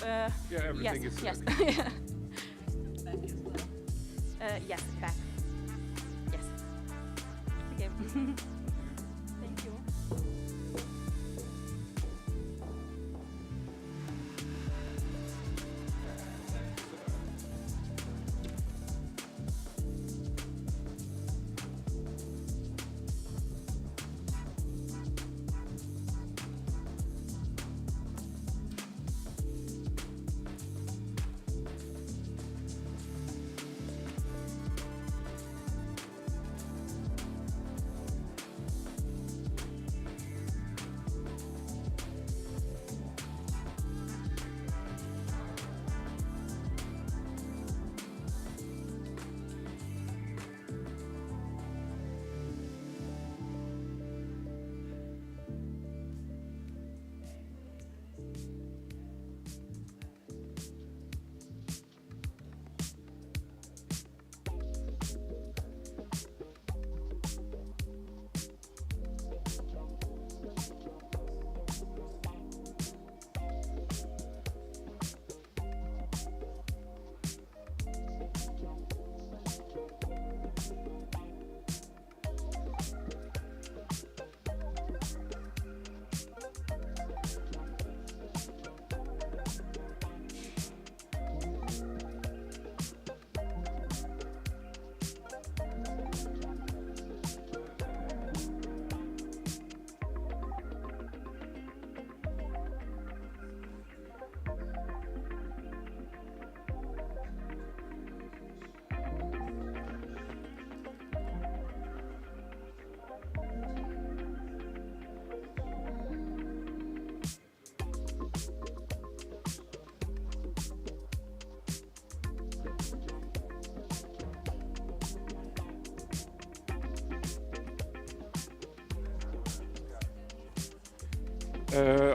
yeah, everything yes, is yes. Back as well. Yes, back. Yes. Okay. Thank you.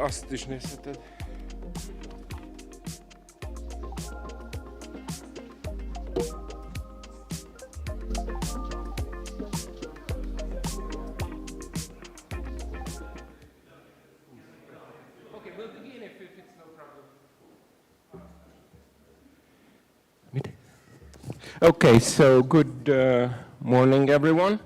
Azt is nézheted. Okay, we'll begin if it's no problem. Okay, so good morning, everyone.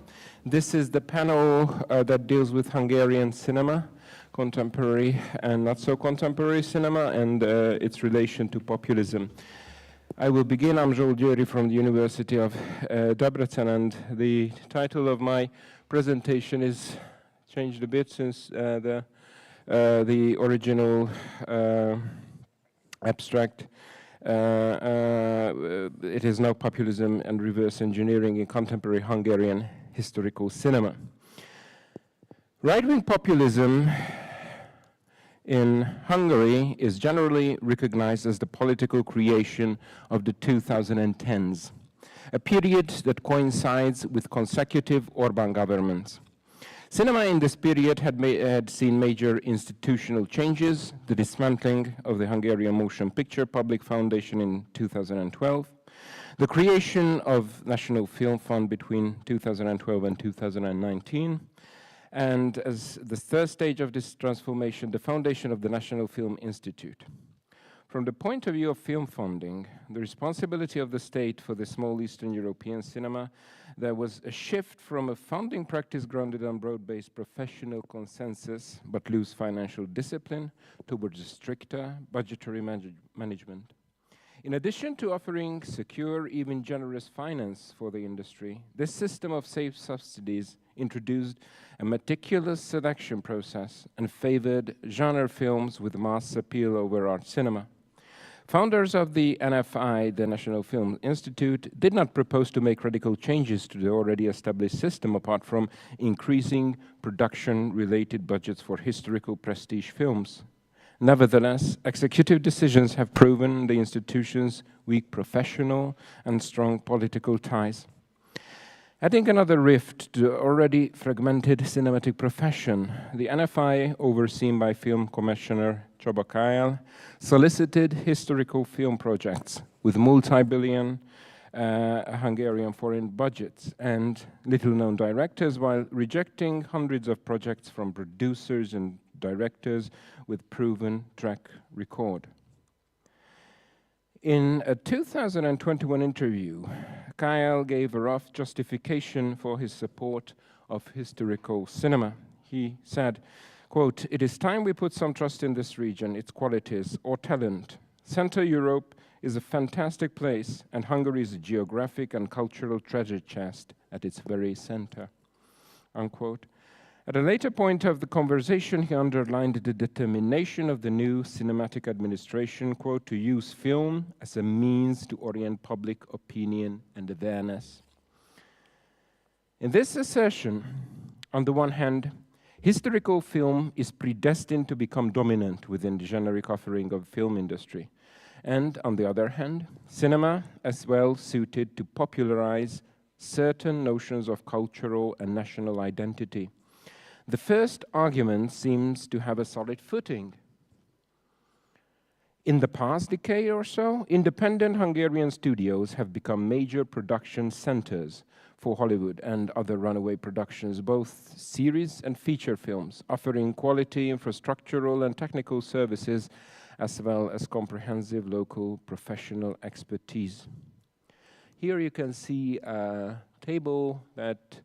This is the panel that deals with Hungarian cinema, contemporary and not so contemporary cinema, and its relation to populism. I will begin. I'm Zsolt Győri from the University of Debrecen, and the title of my presentation is changed a bit since the original abstract. It is now Populism and Reverse Engineering in Contemporary Hungarian Historical Cinema. Right-wing populism in Hungary is generally recognized as the political creation of the 2010s, a period that coincides with consecutive Orbán governments. Cinema in this period had seen major institutional changes: the dismantling of the Hungarian Motion Picture Public Foundation in 2012, the creation of National Film Fund between 2012 and 2019, and as the third stage of this transformation, the foundation of the National Film Institute. From the point of view of film funding, the responsibility of the state for the small Eastern European cinema, there was a shift from a funding practice grounded on broad-based professional consensus but loose financial discipline towards a stricter budgetary management. In addition to offering secure, even generous finance for the industry, this system of safe subsidies introduced a meticulous selection process and favored genre films with mass appeal over art cinema. Founders of the NFI, the National Film Institute, did not propose to make radical changes to the already established system apart from increasing production-related budgets for historical prestige films. Nevertheless, executive decisions have proven the institution's weak professional and strong political ties. Adding another rift to the already fragmented cinematic profession, the NFI, overseen by Film Commissioner Csaba Kál, solicited historical film projects with multi-billion Hungarian foreign budgets and little-known directors, while rejecting hundreds of projects from producers and directors with proven track record. In a 2021 interview, Kyle gave a rough justification for his support of historical cinema. He said, quote, "It is time we put some trust in this region, its qualities or talent. Central Europe is a fantastic place, and Hungary is a geographic and cultural treasure chest at its very center," unquote. At a later point of the conversation, he underlined the determination of the new cinematic administration, quote, "to use film as a means to orient public opinion and awareness." In this assertion, on the one hand, historical film is predestined to become dominant within the generic offering of film industry. And on the other hand, cinema is well suited to popularize certain notions of cultural and national identity. The first argument seems to have a solid footing. In the past decade or so, independent Hungarian studios have become major production centers for Hollywood and other runaway productions, both series and feature films, offering quality infrastructural and technical services, as well as comprehensive local professional expertise. Here you can see a table that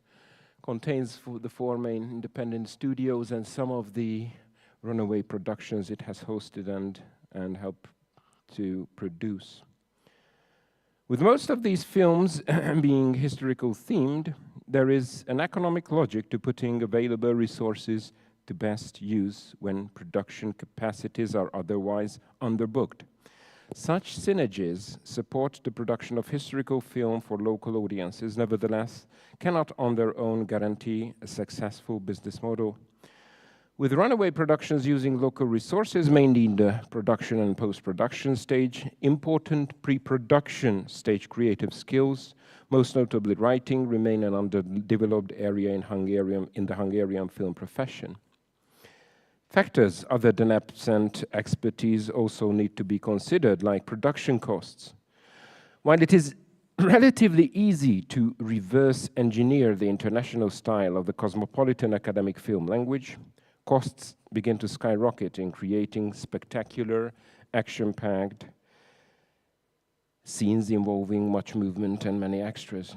contains the four main independent studios and some of the runaway productions it has hosted and helped to produce. With most of these films being historical themed, there is an economic logic to putting available resources to best use when production capacities are otherwise underbooked. Such synergies support the production of historical film for local audiences, nevertheless, cannot on their own guarantee a successful business model. With runaway productions using local resources, mainly in the production and post-production stage, important pre-production stage creative skills, most notably writing, remain an underdeveloped area in the Hungarian film profession. Factors other than absent expertise also need to be considered, like production costs. While it is relatively easy to reverse engineer the international style of the cosmopolitan academic film language, costs begin to skyrocket in creating spectacular, action-packed scenes involving much movement and many extras.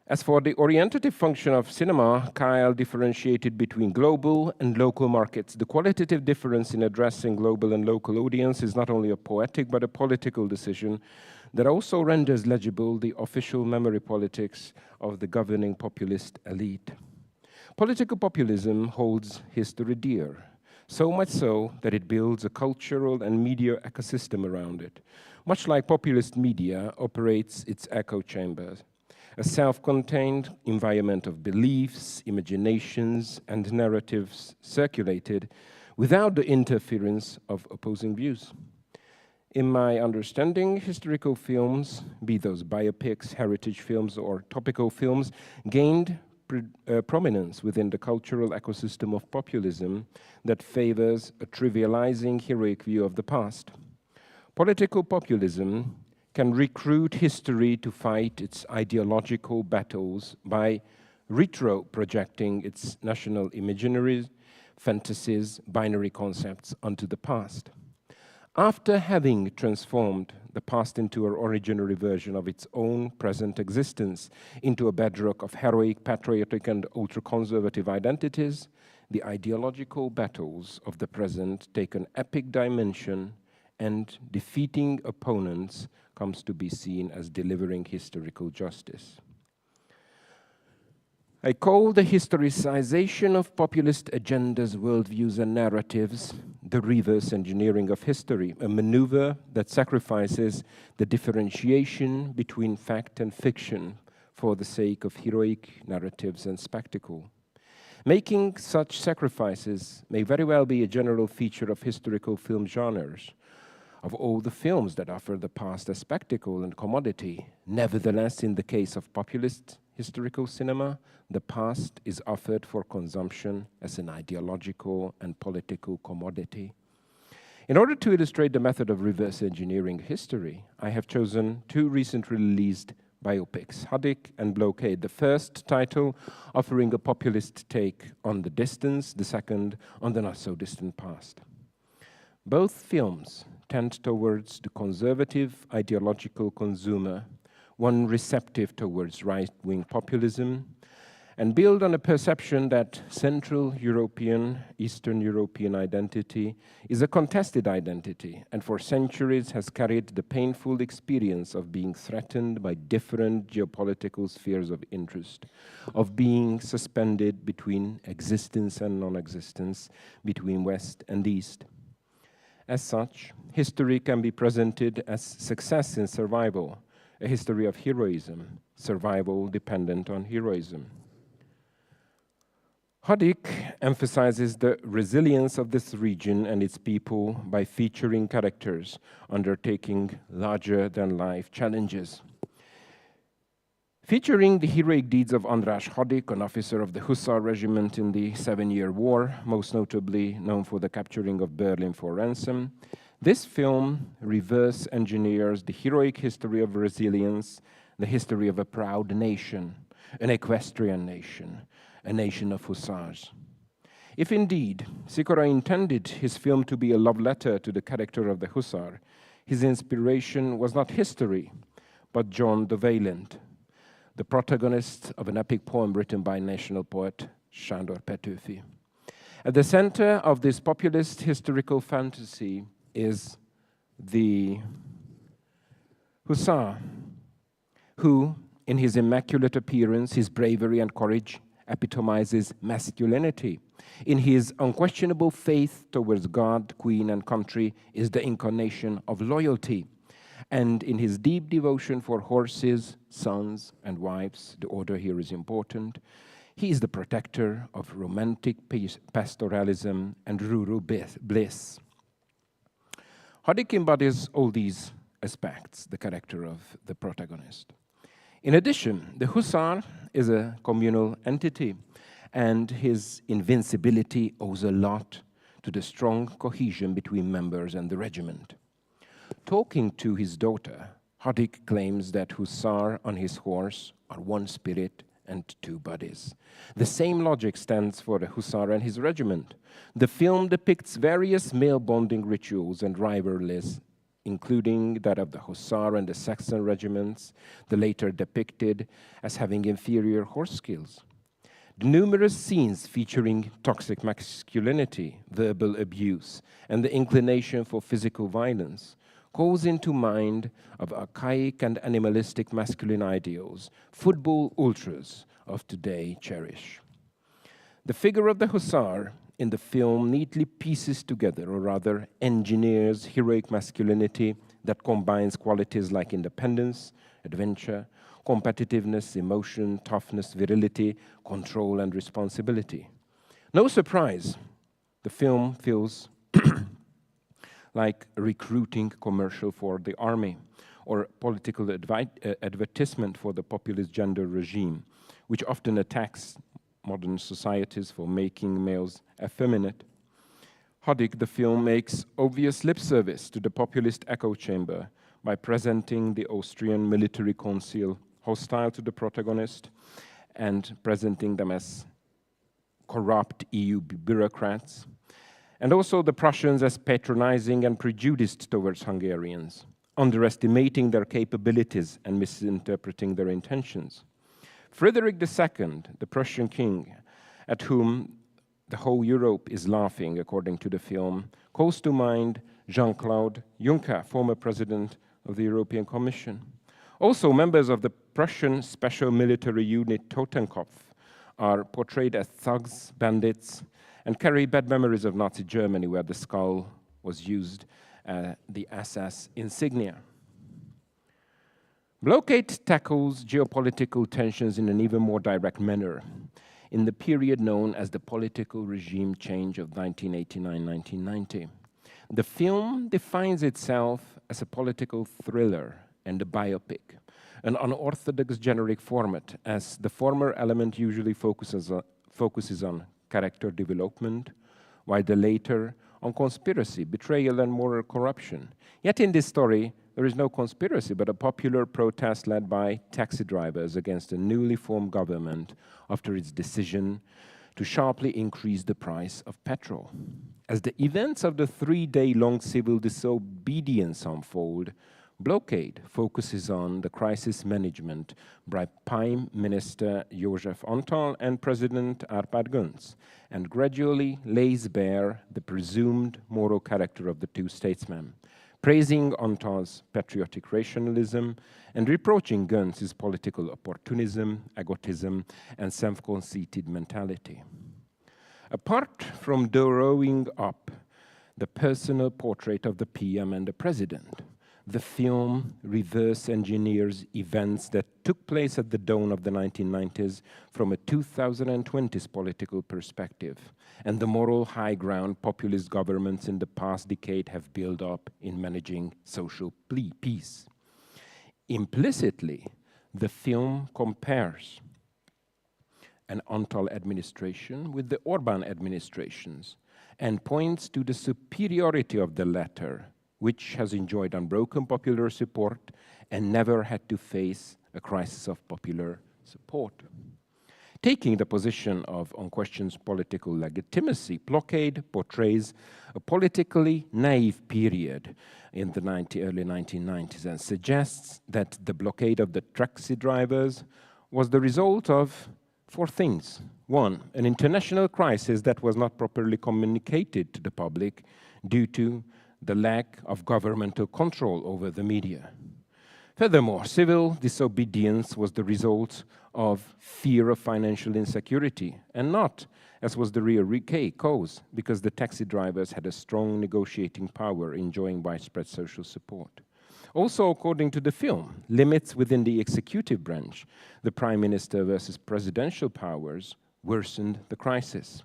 As for the orientative function of cinema, Kyle differentiated between global and local markets. The qualitative difference in addressing global and local audience is not only a poetic but a political decision that also renders legible the official memory politics of the governing populist elite. Political populism holds history dear, so much so that it builds a cultural and media ecosystem around it. Much like populist media operates its echo chambers, a self-contained environment of beliefs, imaginations, and narratives circulated without the interference of opposing views. In my understanding, historical films, be those biopics, heritage films, or topical films, gained prominence within the cultural ecosystem of populism that favors a trivializing heroic view of the past. Political populism can recruit history to fight its ideological battles by retro-projecting its national imaginaries, fantasies, binary concepts onto the past. After having transformed the past into an originary version of its own present existence, into a bedrock of heroic, patriotic, and ultra-conservative identities, the ideological battles of the present take an epic dimension, and defeating opponents comes to be seen as delivering historical justice. I call the historicization of populist agendas, worldviews, and narratives the reverse engineering of history, a maneuver that sacrifices the differentiation between fact and fiction for the sake of heroic narratives and spectacle. Making such sacrifices may very well be a general feature of historical film genres, of all the films that offer the past as spectacle and commodity. Nevertheless, in the case of populist historical cinema, the past is offered for consumption as an ideological and political commodity. In order to illustrate the method of reverse engineering history, I have chosen two recently released biopics, Hadik and Blockade. The first title offering a populist take on the distance, the second on the not-so-distant past. Both films tend towards the conservative ideological consumer, one receptive towards right-wing populism, and build on a perception that Central European, Eastern European identity is a contested identity, and for centuries has carried the painful experience of being threatened by different geopolitical spheres of interest, of being suspended between existence and non-existence, between West and East. As such, history can be presented as success in survival, a history of heroism, survival dependent on heroism. Hadik emphasizes the resilience of this region and its people by featuring characters undertaking larger-than-life challenges. Featuring the heroic deeds of András Hadik, an officer of the Hussar Regiment in the Seven-Year War, most notably known for the capturing of Berlin for ransom, this film reverse engineers the heroic history of resilience, the history of a proud nation, an equestrian nation, a nation of hussars. If indeed Sikora intended his film to be a love letter to the character of the hussar, his inspiration was not history, but John the Valiant, the protagonist of an epic poem written by national poet Sándor Petőfi. At the center of this populist historical fantasy is the hussar, who, in his immaculate appearance, his bravery and courage, epitomizes masculinity. In his unquestionable faith towards God, Queen, and country is the incarnation of loyalty. And in his deep devotion for horses, sons, and wives, the order here is important, he is the protector of romantic pastoralism and rural bliss. Hadik embodies all these aspects, the character of the protagonist. In addition, the hussar is a communal entity, and his invincibility owes a lot to the strong cohesion between members and the regiment. Talking to his daughter, Hadik claims that hussar on his horse are one spirit and two bodies. The same logic stands for the hussar and his regiment. The film depicts various male bonding rituals and rivalries, including that of the Hussar and the Saxon regiments, the later depicted as having inferior horse skills. The numerous scenes featuring toxic masculinity, verbal abuse, and the inclination for physical violence calls into mind of archaic and animalistic masculine ideals football ultras of today cherish. The figure of the Hussar in the film neatly pieces together, or rather engineers, heroic masculinity that combines qualities like independence, adventure, competitiveness, emotion, toughness, virility, control, and responsibility. No surprise, the film feels like a recruiting commercial for the army or political advertisement for the populist gender regime, which often attacks modern societies for making males effeminate. Hadik, the film, makes obvious lip service to the populist echo chamber by presenting the Austrian military council hostile to the protagonist and presenting them as corrupt EU bureaucrats, and also the Prussians as patronizing and prejudiced towards Hungarians, underestimating their capabilities and misinterpreting their intentions. Frederick II, the Prussian king, at whom the whole Europe is laughing, according to the film, calls to mind Jean-Claude Juncker, former president of the European Commission. Also, members of the Prussian special military unit Totenkopf are portrayed as thugs, bandits, and carry bad memories of Nazi Germany, where the skull was used the SS insignia. Blockade tackles geopolitical tensions in an even more direct manner in the period known as the political regime change of 1989-1990. The film defines itself as a political thriller and a biopic, an unorthodox generic format, as the former element usually focuses on character development, while the later on conspiracy, betrayal, and moral corruption. Yet in this story, there is no conspiracy, but a popular protest led by taxi drivers against a newly formed government after its decision to sharply increase the price of petrol. As the events of the 3-day-long civil disobedience unfold, blockade focuses on the crisis management by Prime Minister József Antal and President Árpád Günc, and gradually lays bare the presumed moral character of the two statesmen, praising Antal's patriotic rationalism and reproaching Günz's political opportunism, egotism, and self-conceited mentality. Apart from drawing up the personal portrait of the PM and the President, the film reverse engineers events that took place at the dawn of the 1990s from a 2020s political perspective, and the moral high ground populist governments in the past decade have built up in managing social peace. Implicitly, the film compares an Antal administration with the Orbán administrations and points to the superiority of the latter, which has enjoyed unbroken popular support and never had to face a crisis of popular support. Taking the position of unquestioned political legitimacy, blockade portrays a politically naive period in the early 1990s and suggests that the blockade of the taxi drivers was the result of 4 things. 1, an international crisis that was not properly communicated to the public due to the lack of governmental control over the media. Furthermore, civil disobedience was the result of fear of financial insecurity and not, as was the real cause, because the taxi drivers had a strong negotiating power enjoying widespread social support. Also, according to the film, limits within the executive branch, the prime minister versus presidential powers, worsened the crisis.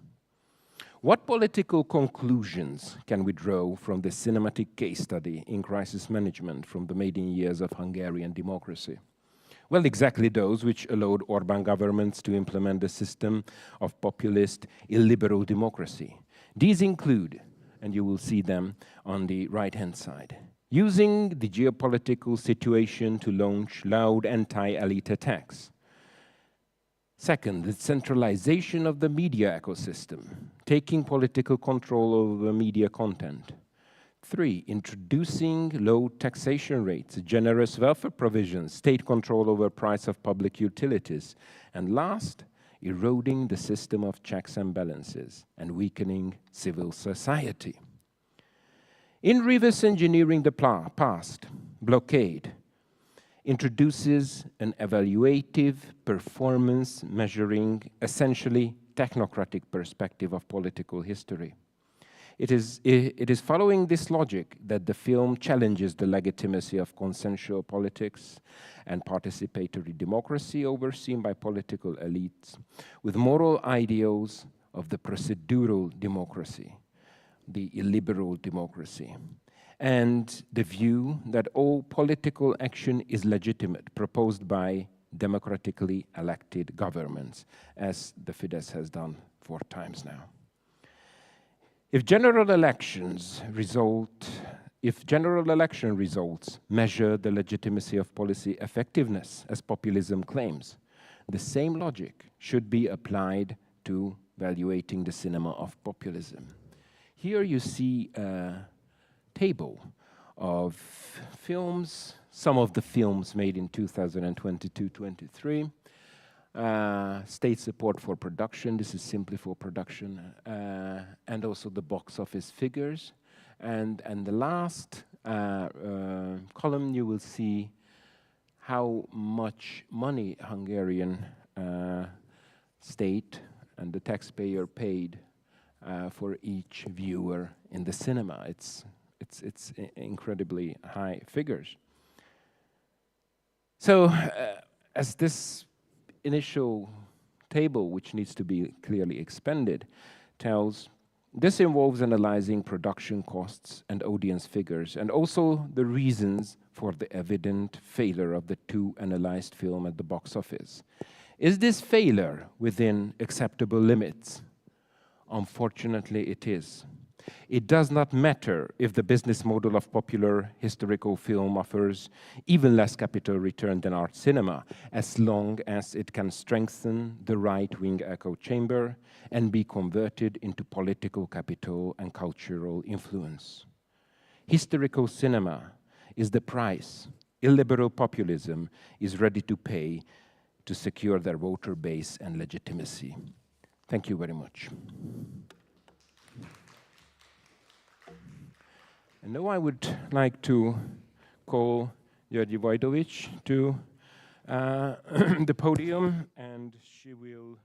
What political conclusions can we draw from this cinematic case study in crisis management from the maiden years of Hungarian democracy? Well, exactly those which allowed Orbán governments to implement a system of populist, illiberal democracy. These include, and you will see them on the right-hand side, using the geopolitical situation to launch loud anti-elite attacks. Second, the centralization of the media ecosystem, taking political control over media content. 3, introducing low taxation rates, generous welfare provisions, state control over price of public utilities. And last, eroding the system of checks and balances and weakening civil society. In reverse engineering the past, blockade introduces an evaluative performance measuring essentially technocratic perspective of political history. It is following this logic that the film challenges the legitimacy of consensual politics and participatory democracy overseen by political elites with moral ideals of the procedural democracy, the illiberal democracy, and the view that all political action is legitimate, proposed by democratically elected governments, as the Fidesz has done 4 times now. If general election results measure the legitimacy of policy effectiveness, as populism claims, the same logic should be applied to evaluating the cinema of populism. Here you see a table of films, some of the films made in 2022-23, state support for production, this is simply for production, and also the box office figures. And the last column you will see how much money Hungarian state and the taxpayer paid for each viewer in the cinema. It's incredibly high figures. So as this initial table, which needs to be clearly expanded, tells, this involves analyzing production costs and audience figures, and also the reasons for the evident failure of the 2 analyzed films at the box office. Is this failure within acceptable limits? Unfortunately, it is. It does not matter if the business model of popular historical film offers even less capital return than art cinema, as long as it can strengthen the right-wing echo chamber and be converted into political capital and cultural influence. Historical cinema is the price illiberal populism is ready to pay to secure their voter base and legitimacy. Thank you very much. And now I would like to call Györgyi Vajdovich to the podium, and she will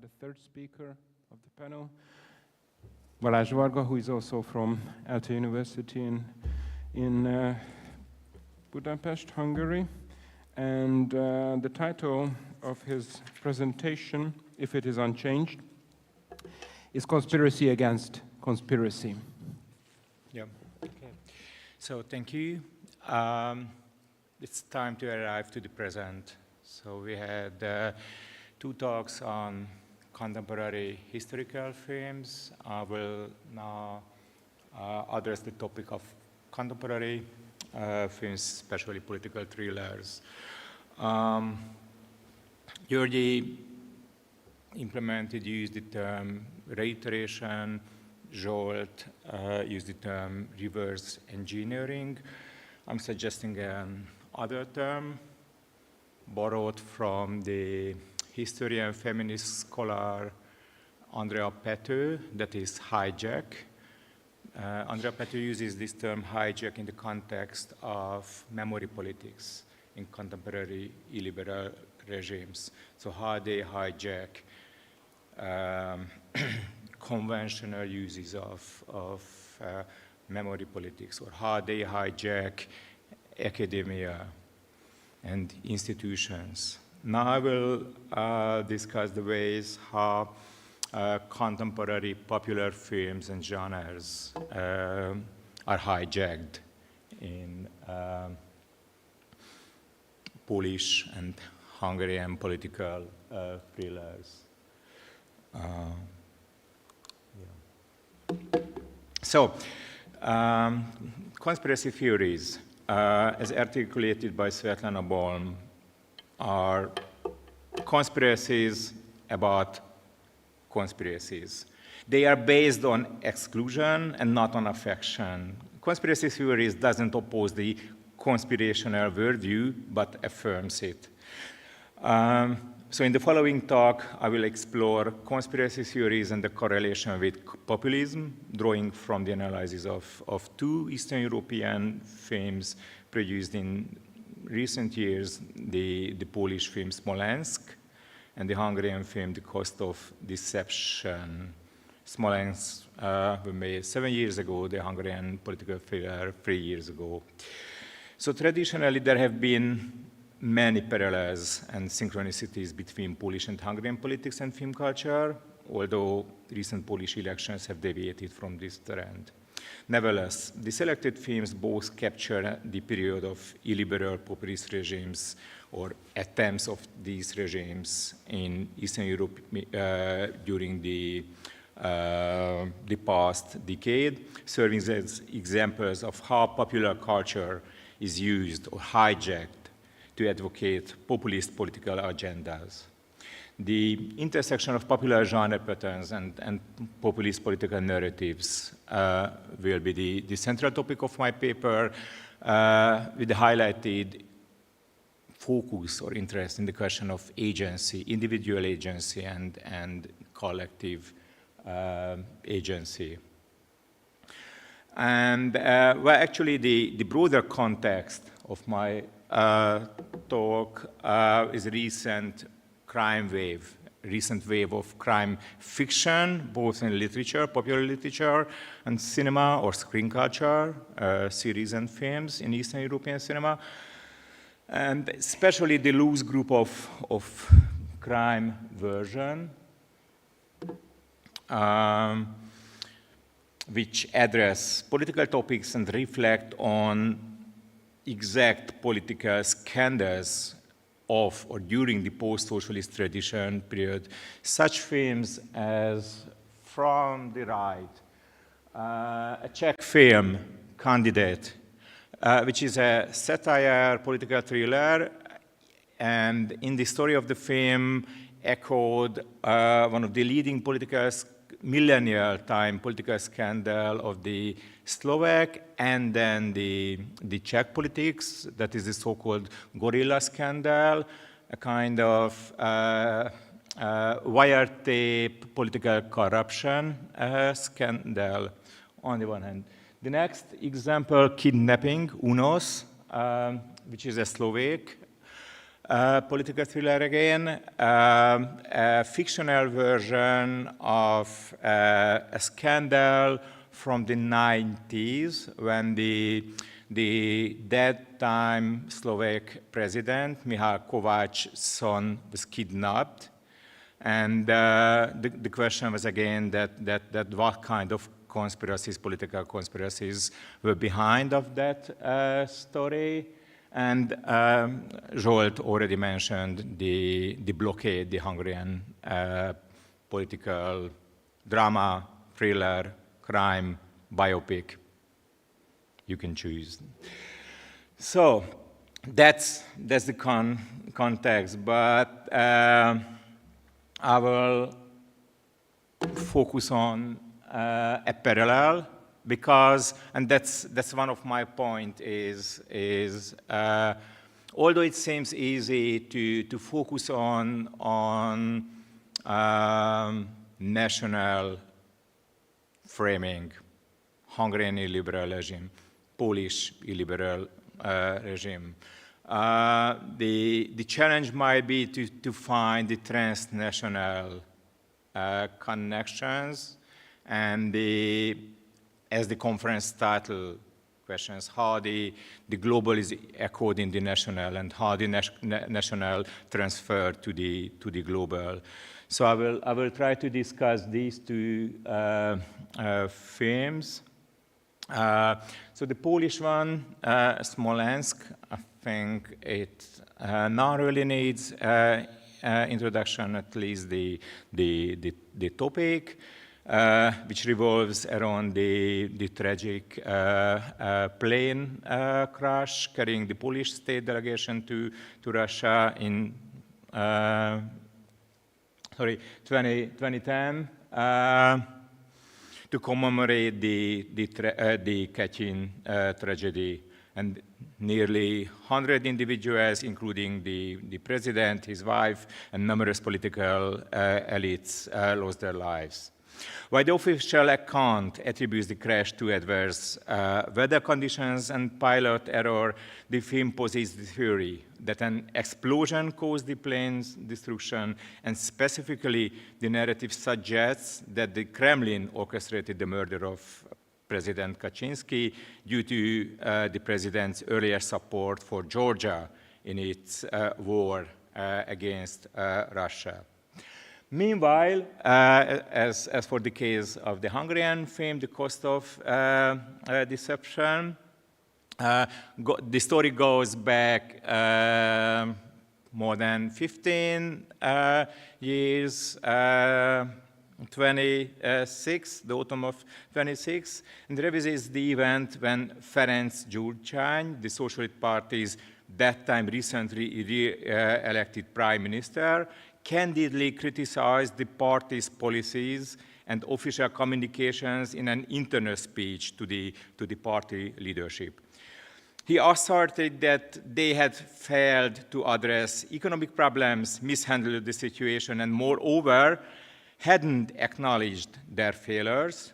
the third speaker of the panel, Balázs Varga, who is also from Eötvös University in Budapest, Hungary. And the title of his presentation, if it is unchanged, is Conspiracy Against Conspiracy. Yeah. Okay. So thank you. It's time to arrive to the present. So we had 2 talks on contemporary historical films. I will now address the topic of contemporary films, especially political thrillers. Györgyi used the term reiteration. Zsolt used the term reverse engineering. I'm suggesting another term borrowed from the historian feminist scholar Andrea Pető, that is hijack. Andrea Pető uses this term hijack in the context of memory politics in contemporary illiberal regimes. So how they hijack conventional uses of memory politics, or how they hijack academia and institutions. Now I will discuss the ways how contemporary popular films and genres are hijacked in Polish and Hungarian political thrillers. So, conspiracy theories, as articulated by Svetlana Bolm, are conspiracies about conspiracies. They are based on exclusion and not on affection. Conspiracy theories doesn't oppose the conspirational worldview, but affirms it. So in the following talk, I will explore conspiracy theories and the correlation with populism, drawing from the analysis of 2 Eastern European films produced in recent years, the Polish film Smolensk and the Hungarian film The Cost of Deception. Smolensk was made 7 years ago, the Hungarian political thriller 3 years ago. So traditionally, there have been many parallels and synchronicities between Polish and Hungarian politics and film culture, although recent Polish elections have deviated from this trend. Nevertheless, the selected films both capture the period of illiberal populist regimes or attempts of these regimes in Eastern Europe during the past decade, serving as examples of how popular culture is used or hijacked to advocate populist political agendas. The intersection of popular genre patterns and populist political narratives will be the central topic of my paper, with the highlighted focus or interest in the question of agency, individual agency and collective agency. And well, actually the broader context of my talk is a recent wave of crime fiction, both in literature, popular literature, and cinema or screen culture, series and films in Eastern European cinema, and especially the loose group of crime version, which address political topics and reflect on exact political scandals of or during the post-socialist tradition period. Such films as, from the right, a Czech film, Candidate, which is a satire political thriller, and in the story of the film echoed one of the leading millennial time political scandal of the Slovak and then the Czech politics, that is the so-called gorilla scandal, a kind of wiretap political corruption scandal on the one hand. The next example, Kidnapping, Unos, which is a Slovak political thriller again, a fictional version of a scandal from the 90s when the that time Slovak president, Michal Kovács's son, was kidnapped. And the question was again that what kind of conspiracies, political conspiracies, were behind of that story. And Zsolt already mentioned the blockade, the Hungarian political drama, thriller, crime, biopic. You can choose. So that's the context, but I will focus on a parallel because, and that's one of my point is although it seems easy to focus on national framing, Hungarian illiberal regime, Polish illiberal regime. The challenge might be to find the transnational connections and as the conference title questions, how the global is echoed in the national and how the national transfer to the global. So I will try to discuss these two themes. So the Polish one, Smolensk, I think it not really needs introduction, at least the topic, which revolves around the tragic plane crash carrying the Polish state delegation to Russia in 2010. To commemorate the Katyn tragedy, and nearly 100 individuals, including the president, his wife, and numerous political elites lost their lives. While the official account attributes the crash to adverse weather conditions and pilot error, the film posits the theory that an explosion caused the plane's destruction, and specifically the narrative suggests that the Kremlin orchestrated the murder of President Kaczynski due to the president's earlier support for Georgia in its war against Russia. Meanwhile, as for the case of the Hungarian film, The Cost of Deception, the story goes back more than 15 years, 26, the autumn of 26, and revisits the event when Ferenc Gyurcsány, the Socialist Party's that time recently re-elected prime minister, candidly criticized the party's policies and official communications in an internal speech to the party leadership. He asserted that they had failed to address economic problems, mishandled the situation, and moreover, hadn't acknowledged their failures.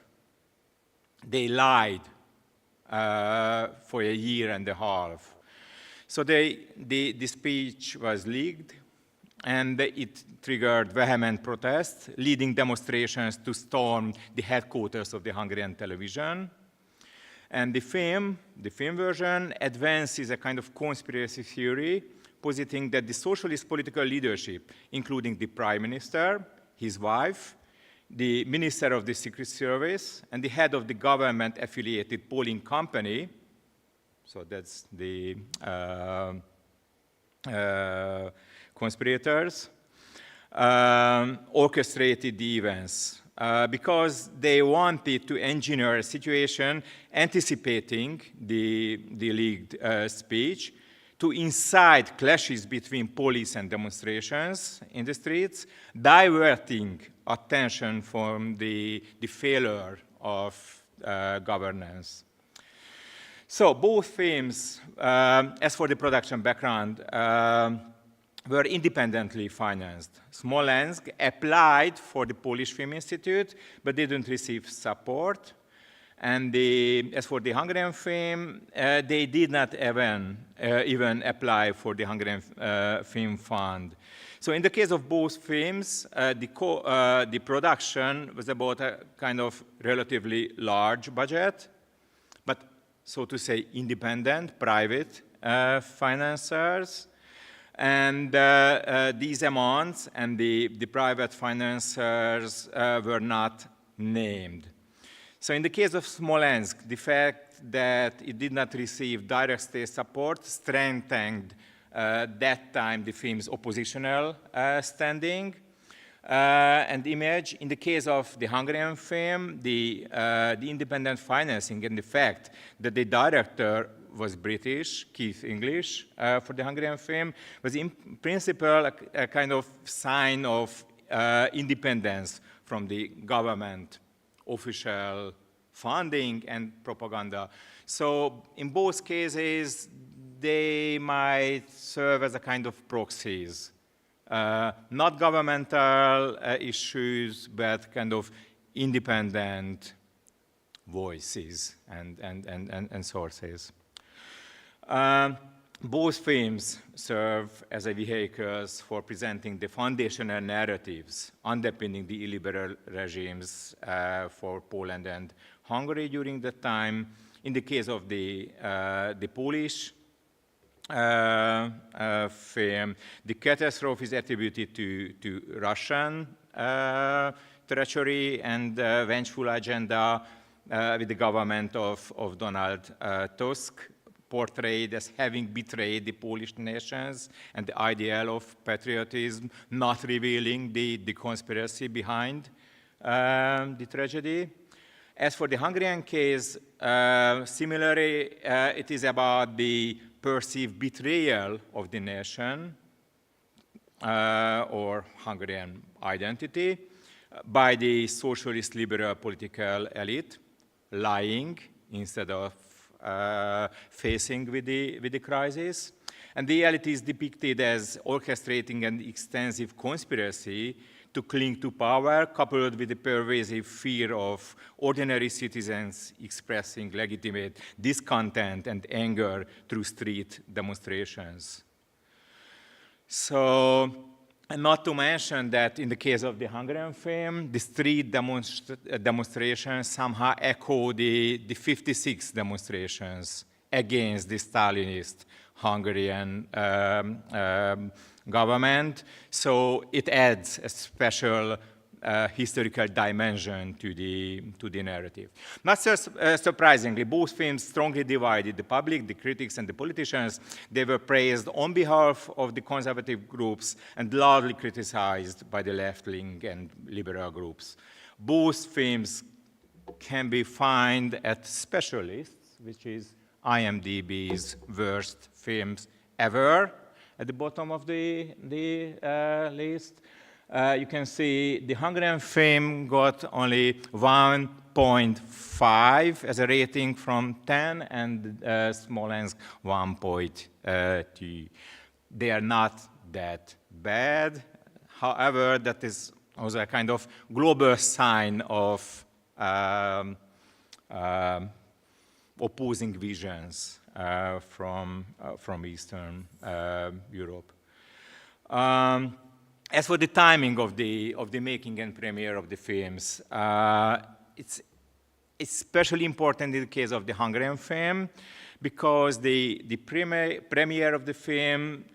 They lied for a year and a half. So the speech was leaked, and it triggered vehement protests, leading demonstrations to storm the headquarters of the Hungarian television. And the film version advances a kind of conspiracy theory, positing that the socialist political leadership, including the prime minister, his wife, the minister of the Secret Service, and the head of the government-affiliated polling company, so that's the conspirators, orchestrated the events because they wanted to engineer a situation anticipating the leaked speech to incite clashes between police and demonstrations in the streets, diverting attention from the failure of governance. So both films, as for the production background, were independently financed. Smolensk applied for the Polish Film Institute, but didn't receive support. And as for the Hungarian film, they did not even apply for the Hungarian Film Fund. So in the case of both films, the production was about a kind of relatively large budget, but so to say independent, private financiers. And these amounts and the private financiers were not named. So in the case of Smolensk, the fact that it did not receive direct state support strengthened that time the film's oppositional standing and image. In the case of the Hungarian film, the independent financing and the fact that the director was British, Keith English, for the Hungarian film, was in principle a kind of sign of independence from the government official funding and propaganda. So in both cases, they might serve as a kind of proxies. Not governmental issues, but kind of independent voices and sources. Both films serve as a vehicles for presenting the foundational narratives underpinning the illiberal regimes for Poland and Hungary during that time. In the case of the Polish film, the catastrophe is attributed to Russian treachery and vengeful agenda with the government of Donald Tusk, portrayed as having betrayed the Polish nations and the ideal of patriotism, not revealing the conspiracy behind the tragedy. As for the Hungarian case, similarly, it is about the perceived betrayal of the nation or Hungarian identity by the socialist liberal political elite, lying instead of facing with the crisis. And the reality is depicted as orchestrating an extensive conspiracy to cling to power, coupled with the pervasive fear of ordinary citizens expressing legitimate discontent and anger through street demonstrations. So, and not to mention that in the case of the Hungarian film, the street demonstrations somehow echo the 56 demonstrations against the Stalinist Hungarian government. So it adds a special historical dimension to the narrative. Not surprisingly, both films strongly divided the public, the critics, and the politicians. They were praised on behalf of the conservative groups and loudly criticized by the left-wing and liberal groups. Both films can be found at Specialists, which is IMDb's worst films ever, at the bottom of the list. You can see the Hungarian film got only 1.5 as a rating from 10, and Smolensk 1.2. They are not that bad. However, that is also a kind of global sign of opposing visions from Eastern Europe. As for the timing of the making and premiere of the films, it's especially important in the case of the Hungarian film, because the premiere of the film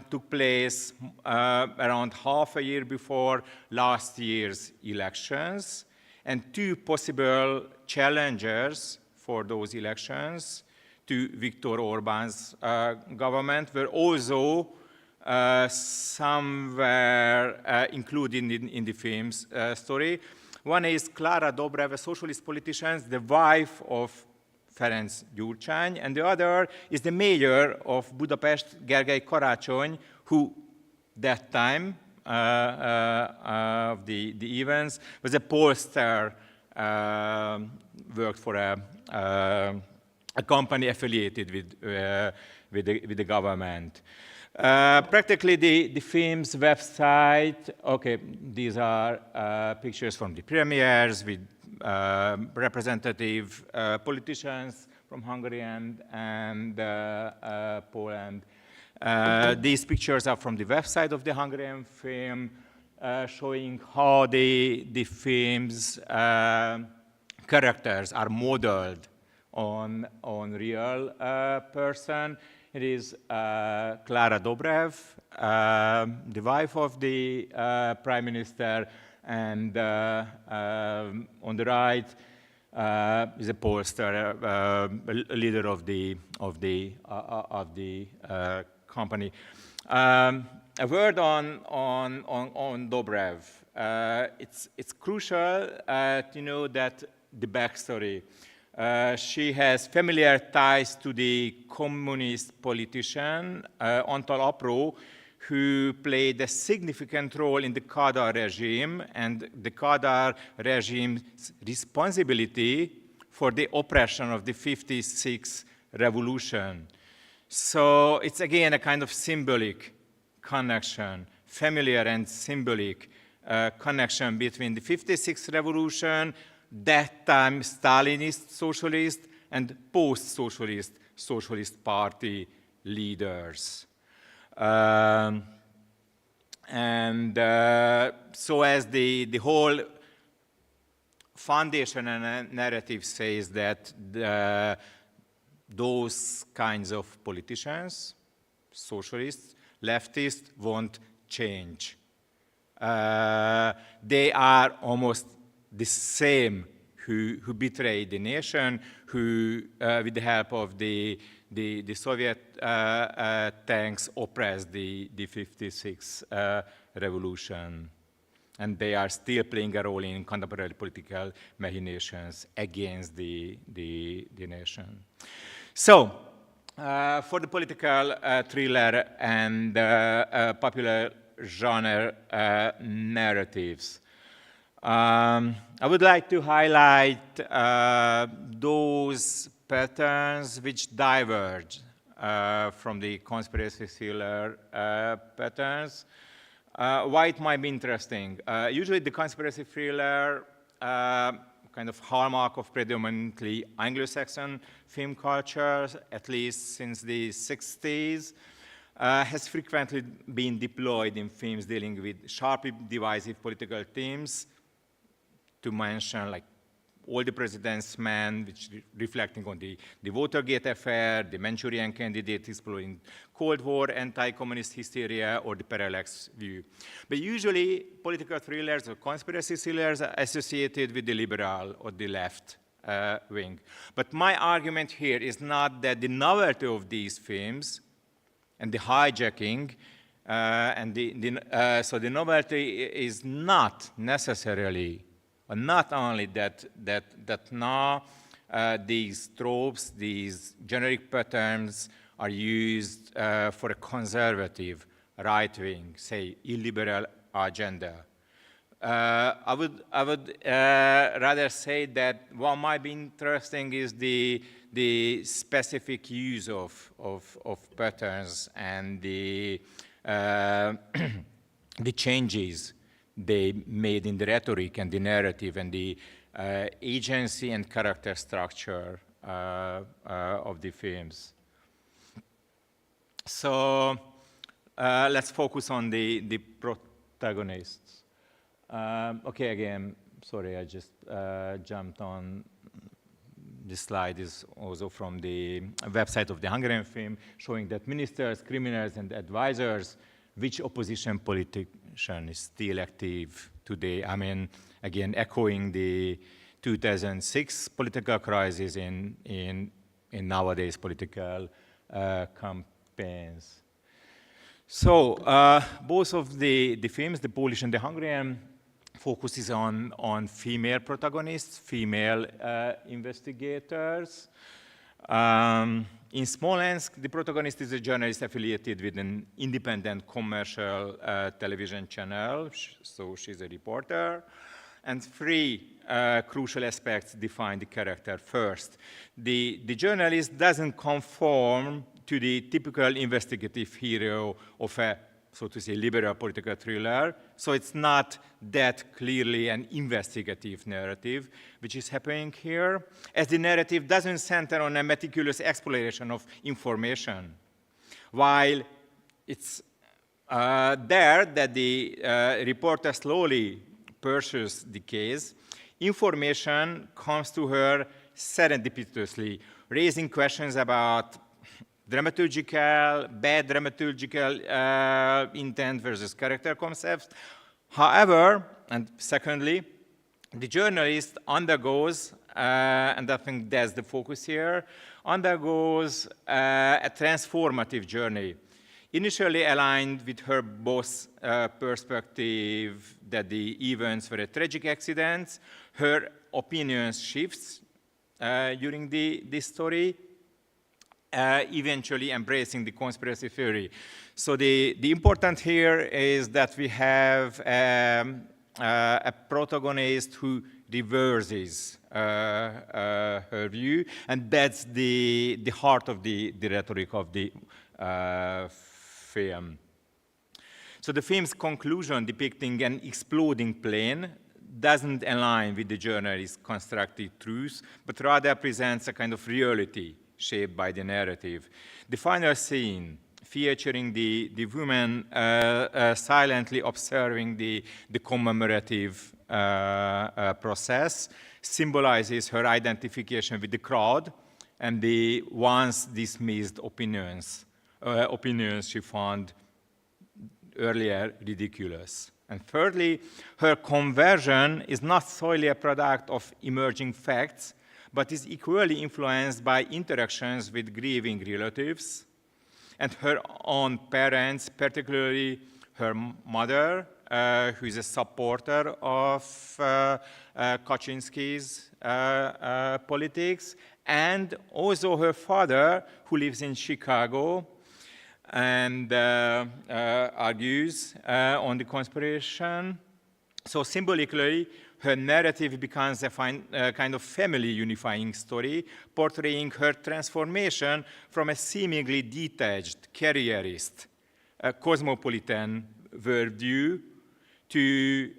took place around half a year before last year's elections, and two possible challengers for those elections to Viktor Orbán's government were also somewhere included in the film's story. One is Klára Dobrev, a socialist politician, the wife of Ferenc Gyurcsány, and the other is the mayor of Budapest, Gergely Karácsony, who that time of the events was a pollster, worked for a company affiliated with the government. Practically the film's website, okay, these are pictures from the premieres with representative politicians from Hungary and Poland. These pictures are from the website of the Hungarian film, showing how the film's characters are modeled on real person. It is Klára Dobrev, the wife of the prime minister, and on the right is a pollster, a leader of the company. A word on Dobrev. It's crucial to know that the backstory. She has familiar ties to the communist politician Antal Apro, who played a significant role in the Kadar regime and the Kadar regime's responsibility for the oppression of the 56 revolution. So it's again a kind of symbolic connection, familiar and symbolic connection between the 56 revolution, that time Stalinist socialist, and post-socialist socialist party leaders. So as the whole foundation and narrative says that those kinds of politicians, socialists, leftists, won't change. They are almost the same who betrayed the nation, who, with the help of the Soviet tanks, oppressed the 56 revolution. And they are still playing a role in contemporary political machinations against the nation. So, for the political thriller and popular genre narratives, I would like to highlight those patterns which diverge from the conspiracy thriller patterns. Why it might be interesting? Usually the conspiracy thriller, kind of hallmark of predominantly Anglo-Saxon film culture, at least since the 60s, has frequently been deployed in films dealing with sharply divisive political themes, to mention like All the President's Men, which reflecting on the Watergate affair, the Manchurian Candidate exploring Cold War, anti-communist hysteria, or the parallax view. But usually, political thrillers or conspiracy thrillers are associated with the liberal or the left wing. But my argument here is not that the novelty of these films and the hijacking, so the novelty is not necessarily, or not only that now these tropes, these generic patterns are used for a conservative, right-wing, say, illiberal agenda. I would rather say that what might be interesting is the specific use of patterns and the changes they made in the rhetoric and the narrative and the agency and character structure of the films. So let's focus on the protagonists. Okay, again, sorry, I just jumped on. This slide is also from the website of the Hungarian film, showing that ministers, criminals, and advisors, which opposition politician is still active today. I mean, again, echoing the 2006 political crisis in nowadays political campaigns. So both of the films, the Polish and the Hungarian, focuses on female protagonists, female investigators. In Smolensk, the protagonist is a journalist affiliated with an independent commercial television channel, so she's a reporter. And three crucial aspects define the character. First, the journalist doesn't conform to the typical investigative hero of a so to say, liberal political thriller. So it's not that clearly an investigative narrative, which is happening here, as the narrative doesn't center on a meticulous exploration of information. While it's there that the reporter slowly pursues the case, information comes to her serendipitously, raising questions about bad dramaturgical intent versus character concepts. However, and secondly, the journalist undergoes, and I think that's the focus here, undergoes a transformative journey. Initially aligned with her boss' perspective that the events were a tragic accident, her opinion shifts during this story, eventually embracing the conspiracy theory. So the important here is that we have a protagonist who reverses her view, and that's the heart of the rhetoric of the film. So the film's conclusion depicting an exploding plane doesn't align with the journalist's constructed truth, but rather presents a kind of reality shaped by the narrative. The final scene, featuring the woman silently observing the commemorative process, symbolizes her identification with the crowd and the once dismissed opinions she found earlier ridiculous. And thirdly, her conversion is not solely a product of emerging facts, but is equally influenced by interactions with grieving relatives and her own parents, particularly her mother, who is a supporter of Kaczynski's politics, and also her father, who lives in Chicago, and argues on the conspiration. So symbolically, her narrative becomes a kind of family unifying story, portraying her transformation from a seemingly detached, careerist, cosmopolitan worldview to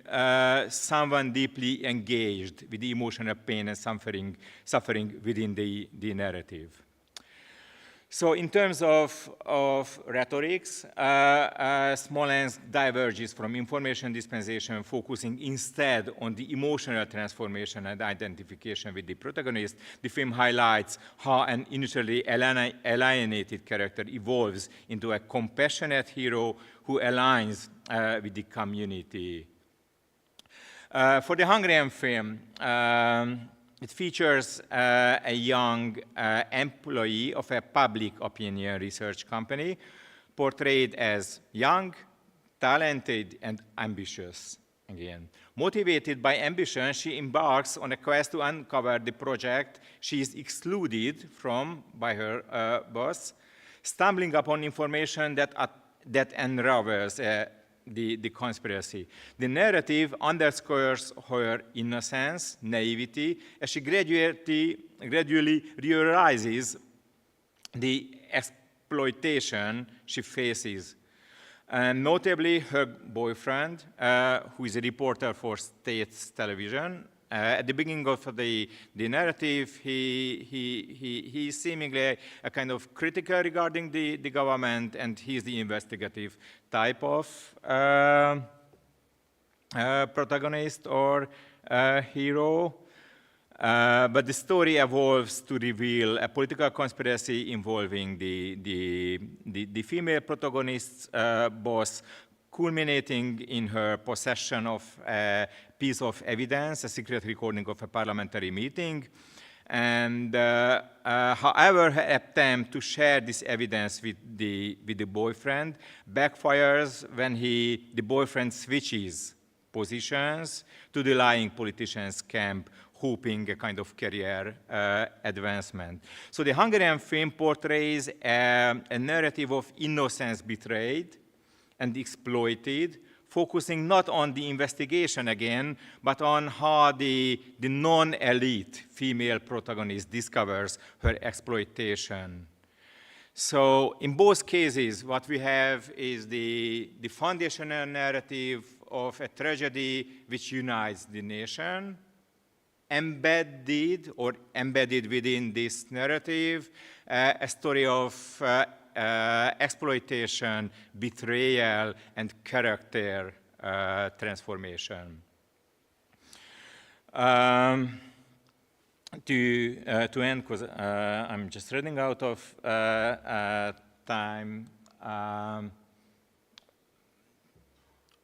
someone deeply engaged with the emotional pain and suffering within the narrative. So in terms of rhetorics, Smolensk diverges from information dispensation, focusing instead on the emotional transformation and identification with the protagonist. The film highlights how an initially alienated character evolves into a compassionate hero who aligns with the community. For the Hungarian film, it features a young employee of a public opinion research company, portrayed as young, talented, and ambitious. Again, motivated by ambition, she embarks on a quest to uncover the project she is excluded from by her boss, stumbling upon information that unravels the conspiracy. The narrative underscores her innocence, naivety, as she gradually realizes the exploitation she faces. And notably, her boyfriend, who is a reporter for state television, at the beginning of the narrative, he is seemingly a kind of critical regarding the government, and he's the investigative type of protagonist or hero. But the story evolves to reveal a political conspiracy involving the female protagonist's boss, culminating in her possession of a piece of evidence, a secret recording of a parliamentary meeting. And however, her attempt to share this evidence with the boyfriend backfires when the boyfriend switches positions to the lying politician's camp, hoping a kind of career advancement. So the Hungarian film portrays a narrative of innocence betrayed and exploited, focusing not on the investigation again, but on how the non-elite female protagonist discovers her exploitation. So in both cases, what we have is the foundational narrative of a tragedy which unites the nation, embedded within this narrative, a story of exploitation, betrayal, and character transformation. To end, because I'm just running out of time,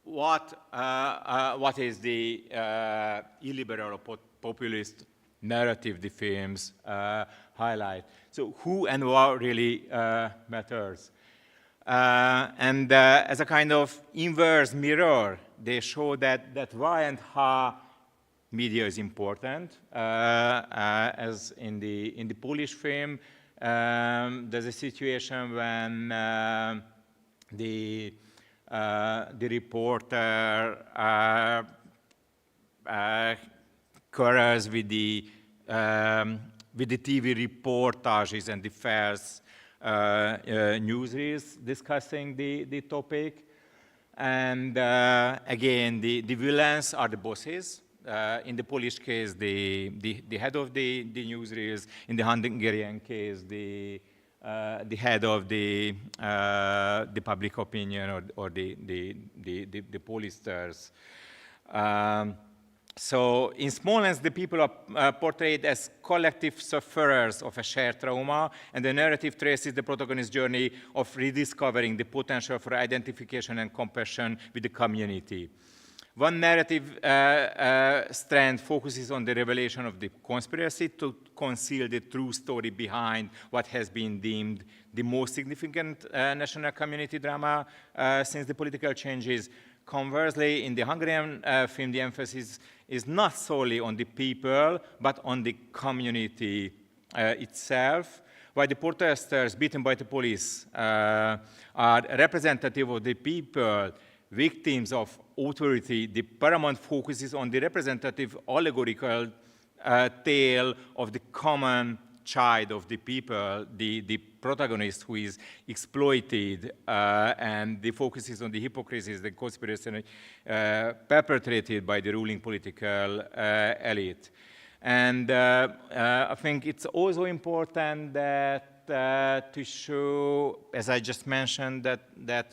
what is the illiberal or populist narrative the films highlight? So who and what really matters? And as a kind of inverse mirror, they show that why and how media is important. As in the Polish film, there's a situation when the reporter quarrels with the TV reportages and the false newsreels discussing the topic. And again, the villains are the bosses. In the Polish case, the head of the newsreels. In the Hungarian case, the head of the public opinion or the pollsters. So in Smolensk, the people are portrayed as collective sufferers of a shared trauma, and the narrative traces the protagonist's journey of rediscovering the potential for identification and compassion with the community. One narrative strand focuses on the revelation of the conspiracy to conceal the true story behind what has been deemed the most significant national community drama since the political changes. Conversely, in the Hungarian film, the emphasis is not solely on the people, but on the community itself. While the protesters beaten by the police are representative of the people, victims of authority, the paramount focus is on the representative allegorical tale of the common child of the people, the protagonist who is exploited, and the focus is on the hypocrisies, the conspiracy perpetrated by the ruling political elite. And I think it's also important that to show, as I just mentioned, that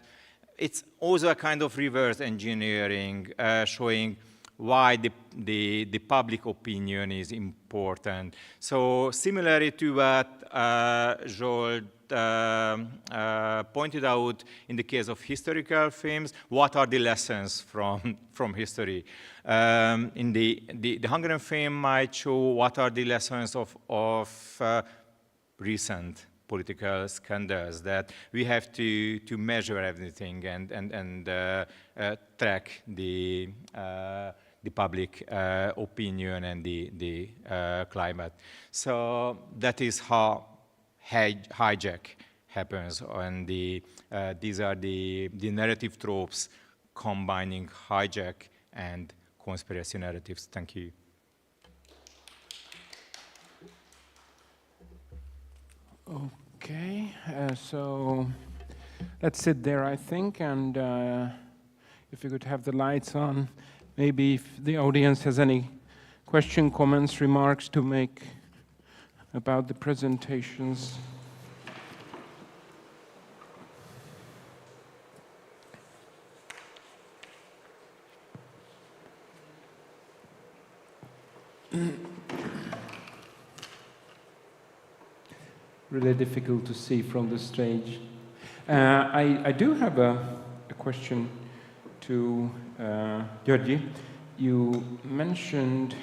it's also a kind of reverse engineering, showing why the public opinion is important. So similarly to what Zsolt pointed out in the case of historical films, what are the lessons from history? In the Hungarian film might show what are the lessons of recent political scandals, that we have to measure everything and track the public opinion and the climate. So that is how hijack happens, and these are the narrative tropes combining hijack and conspiracy narratives. Thank you. Okay, so let's sit there, I think, and if you could have the lights on, maybe if the audience has any question, comments, remarks to make about the presentations. Really difficult to see from the stage. I do have a question to Györgyi. You mentioned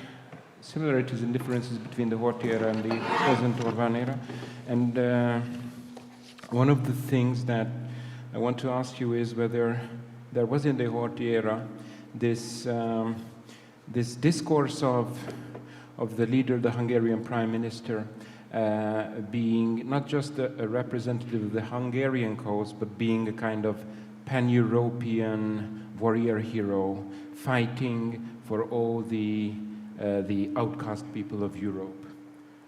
similarities and differences between the Horthy era and the present Orbán era. And one of the things that I want to ask you is whether there was in the Horthy era this discourse of the leader, the Hungarian prime minister, being not just a representative of the Hungarian cause, but being a kind of pan-European warrior hero, fighting for all the outcast people of Europe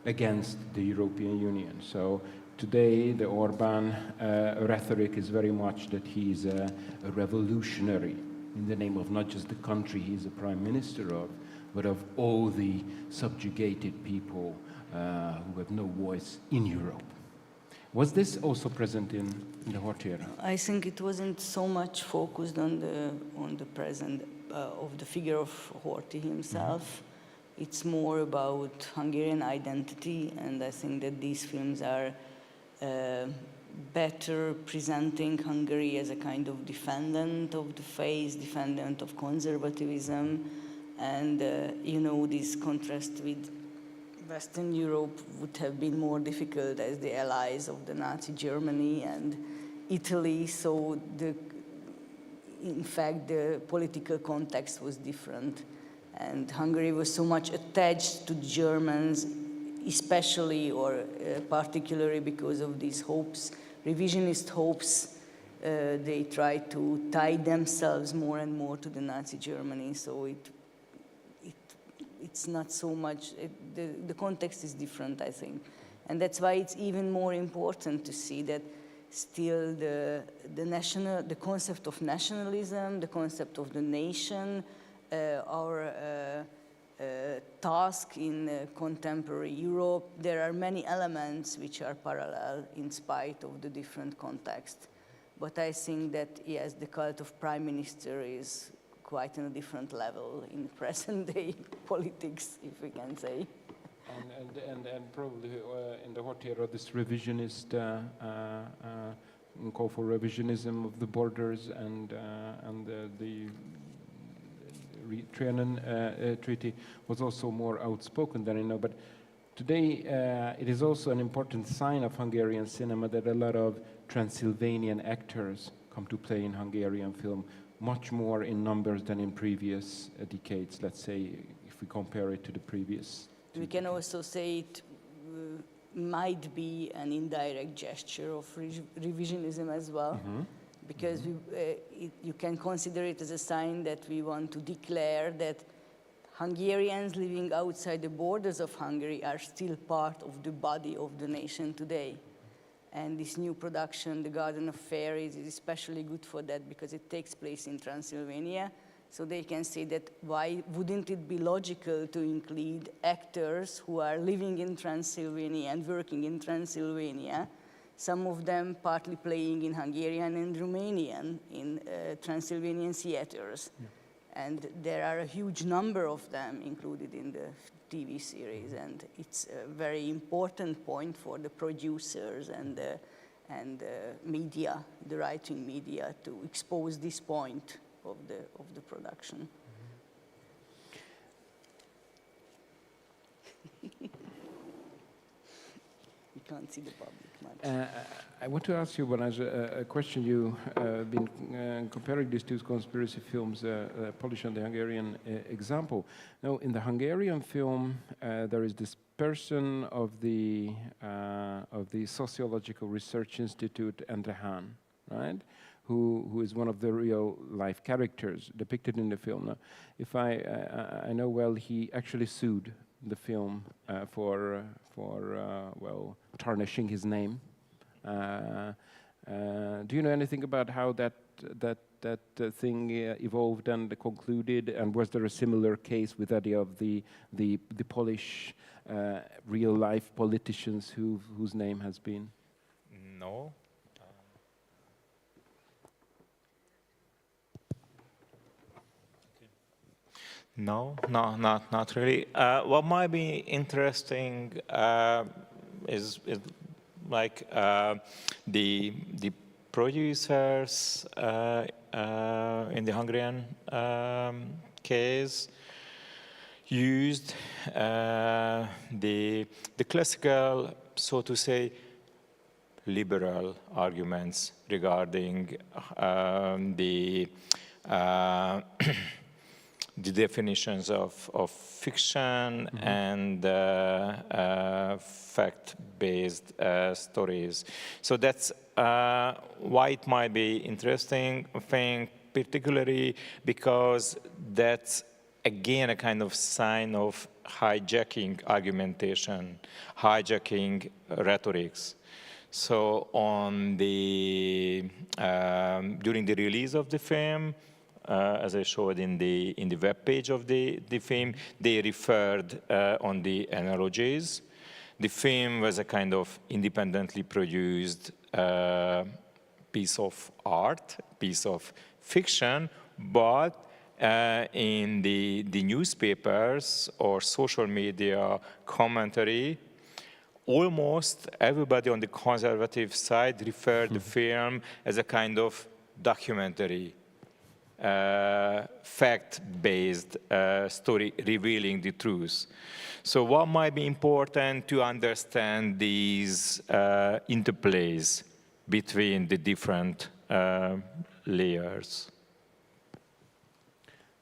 against the European Union. So today the Orban rhetoric is very much that he's a revolutionary in the name of not just the country he's a prime minister of, but of all the subjugated people who have no voice in Europe. Was this also present in the Horthyra? I think it wasn't so much focused on the present of the figure of Horthy himself. Mm-hmm. It's more about Hungarian identity, and I think that these films are better presenting Hungary as a kind of defendant of the faith, defendant of conservatism, and you know, this contrast with Western Europe would have been more difficult as the allies of the Nazi Germany and Italy, so in fact the political context was different. And Hungary was so much attached to Germans, especially or particularly because of these hopes, revisionist hopes. They tried to tie themselves more and more to the Nazi Germany, so it's not so much, the context is different, I think. And that's why it's even more important to see that still the concept of nationalism, the concept of the nation, our task in contemporary Europe, there are many elements which are parallel in spite of the different context. But I think that, yes, the cult of prime minister is quite on a different level in present-day politics, if we can say. And probably in the Horthyra, this revisionist call for revisionism of the borders and the Trianon Treaty was also more outspoken than I know. But today, it is also an important sign of Hungarian cinema that a lot of Transylvanian actors come to play in Hungarian film, much more in numbers than in previous decades, let's say, if we compare it to the previous. We can also say it might be an indirect gesture of revisionism as well, mm-hmm. because you can consider it as a sign that we want to declare that Hungarians living outside the borders of Hungary are still part of the body of the nation today. And this new production, The Garden of Fairies, is especially good for that because it takes place in Transylvania. So they can say that why wouldn't it be logical to include actors who are living in Transylvania and working in Transylvania, some of them partly playing in Hungarian and Romanian in Transylvanian theaters. Yeah. And there are a huge number of them included in the TV series, and it's a very important point for the producers and media, the writing media, to expose this point of the production. You can't see the public much. I want to ask you, Balázs, a question. You've been comparing these two conspiracy films, Polish and the Hungarian example. Now, in the Hungarian film, there is this person of the Sociological Research Institute, Endre Hahn, right? Who is one of the real life characters depicted in the film. Now, if I know well, he actually sued the film for tarnishing his name. Do you know anything about how that thing evolved and concluded? And was there a similar case with any of the Polish real life politicians whose name has been? No. No, not really. What might be interesting is like the producers in the Hungarian case used the classical, so to say, liberal arguments regarding the definitions of fiction, mm-hmm. and fact-based stories. So that's why it might be interesting, I think, particularly because that's, again, a kind of sign of hijacking argumentation, hijacking rhetorics. So on the during the release of the film, as I showed in the web page of the film, they referred on the analogies. The film was a kind of independently produced piece of art, piece of fiction, but in the newspapers or social media commentary, almost everybody on the conservative side referred the film as a kind of documentary, fact-based story revealing the truth. So what might be important to understand these interplays between the different layers?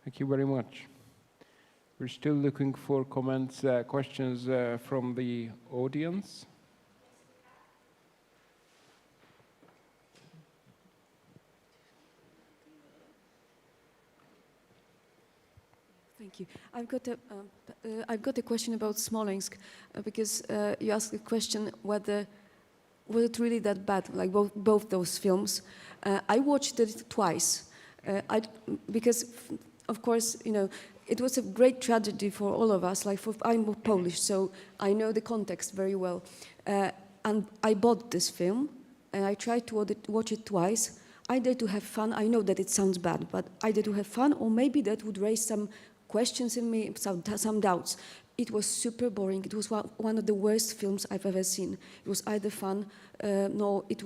Thank you very much. We're still looking for comments, questions from the audience. Thank you. I've got a question about Smolensk because you asked a question whether was it really that bad, like both those films. I watched it twice because, of course, you know, it was a great tragedy for all of us. Like I'm Polish, so I know the context very well. And I bought this film, and I tried to watch it twice, either to have fun. I know that it sounds bad, but either to have fun, or maybe that would raise some questions in me, some doubts. It was super boring. It was one of the worst films I've ever seen. It was either fun, no, it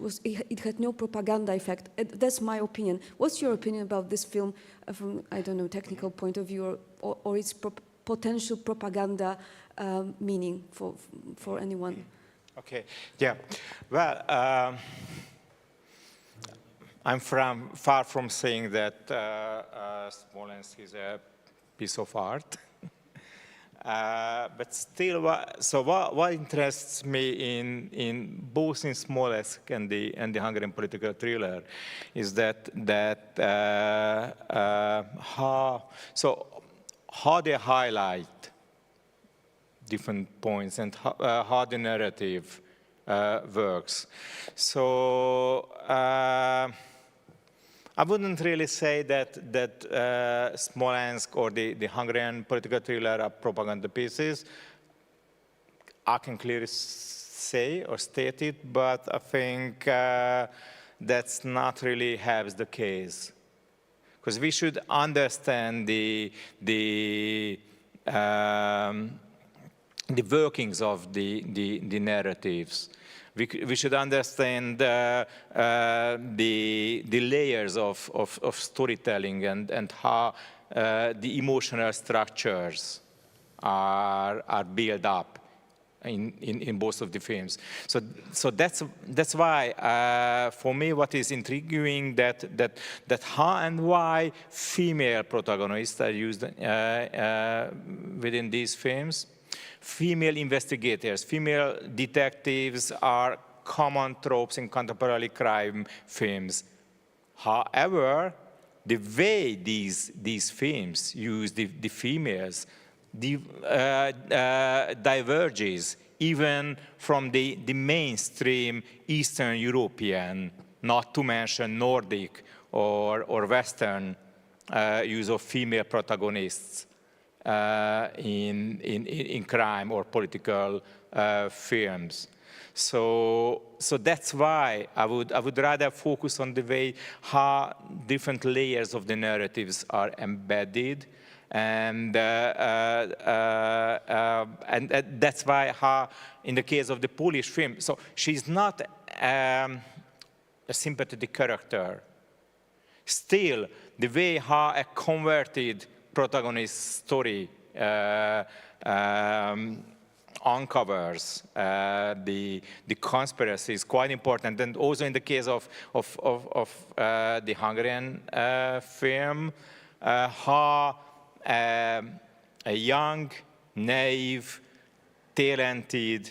had no propaganda effect. That's my opinion. What's your opinion about this film from, I don't know, technical point of view, or its potential propaganda meaning for anyone? Okay, yeah. Well, I'm far from saying that Smolensk is a piece of art. But still, what interests me in both in Smolensk and the Hungarian political thriller is that how they highlight different points and how the narrative works. So I wouldn't really say that Smolensk or the Hungarian political thriller are propaganda pieces. I can clearly say or state it, but I think that's not really half the case. Because we should understand the workings of the narratives. We should understand the layers of storytelling and how the emotional structures are built up in both of the films. So that's why for me what is intriguing that how and why female protagonists are used within these films. Female investigators, female detectives are common tropes in contemporary crime films. However, the way these films use the females diverges even from the mainstream Eastern European, not to mention Nordic or Western use of female protagonists. In crime or political films. So that's why I would rather focus on the way how different layers of the narratives are embedded, and that's why how in the case of the Polish film, so she's not a sympathetic character. Still, the way how a converted protagonist story uncovers the conspiracy is quite important, and also in the case of the Hungarian film, how a young, naive, talented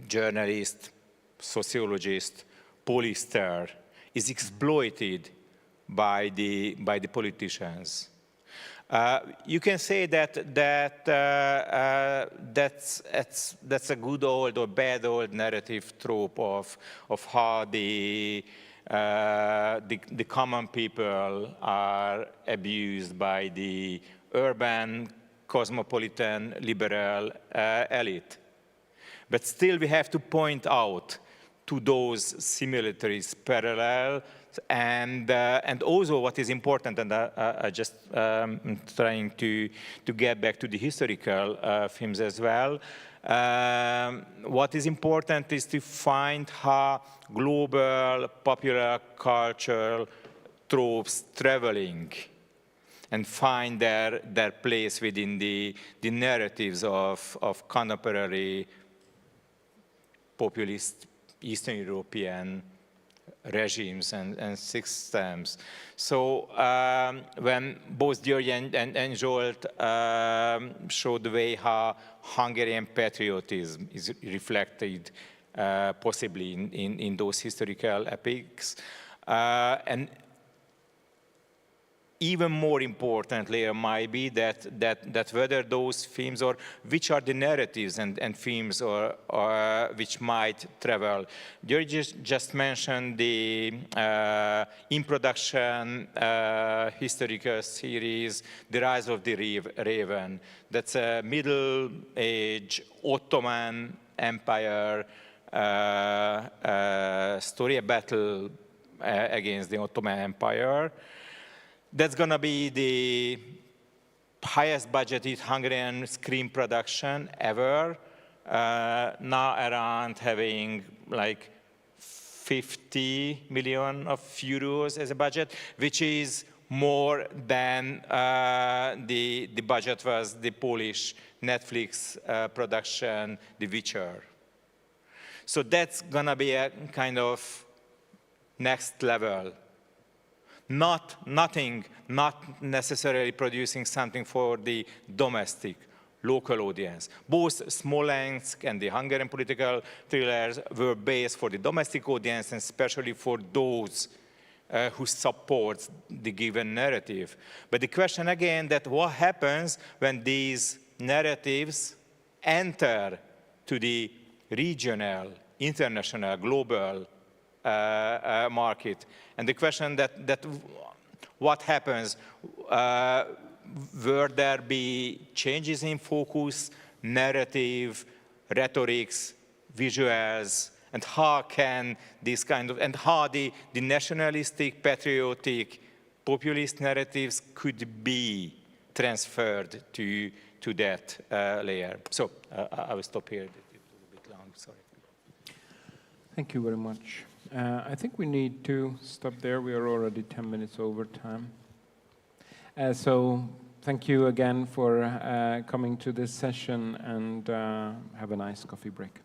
journalist, sociologist, pollster is exploited by the politicians. You can say that's a good old or bad old narrative trope of how the common people are abused by the urban, cosmopolitan, liberal elite. But still we have to point out to those similarities, parallel, and also what is important, and I just trying to get back to the historical films as well. What is important is to find how global popular cultural tropes traveling and find their place within the narratives of contemporary populist Eastern European regimes and systems. So when both Györgyi and Zsolt showed the way how Hungarian patriotism is reflected possibly in those historical epics, and even more importantly, it might be that whether those films or which are the narratives and themes or which might travel. Györgyi just mentioned the in production historical series, The Rise of the Raven. That's a middle-age Ottoman Empire story, a battle against the Ottoman Empire. That's going to be the highest budgeted Hungarian screen production ever, now around having like 50 million of euros as a budget, which is more than the budget was the Polish Netflix production, The Witcher. So that's going to be a kind of next level. Not necessarily producing something for the domestic, local audience. Both Smolensk and the Hungarian political thrillers were based for the domestic audience, and especially for those who support the given narrative. But the question again, that what happens when these narratives enter to the regional, international, global market? And the question that what happens, will there be changes in focus, narrative, rhetorics, visuals, and how can this kind of, and how the nationalistic, patriotic, populist narratives could be transferred to that layer. So I will stop here. It was a bit long, sorry. Thank you very much. I think we need to stop there. We are already 10 minutes over time. So thank you again for coming to this session, and have a nice coffee break.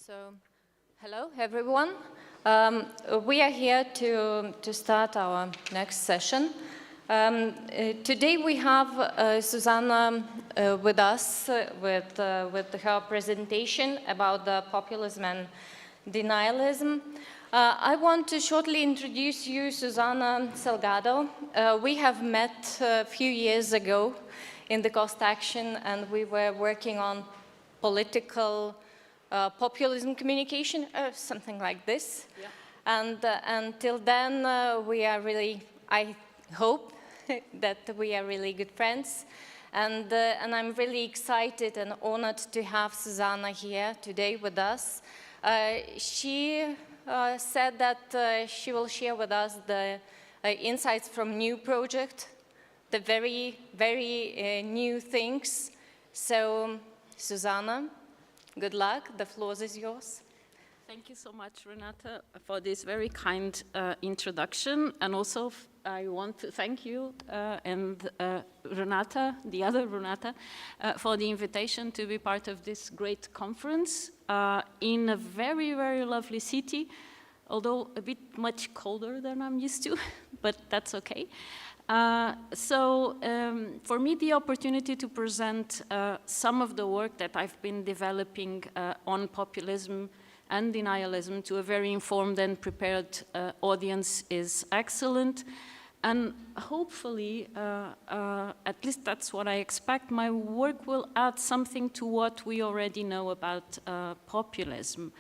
So, hello everyone. We are here to start our next session. Today we have Susana with us with her presentation about the populism and denialism. I want to shortly introduce you, Susana Salgado. We have met a few years ago in the Cost Action, and we were working on political populism communication, something like this. Yeah. And until then, we are really, I hope, that we are really good friends. And I'm really excited and honored to have Susana here today with us. She said that she will share with us the insights from new project, the very, very new things. So, Susana, good luck. The floor is yours. Thank you so much, Renata, for this very kind introduction. And also, I want to thank you and Renata, the other Renata, for the invitation to be part of this great conference in a very, very lovely city, although a bit much colder than I'm used to, but that's okay. For me, the opportunity to present some of the work that I've been developing on populism and denialism to a very informed and prepared audience is excellent. And hopefully, at least that's what I expect, my work will add something to what we already know about populism.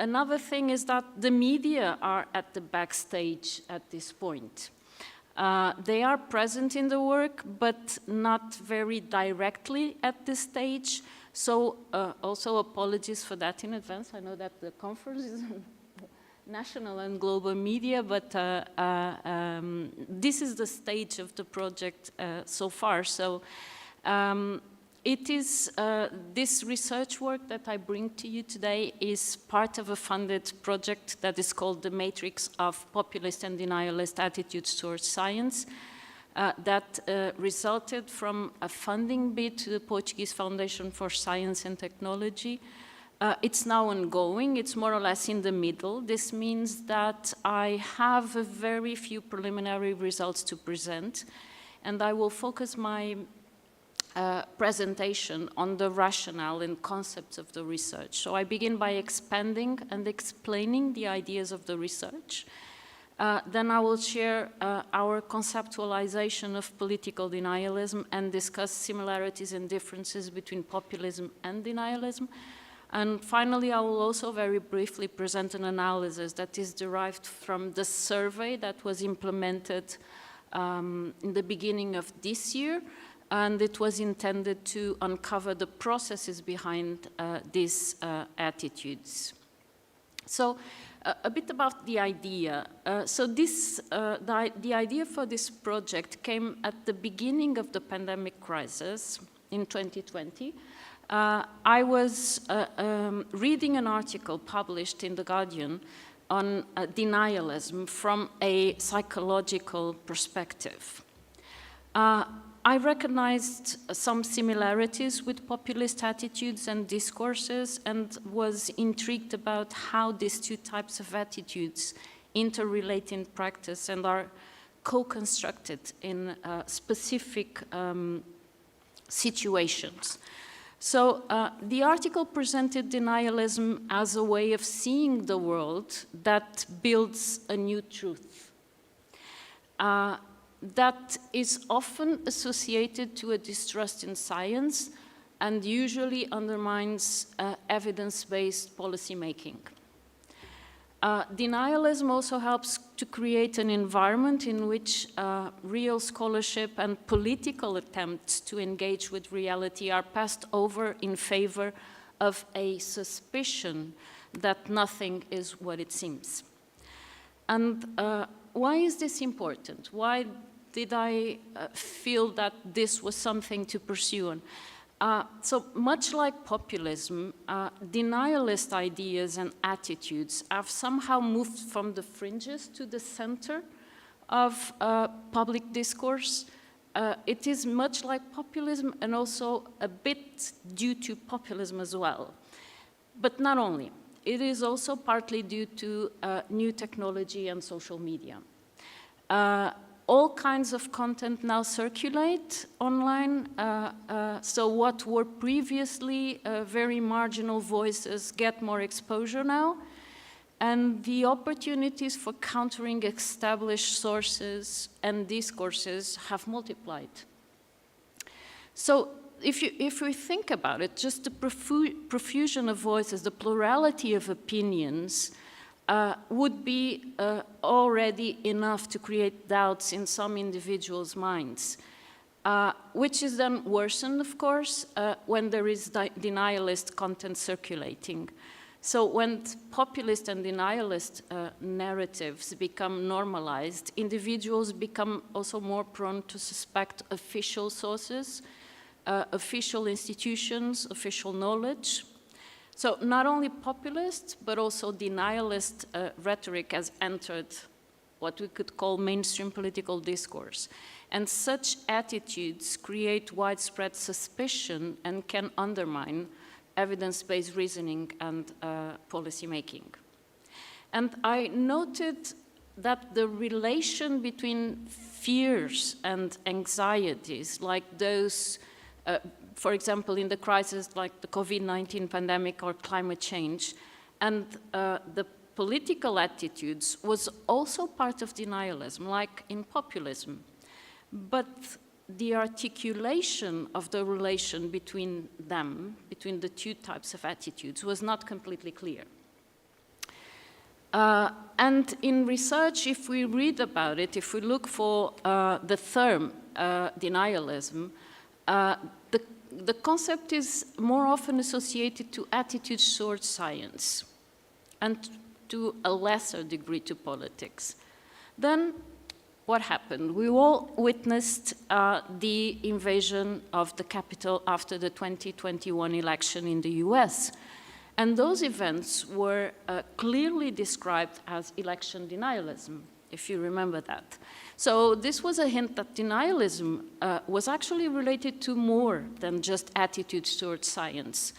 Another thing is that the media are at the backstage at this point. They are present in the work, but not very directly at this stage. So also apologies for that in advance. I know that the conference is national and global media, but this is the stage of the project so far. So it is, this research work that I bring to you today is part of a funded project that is called The Matrix of Populist and Denialist Attitudes Towards Science. That resulted from a funding bid to the Portuguese Foundation for Science and Technology. It's now ongoing, it's more or less in the middle. This means that I have a very few preliminary results to present, and I will focus my presentation on the rationale and concepts of the research. So I begin by expanding and explaining the ideas of the research. Then I will share our conceptualization of political denialism and discuss similarities and differences between populism and denialism. And finally, I will also very briefly present an analysis that is derived from the survey that was implemented in the beginning of this year, and it was intended to uncover the processes behind these attitudes. So, a bit about the idea. The idea for this project came at the beginning of the pandemic crisis in 2020. I was reading an article published in The Guardian on denialism from a psychological perspective. I recognized some similarities with populist attitudes and discourses and was intrigued about how these two types of attitudes interrelate in practice and are co-constructed in specific situations. So the article presented denialism as a way of seeing the world that builds a new truth. That is often associated to a distrust in science and usually undermines evidence-based policymaking. Denialism also helps to create an environment in which real scholarship and political attempts to engage with reality are passed over in favor of a suspicion that nothing is what it seems. And why is this important? Why did I feel that this was something to pursue on? So much like populism, denialist ideas and attitudes have somehow moved from the fringes to the center of public discourse it is much like populism and also a bit due to populism as well. But not only. It is also partly due to new technology and social media. All kinds of content now circulate online, so what were previously very marginal voices get more exposure now, and the opportunities for countering established sources and discourses have multiplied. So if we think about it, just the profusion of voices, the plurality of opinions, would be already enough to create doubts in some individuals' minds, which is then worsened, of course, when there is denialist content circulating. So when populist and denialist narratives become normalized, individuals become also more prone to suspect official sources, official institutions, official knowledge. So not only populist, but also denialist rhetoric has entered what we could call mainstream political discourse. And such attitudes create widespread suspicion and can undermine evidence-based reasoning and policy making. And I noted that the relation between fears and anxieties, like those for example, in the crisis like the COVID-19 pandemic or climate change, and the political attitudes was also part of denialism, like in populism. But the articulation of the relation between them, between the two types of attitudes, was not completely clear. And in research, if we read about it, if we look for the term denialism, the concept is more often associated to attitudes towards science and to a lesser degree to politics. Then what happened? We all witnessed the invasion of the Capitol after the 2021 election in the US. And those events were clearly described as election denialism, if you remember that. So this was a hint that denialism was actually related to more than just attitudes towards science.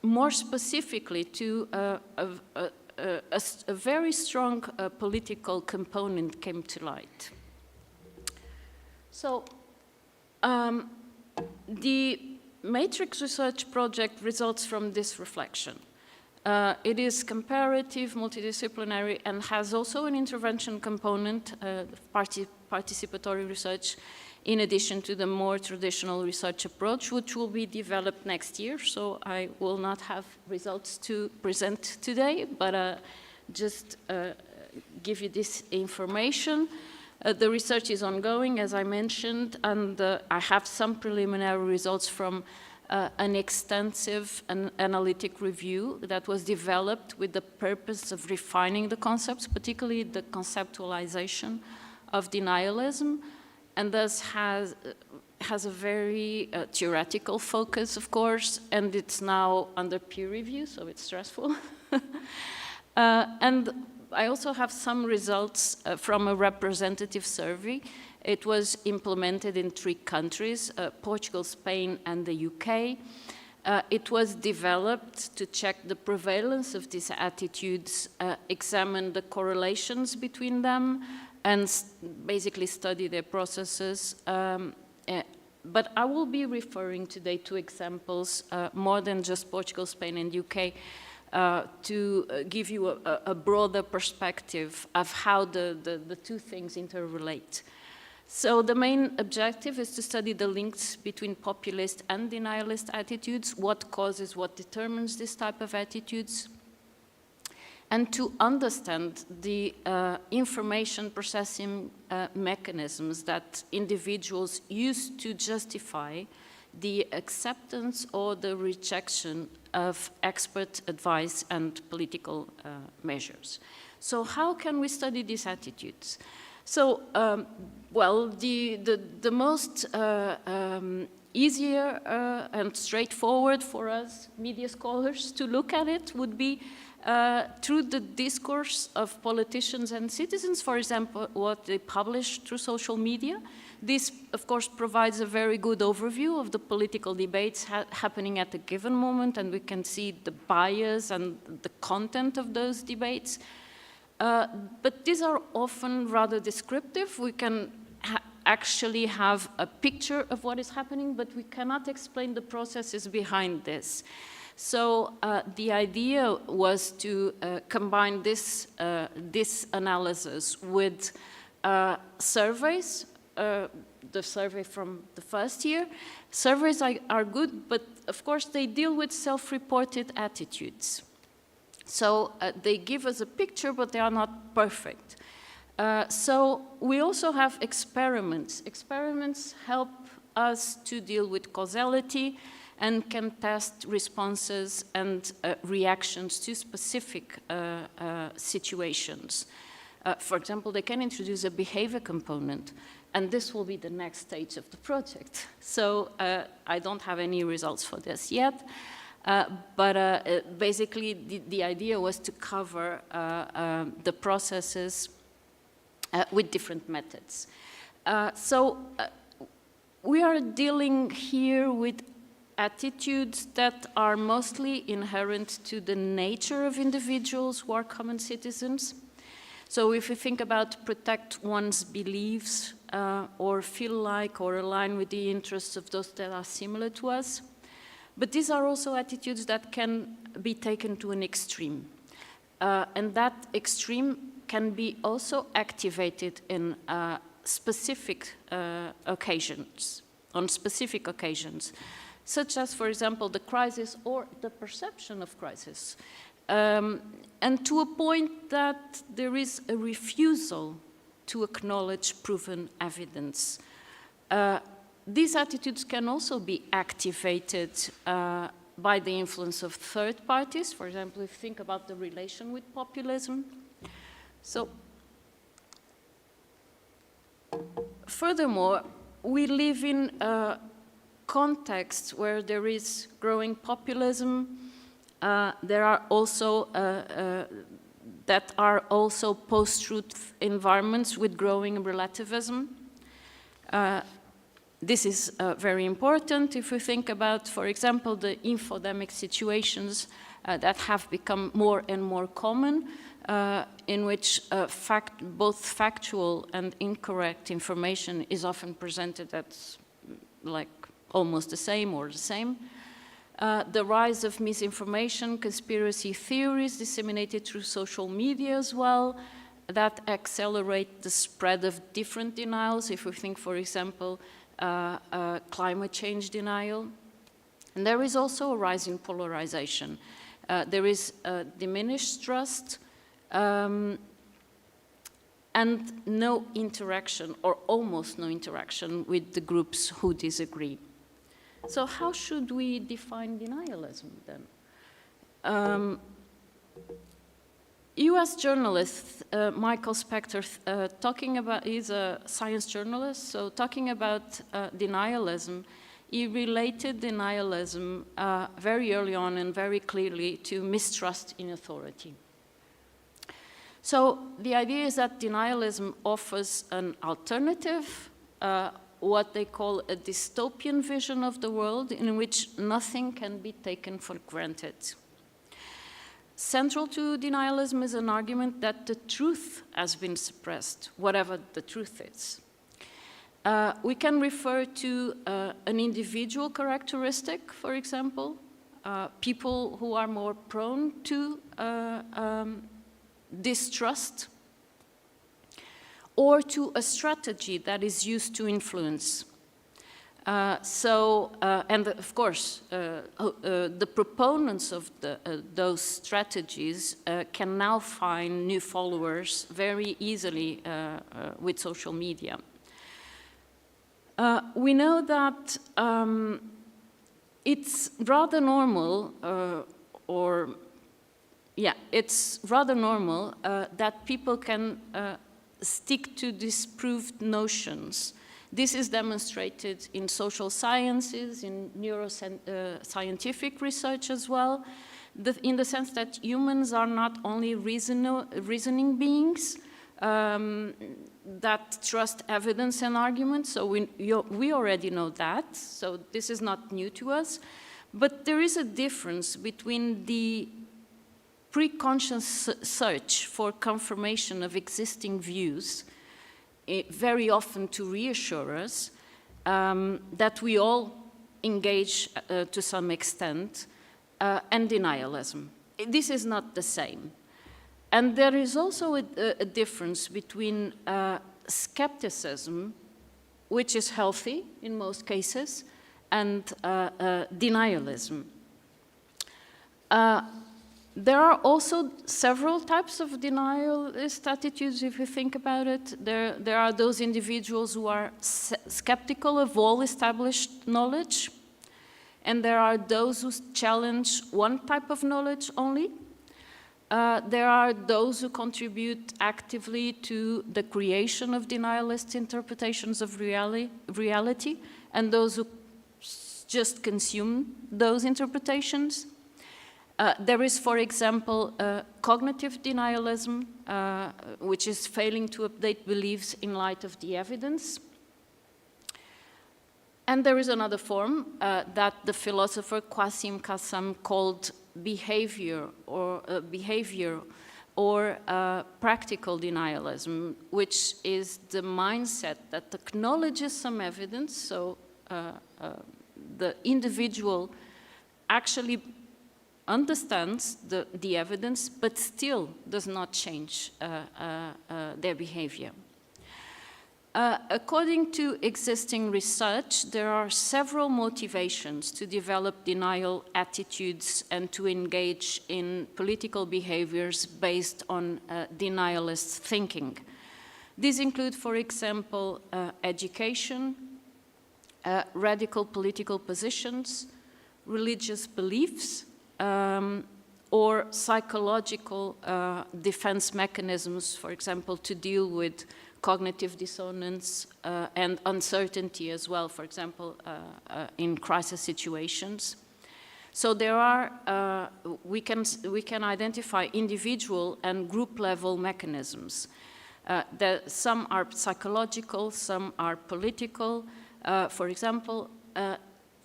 More specifically to a very strong political component came to light. So the Matrix research project results from this reflection. It is comparative, multidisciplinary, and has also an intervention component, participatory research, in addition to the more traditional research approach, which will be developed next year. So I will not have results to present today, but just give you this information. The research is ongoing, as I mentioned, and I have some preliminary results from an extensive analytic review that was developed with the purpose of refining the concepts, particularly the conceptualization of denialism, and thus has a very theoretical focus, of course, and it's now under peer review, so it's stressful. And I also have some results from a representative survey. It was implemented in 3 countries, Portugal, Spain, and the UK. It was developed to check the prevalence of these attitudes, examine the correlations between them, and basically study their processes. But I will be referring today to examples more than just Portugal, Spain, and UK, to give you a broader perspective of how the two things interrelate. So the main objective is to study the links between populist and denialist attitudes, what causes, what determines this type of attitudes, and to understand the information processing mechanisms that individuals use to justify the acceptance or the rejection of expert advice and political measures. So how can we study these attitudes? So, well, the most easier and straightforward for us media scholars to look at it would be through the discourse of politicians and citizens, for example, what they publish through social media. This, of course, provides a very good overview of the political debates happening at a given moment, and we can see the bias and the content of those debates. But these are often rather descriptive. We can actually have a picture of what is happening, but we cannot explain the processes behind this. So the idea was to combine this analysis with surveys, the survey from the first year. Surveys are good, but of course they deal with self-reported attitudes. So they give us a picture, but they are not perfect. So we also have experiments. Experiments help us to deal with causality and can test responses and reactions to specific situations. For example, they can introduce a behavior component, and this will be the next stage of the project. So I don't have any results for this yet, but basically the idea was to cover the processes with different methods. We are dealing here with attitudes that are mostly inherent to the nature of individuals who are common citizens. So if we think about protect one's beliefs or feel like or align with the interests of those that are similar to us, but these are also attitudes that can be taken to an extreme. And that extreme can be also activated in specific occasions, on specific occasions, such as, for example, the crisis or the perception of crisis. And to a point that there is a refusal to acknowledge proven evidence. These attitudes can also be activated by the influence of third parties. For example, if you think about the relation with populism. So, furthermore, we live in a context where there is growing populism. There are also that are also post-truth environments with growing relativism. This is very important if we think about, for example, the infodemic situations that have become more and more common, in which both factual and incorrect information is often presented as like almost the same or the same. The rise of misinformation, conspiracy theories disseminated through social media as well, that accelerate the spread of different denials. If we think, for example, climate change denial. And there is also a rise in polarization. There is diminished trust and no interaction, or almost no interaction, with the groups who disagree. So how should we define denialism then? US journalist Michael Spector, he's a science journalist, so talking about denialism, he related denialism very early on and very clearly to mistrust in authority. So the idea is that denialism offers an alternative, what they call a dystopian vision of the world in which nothing can be taken for granted. Central to denialism is an argument that the truth has been suppressed, whatever the truth is. We can refer to an individual characteristic, for example, people who are more prone to distrust, or to a strategy that is used to influence. And of course, the proponents of those strategies can now find new followers very easily with social media. We know that it's rather normal, it's rather normal that people can stick to disproved notions. This is demonstrated in social sciences, in neuroscientific research as well. in the sense that humans are not only reasoning beings that trust evidence and argument, so we already know that, so this is not new to us, but there is a difference between the pre-conscious search for confirmation of existing views, very often to reassure us, that we all engage to some extent, and denialism. This is not the same. And there is also a difference between skepticism, which is healthy in most cases, and denialism. There are also several types of denialist attitudes, if you think about it. There are those individuals who are skeptical of all established knowledge, and there are those who challenge one type of knowledge only. There are those who contribute actively to the creation of denialist interpretations of reality, and those who just consume those interpretations. There is, for example, cognitive denialism, which is failing to update beliefs in light of the evidence. And there is another form that the philosopher Qasim Qassam called behavior or practical denialism, which is the mindset that acknowledges some evidence, so the individual actually understands the evidence, but still does not change their behavior. According to existing research, there are several motivations to develop denial attitudes and to engage in political behaviors based on denialist thinking. These include, for example, education, radical political positions, religious beliefs, or psychological defense mechanisms, for example, to deal with cognitive dissonance and uncertainty as well, for example, in crisis situations. So there are, we can identify individual and group level mechanisms. Some are psychological, some are political. For example,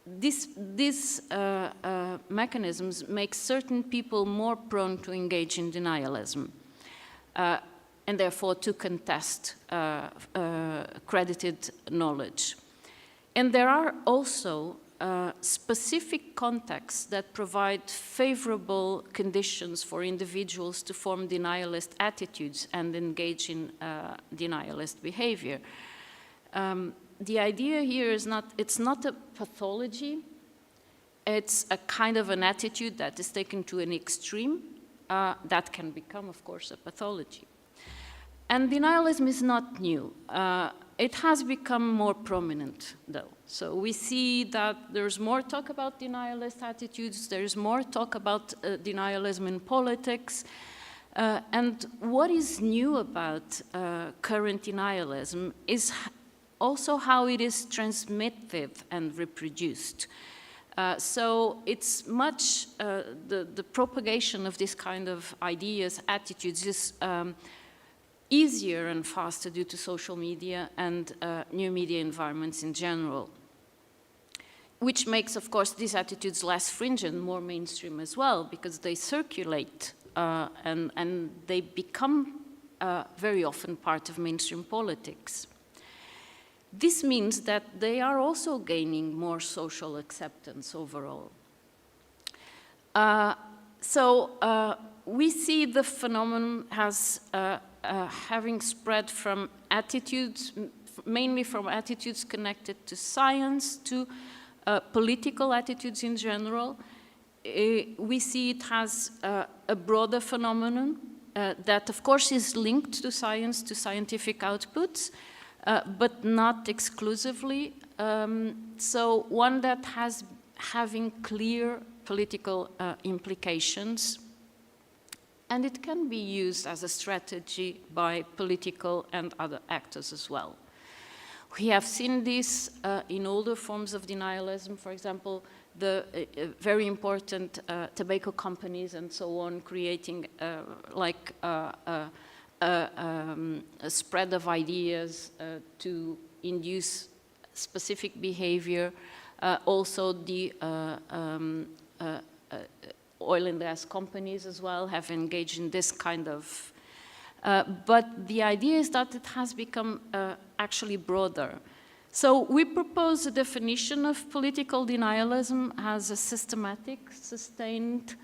these mechanisms make certain people more prone to engage in denialism and therefore to contest credited knowledge. And there are also specific contexts that provide favorable conditions for individuals to form denialist attitudes and engage in denialist behavior. The idea here is it's not a pathology, it's a kind of an attitude that is taken to an extreme that can become, of course, a pathology. And denialism is not new. It has become more prominent, though. So we see that there's more talk about denialist attitudes, there's more talk about denialism in politics. And what is new about current denialism is also how it is transmitted and reproduced. So it's much, the propagation of this kind of ideas, attitudes is easier and faster due to social media and new media environments in general, which makes, of course, these attitudes less fringent, more mainstream as well, because they circulate and they become very often part of mainstream politics. This means that they are also gaining more social acceptance overall. We see the phenomenon as having spread from attitudes, mainly from attitudes connected to science, to political attitudes in general. We see it as a broader phenomenon that, of course, is linked to science, to scientific outputs, but not exclusively. So one that has having clear political implications, and it can be used as a strategy by political and other actors as well. We have seen this in older forms of denialism, for example, the very important tobacco companies and so on, creating like a spread of ideas to induce specific behavior. Also the oil and gas companies as well have engaged in this kind of, but the idea is that it has become actually broader. So we propose a definition of political denialism as a systematic, sustained,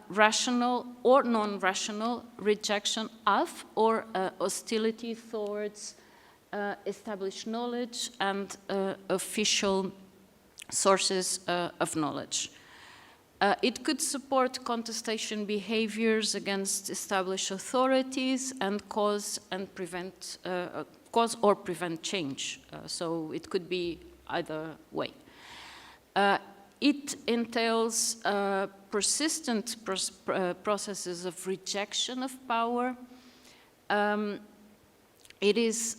rational or non-rational rejection of or hostility towards established knowledge and official sources of knowledge. It could support contestation behaviors against established authorities and cause or prevent change. So it could be either way. It entails persistent processes of rejection of power. It is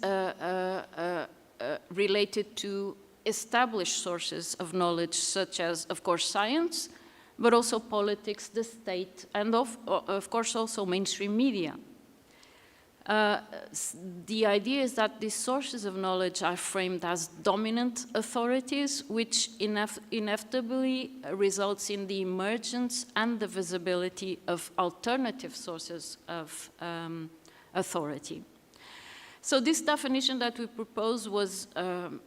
related to established sources of knowledge, such as, of course, science, but also politics, the state, and of course also mainstream media. The idea is that these sources of knowledge are framed as dominant authorities, which inevitably results in the emergence and the visibility of alternative sources of authority. So this definition that we proposed was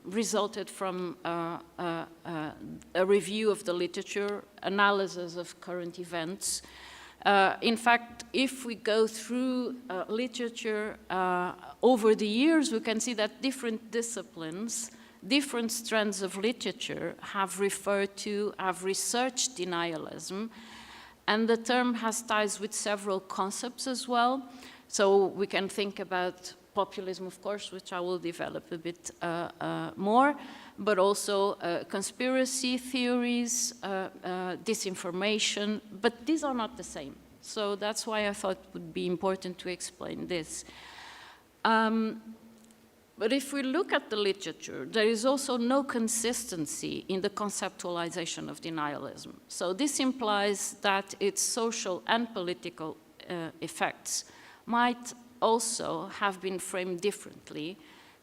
resulted from a review of the literature, analysis of current events. In fact, if we go through literature over the years, we can see that different disciplines, different strands of literature have researched denialism, and the term has ties with several concepts as well. So we can think about populism, of course, which I will develop a bit more, but also conspiracy theories, disinformation, but these are not the same. So that's why I thought it would be important to explain this. But if we look at the literature, there is also no consistency in the conceptualization of denialism. So this implies that its social and political effects might also have been framed differently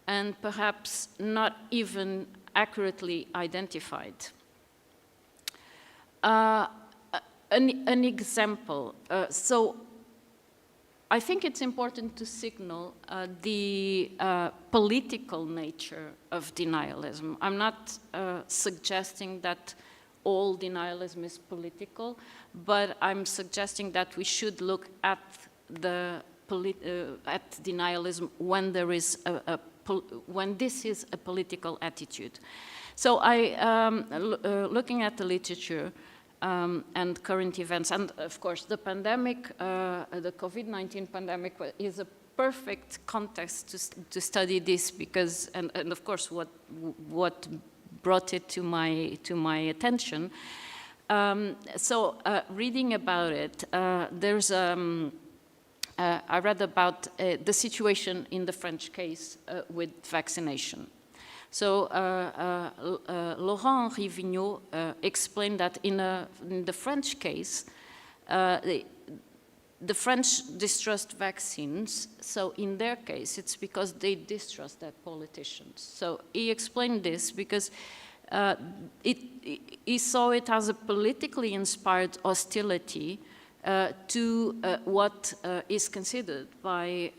and perhaps not even accurately identified. An example. So I think it's important to signal the political nature of denialism. I'm not suggesting that all denialism is political, but I'm suggesting that we should look at denialism when there is when this is a political attitude. So looking at the literature and current events, and of course the pandemic, the COVID-19 pandemic is a perfect context to study this because, and of course what brought it to my attention. So reading about it, there's I read about the situation in the French case with vaccination. So Laurent Rivignot explained that in the French case, the French distrust vaccines. So in their case, it's because they distrust their politicians. So he explained this because he saw it as a politically inspired hostility to what is considered by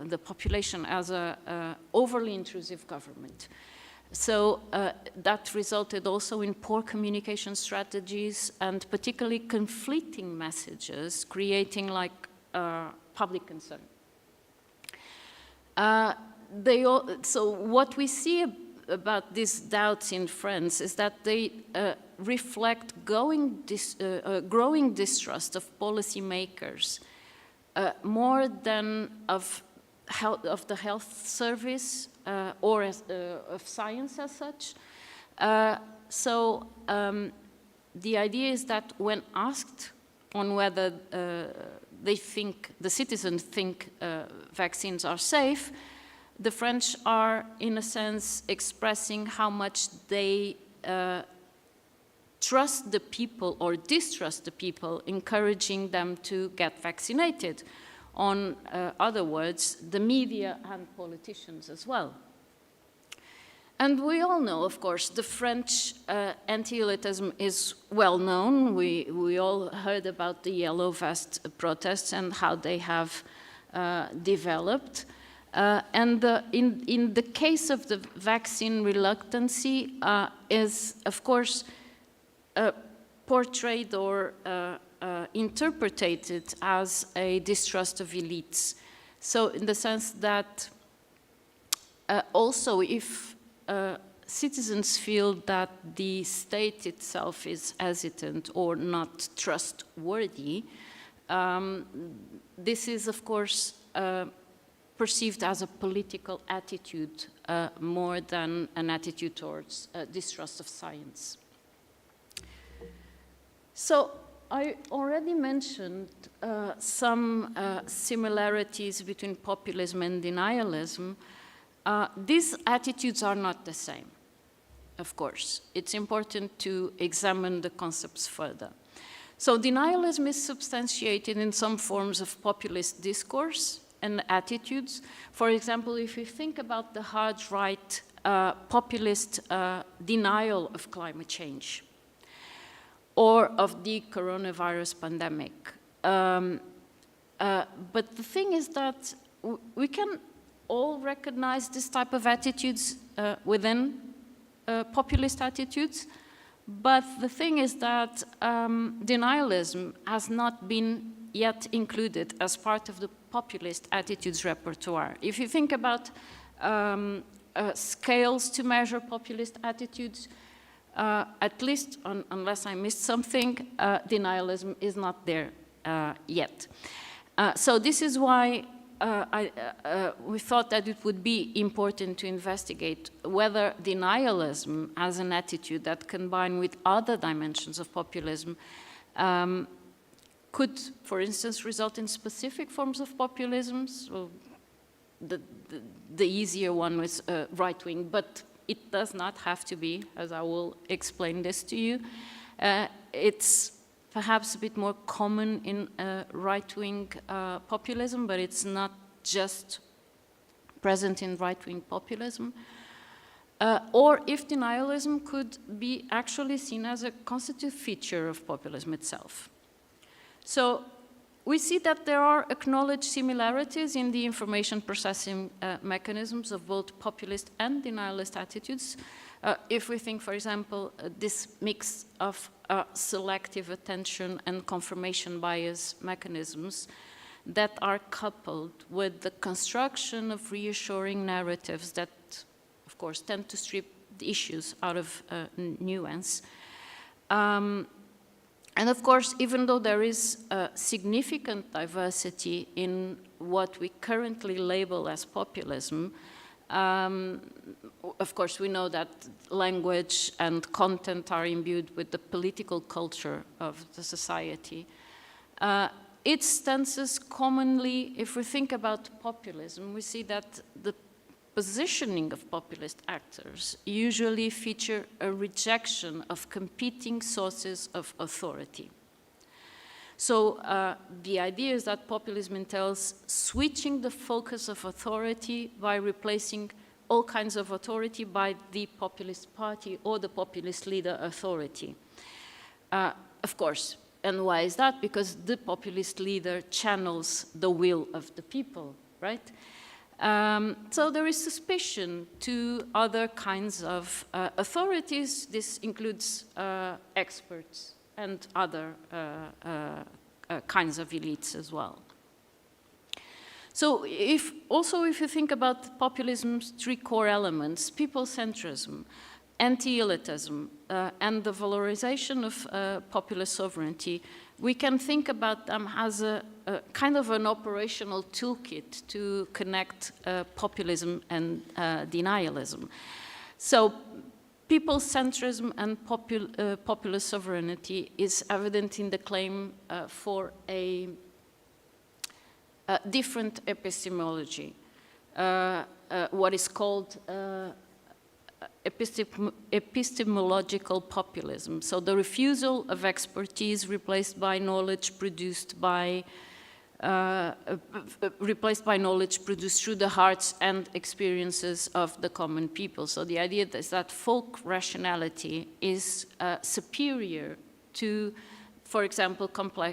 the population as an overly intrusive government. So that resulted also in poor communication strategies and particularly conflicting messages, creating like public concern. So what we see about these doubts in France is that they reflect growing distrust of policymakers more than of the health service or of science as such. So the idea is that when asked on whether the citizens think vaccines are safe, the French are, in a sense, expressing how much they trust the people or distrust the people, encouraging them to get vaccinated. On other words, the media and politicians as well. And we all know, of course, the French anti-elitism is well known. We all heard about the Yellow Vest protests and how they have developed. In the case of the vaccine reluctancy is, of course, portrayed or interpreted as a distrust of elites. So in the sense that also if citizens feel that the state itself is hesitant or not trustworthy, this is, of course, perceived as a political attitude more than an attitude towards distrust of science. So I already mentioned some similarities between populism and denialism. These attitudes are not the same, of course. It's important to examine the concepts further. So denialism is substantiated in some forms of populist discourse and attitudes. For example, if you think about the hard right populist denial of climate change or of the coronavirus pandemic. But the thing is that we can all recognize this type of attitudes within populist attitudes, but the thing is that denialism has not been yet included as part of the populist attitudes repertoire. If you think about scales to measure populist attitudes, at least, unless I missed something, denialism is not there yet. So this is why we thought that it would be important to investigate whether denialism as an attitude that combined with other dimensions of populism could, for instance, result in specific forms of populism. So the easier one was right-wing, but it does not have to be, as I will explain this to you. It's perhaps a bit more common in right-wing populism, but it's not just present in right-wing populism. Or if denialism could be actually seen as a constitutive feature of populism itself. So we see that there are acknowledged similarities in the information processing mechanisms of both populist and denialist attitudes. If we think, for example, this mix of selective attention and confirmation bias mechanisms that are coupled with the construction of reassuring narratives that, of course, tend to strip the issues out of nuance. And of course, even though there is significant diversity in what we currently label as populism, of course, we know that language and content are imbued with the political culture of the society. Its stances commonly, if we think about populism, we see that the positioning of populist actors usually feature a rejection of competing sources of authority. So the idea is that populism entails switching the focus of authority by replacing all kinds of authority by the populist party or the populist leader authority. Of course, and why is that? Because the populist leader channels the will of the people, right? So there is suspicion to other kinds of authorities. This includes experts and other kinds of elites as well. So if you think about populism's three core elements, people-centrism, anti-elitism, and the valorization of popular sovereignty, we can think about them as a kind of an operational toolkit to connect populism and denialism. So people-centrism and popular sovereignty is evident in the claim for a different epistemology, what is called epistemological populism. So the refusal of expertise replaced by knowledge produced through the hearts and experiences of the common people. So the idea is that folk rationality is superior to, for example,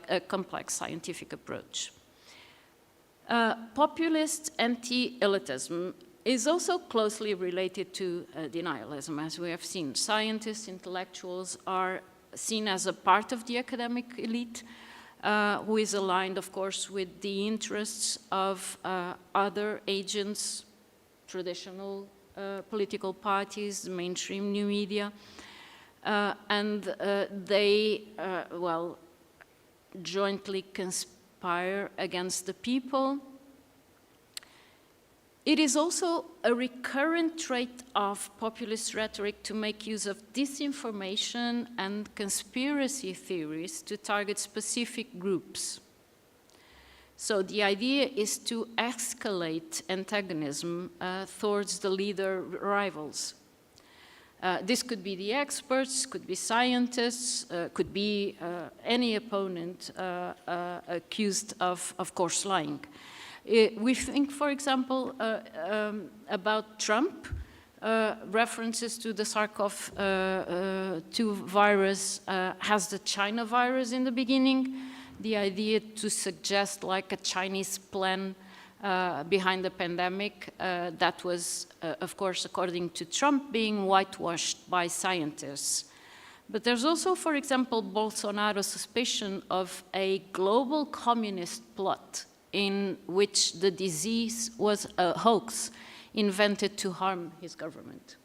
a complex scientific approach. Populist anti-elitism is also closely related to denialism, as we have seen. Scientists, intellectuals are seen as a part of the academic elite, who is aligned, of course, with the interests of other agents, traditional political parties, mainstream new media, and they, well, jointly conspire against the people. It is also a recurrent trait of populist rhetoric to make use of disinformation and conspiracy theories to target specific groups. So the idea is to escalate antagonism towards the leader rivals. This could be the experts, could be scientists, could be any opponent accused of course, lying. We think, for example, about Trump, references to the SARS-CoV-2 virus has the China virus in the beginning, the idea to suggest like a Chinese plan behind the pandemic that was, of course, according to Trump, being whitewashed by scientists. But there's also, for example, Bolsonaro's suspicion of a global communist plot in which the disease was a hoax invented to harm his government.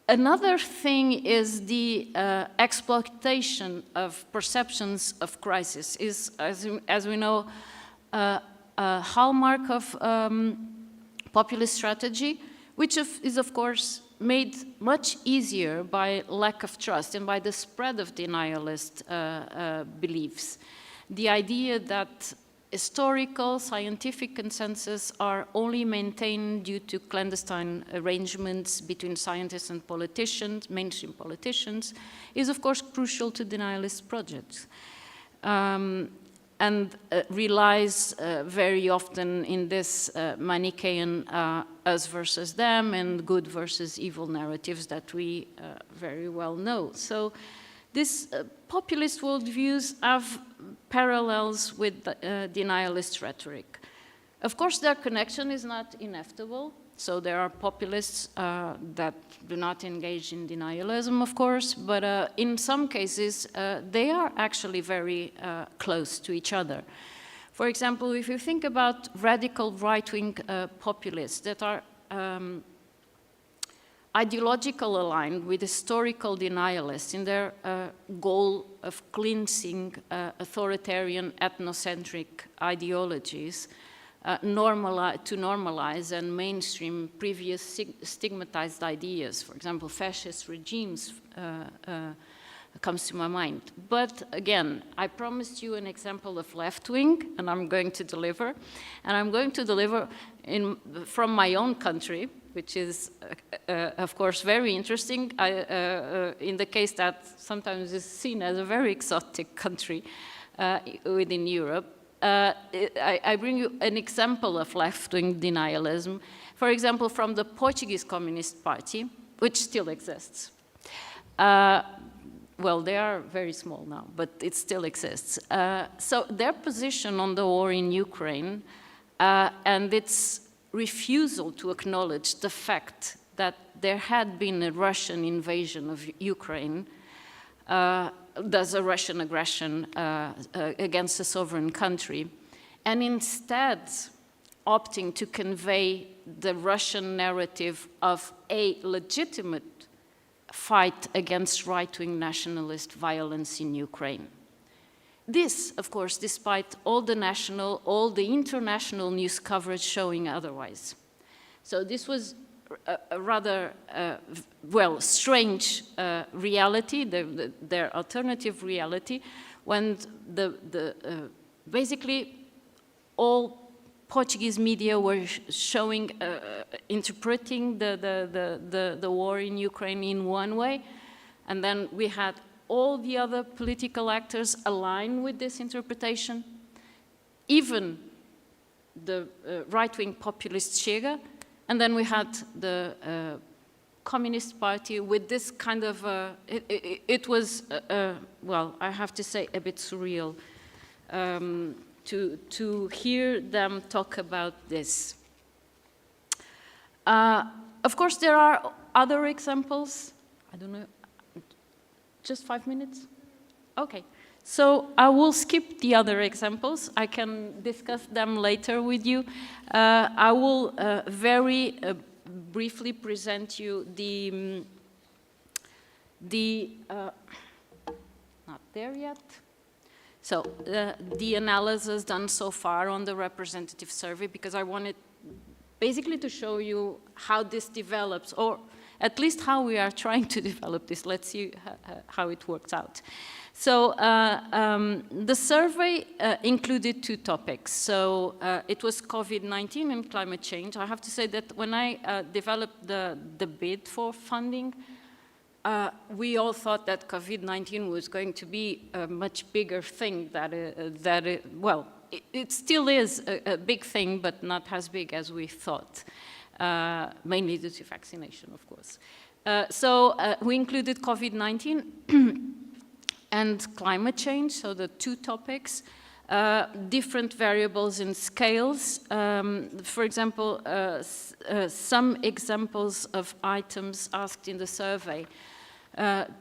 Another thing is the exploitation of perceptions of crisis is, as we know, a hallmark of populist strategy, which is, of course, made much easier by lack of trust and by the spread of denialist beliefs. The idea that historical, scientific consensus are only maintained due to clandestine arrangements between scientists and politicians, mainstream politicians, is of course crucial to denialist projects. And relies very often in this Manichaean us versus them and good versus evil narratives that we very well know. So these populist worldviews have parallels with denialist rhetoric. Of course, their connection is not inevitable. So there are populists that do not engage in denialism, of course, but in some cases, they are actually very close to each other. For example, if you think about radical right-wing populists that are ideological aligned with historical denialists in their goal of cleansing authoritarian ethnocentric ideologies, to normalize and mainstream previous stigmatized ideas. For example, fascist regimes comes to my mind. But again, I promised you an example of left-wing, and I'm going to deliver. And I'm going to deliver from my own country, which is, of course, very interesting in the case that sometimes is seen as a very exotic country within Europe. I bring you an example of left-wing denialism, for example, from the Portuguese Communist Party, which still exists. Well, they are very small now, but it still exists. So their position on the war in Ukraine and its refusal to acknowledge the fact that there had been a Russian invasion of Ukraine, there's a Russian aggression against a sovereign country, and instead opting to convey the Russian narrative of a legitimate fight against right-wing nationalist violence in Ukraine. This, of course, despite all the international news coverage showing otherwise. So this was a rather, strange reality, their alternative reality, when basically all Portuguese media were showing, interpreting the war in Ukraine in one way, and then we had all the other political actors align with this interpretation, even the right-wing populist Chega, and then we had the Communist Party with this kind of, it was, well, I have to say, a bit surreal to hear them talk about this. Of course, there are other examples. I don't know, just 5 minutes? Okay. So I will skip the other examples. I can discuss them later with you. I will very briefly present you not there yet. So the analysis done so far on the representative survey, because I wanted basically to show you how this develops, or at least how we are trying to develop this. Let's see how it works out. So the survey included 2 topics. So it was COVID-19 and climate change. I have to say that when I developed the bid for funding, we all thought that COVID-19 was going to be a much bigger thing well, it still is a big thing, but not as big as we thought, mainly due to vaccination, of course. So we included COVID-19 and climate change, so the 2 topics, different variables and scales. For example, some examples of items asked in the survey.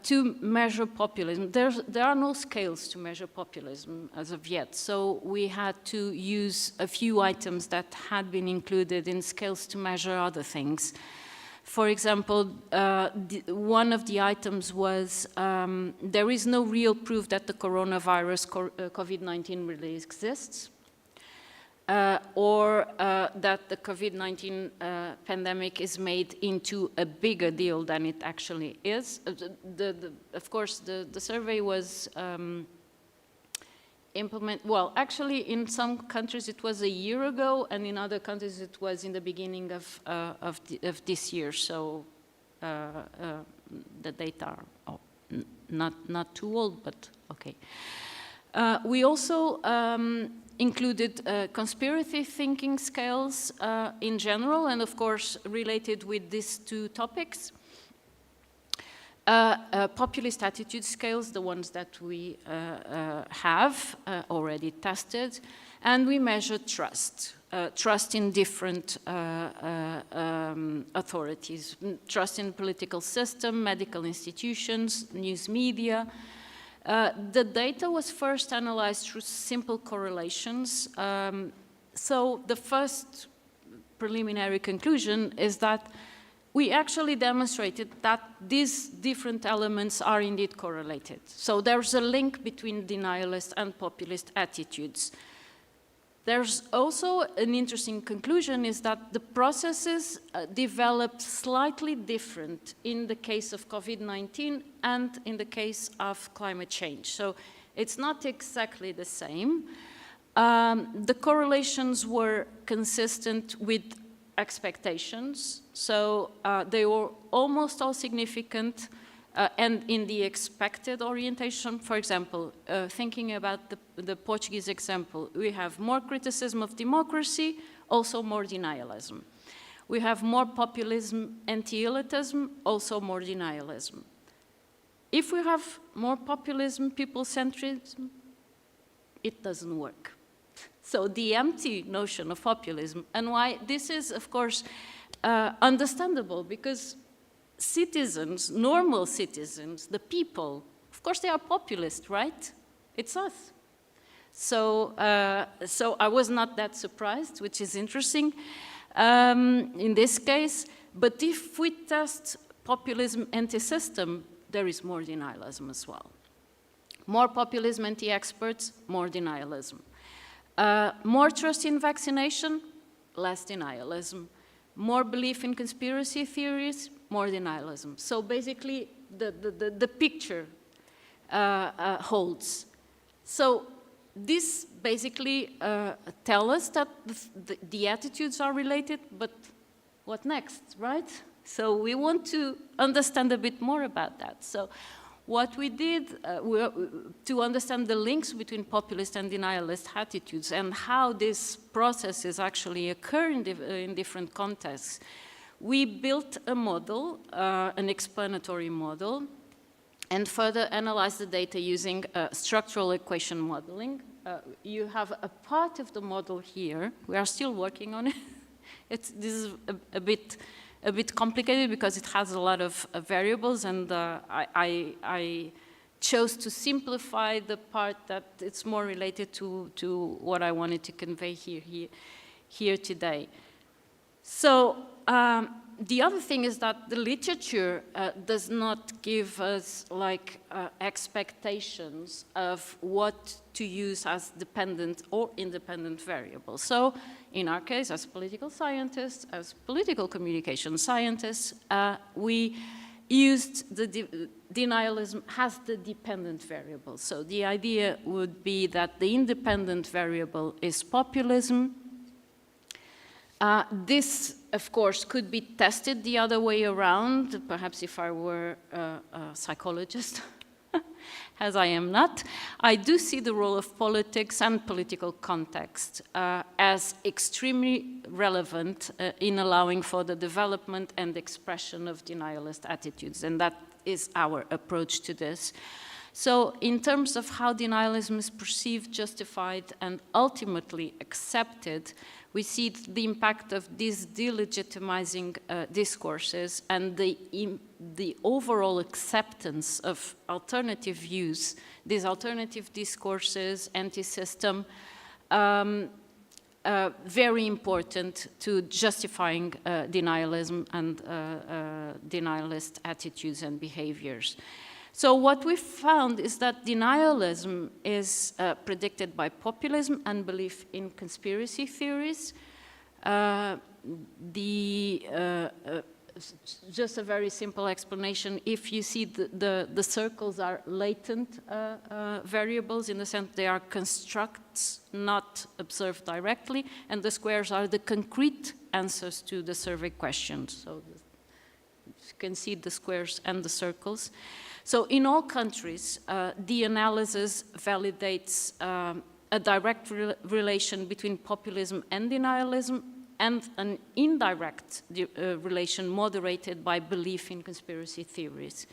To measure populism, there are no scales to measure populism as of yet, so we had to use a few items that had been included in scales to measure other things. For example, one of the items was there is no real proof that the coronavirus, COVID-19, really exists, or that the COVID-19 pandemic is made into a bigger deal than it actually is. Of course, the survey was well, actually, in some countries it was a year ago, and in other countries it was in the beginning of this year. So the data are not too old, but okay. We also included conspiracy thinking scales in general, and of course related with these 2 topics. Populist attitude scales, the ones that we have already tested, and we measured trust. Trust in different authorities, trust in the political system, medical institutions, news media. The data was first analyzed through simple correlations. So the first preliminary conclusion is that we actually demonstrated that these different elements are indeed correlated. So there's a link between denialist and populist attitudes. There's also an interesting conclusion, is that the processes developed slightly different in the case of COVID-19 and in the case of climate change. So it's not exactly the same. The correlations were consistent with expectations, so they were almost all significant and in the expected orientation. For example, thinking about the Portuguese example, we have more criticism of democracy, also more denialism. We have more populism, anti-elitism, also more denialism. If we have more populism, people-centrism, it doesn't work. So the empty notion of populism, and why this is, of course, understandable, because citizens, normal citizens, the people, of course they are populist, right? It's us. So, so I was not that surprised, which is interesting in this case. But if we test populism anti-system, there is more denialism as well. More populism anti-experts, more denialism. More trust in vaccination, less denialism. More belief in conspiracy theories, more denialism. So basically, the picture holds. So this basically tells us that the attitudes are related, but what next, right? So we want to understand a bit more about that. So what we did to understand the links between populist and denialist attitudes and how these processes actually occur in different contexts, we built a model, an explanatory model, and further analyzed the data using structural equation modeling. You have a part of the model here. We are still working on it. This is a bit complicated because it has a lot of variables, and I chose to simplify the part that it's more related to what I wanted to convey here today. So the other thing is that the literature does not give us like expectations of what to use as dependent or independent variables. So in our case, as political scientists, as political communication scientists, we used the denialism as the dependent variable. So the idea would be that the independent variable is populism. This, of course, could be tested the other way around, perhaps if I were a psychologist, as I am not. I do see the role of politics and political context as extremely relevant in allowing for the development and expression of denialist attitudes, and that is our approach to this. So in terms of how denialism is perceived, justified, and ultimately accepted, we see the impact of these delegitimizing discourses and the overall acceptance of alternative views, these alternative discourses, anti-system, very important to justifying denialism and denialist attitudes and behaviors. So what we found is that denialism is predicted by populism and belief in conspiracy theories. Just a very simple explanation, if you see the circles are latent variables, in the sense they are constructs not observed directly, and the squares are the concrete answers to the survey questions. So you can see the squares and the circles. So in all countries, the analysis validates a direct relation between populism and denialism, and an indirect relation moderated by belief in conspiracy theories.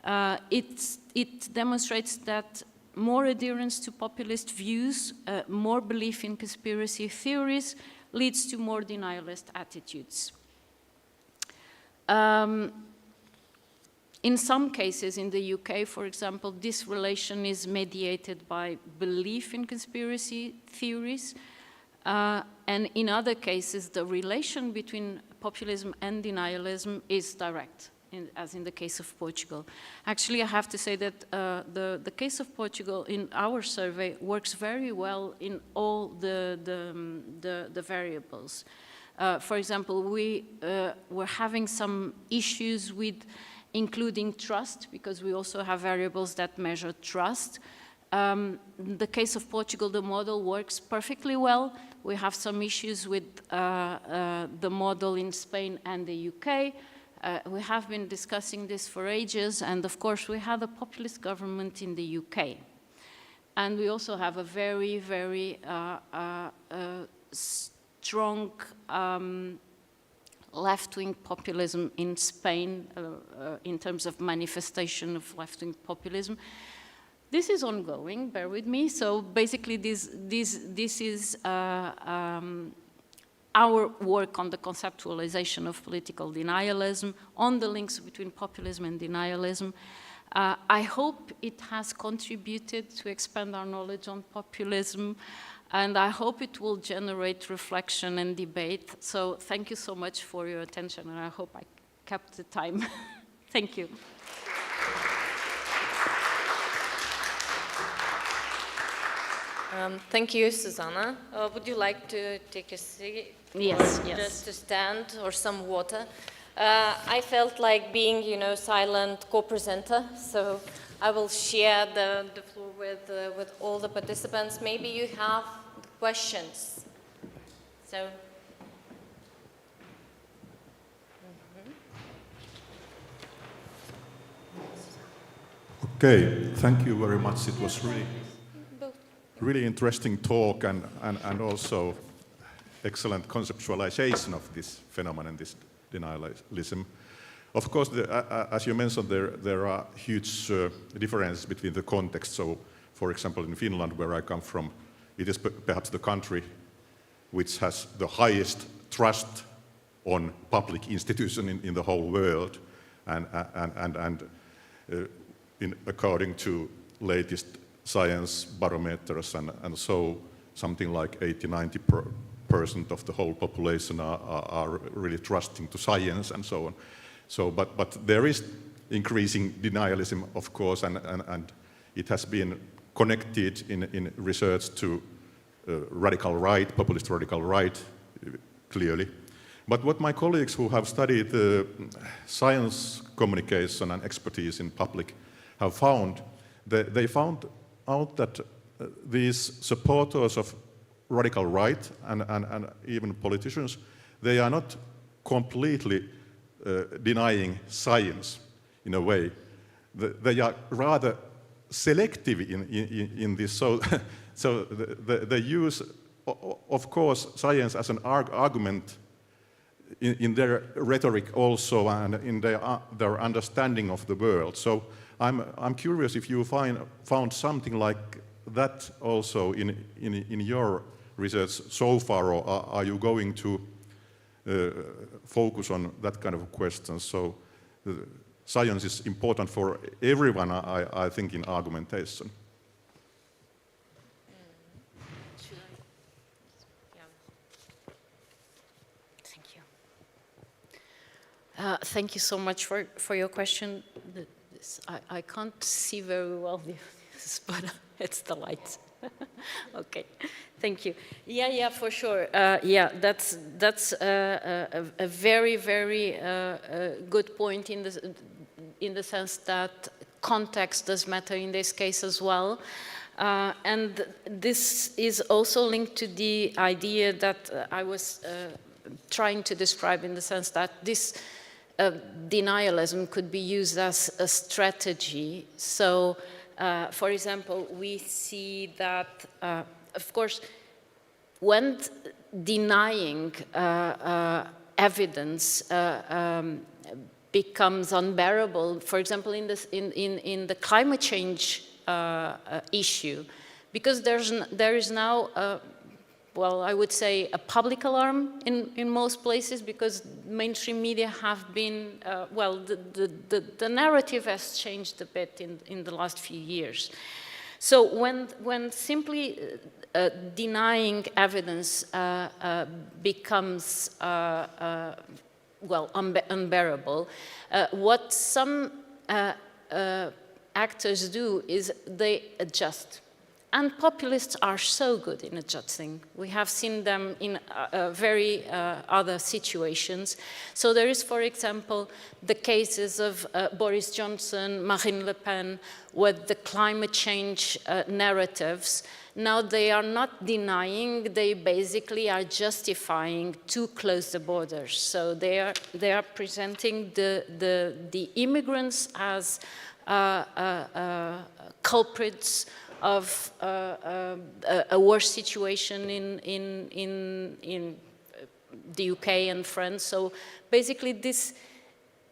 It demonstrates that more adherence to populist views, more belief in conspiracy theories, leads to more denialist attitudes. In some cases, in the UK, for example, this relation is mediated by belief in conspiracy theories, and in other cases, the relation between populism and denialism is direct, as in the case of Portugal. Actually, I have to say that the case of Portugal in our survey works very well in all the variables. For example, we were having some issues with including trust, because we also have variables that measure trust. In the case of Portugal, the model works perfectly well. We have some issues with the model in Spain and the UK. We have been discussing this for ages, and of course we have a populist government in the UK. And we also have a very, very strong left-wing populism in Spain in terms of manifestation of left-wing populism. This is ongoing, bear with me. So basically this is our work on the conceptualization of political denialism, on the links between populism and denialism. I hope it has contributed to expand our knowledge on populism, and I hope it will generate reflection and debate. So thank you so much for your attention, and I hope I kept the time. Thank you. Thank you, Susana. Would you like to take a seat? Yes, or yes. Just to stand, or some water? I felt like being, silent co-presenter, so I will share the floor with all the participants. Maybe you have questions. So. Okay, thank you very much. It was really interesting talk and also excellent conceptualization of this phenomenon, this denialism. Of course, as you mentioned, there are huge differences between the contexts. So, for example, in Finland, where I come from, it is perhaps the country which has the highest trust on public institutions in the whole world, and according to latest science barometers and so something like 80–90% of the whole population are really trusting to science and so on. So, but there is increasing denialism, of course, and it has been connected in research to radical right, populist radical right, clearly. But what my colleagues who have studied science communication and expertise in public have found, they found out that these supporters of radical right and even politicians, they are not completely denying science in a way. They are rather selective in this. So they use, of course, science as an argument in their rhetoric also and in their understanding of the world. So I'm curious if you found something like that also in your research so far, or are you going to focus on that kind of questions? So science is important for everyone, I think, in argumentation. Thank you so much for your question. I can't see very well this, but it's the lights. Okay, thank you. Yeah, for sure. Yeah, that's a very good point in the sense that context does matter in this case as well. And this is also linked to the idea that I was trying to describe, in the sense that this denialism could be used as a strategy. So, for example, we see that, of course, when denying evidence becomes unbearable, for example, in the climate change issue, because there is now well, I would say a public alarm in most places, because mainstream media have been, well, the narrative has changed a bit in the last few years. So when simply denying evidence becomes, well, unbearable, what some actors do is they adjust. And populists are so good in adjusting. We have seen them in very other situations. So there is, for example, the cases of Boris Johnson, Marine Le Pen, with the climate change narratives. Now they are not denying, they basically are justifying to close the borders. So they are presenting the immigrants as culprits of a worse situation in the UK and France. So basically this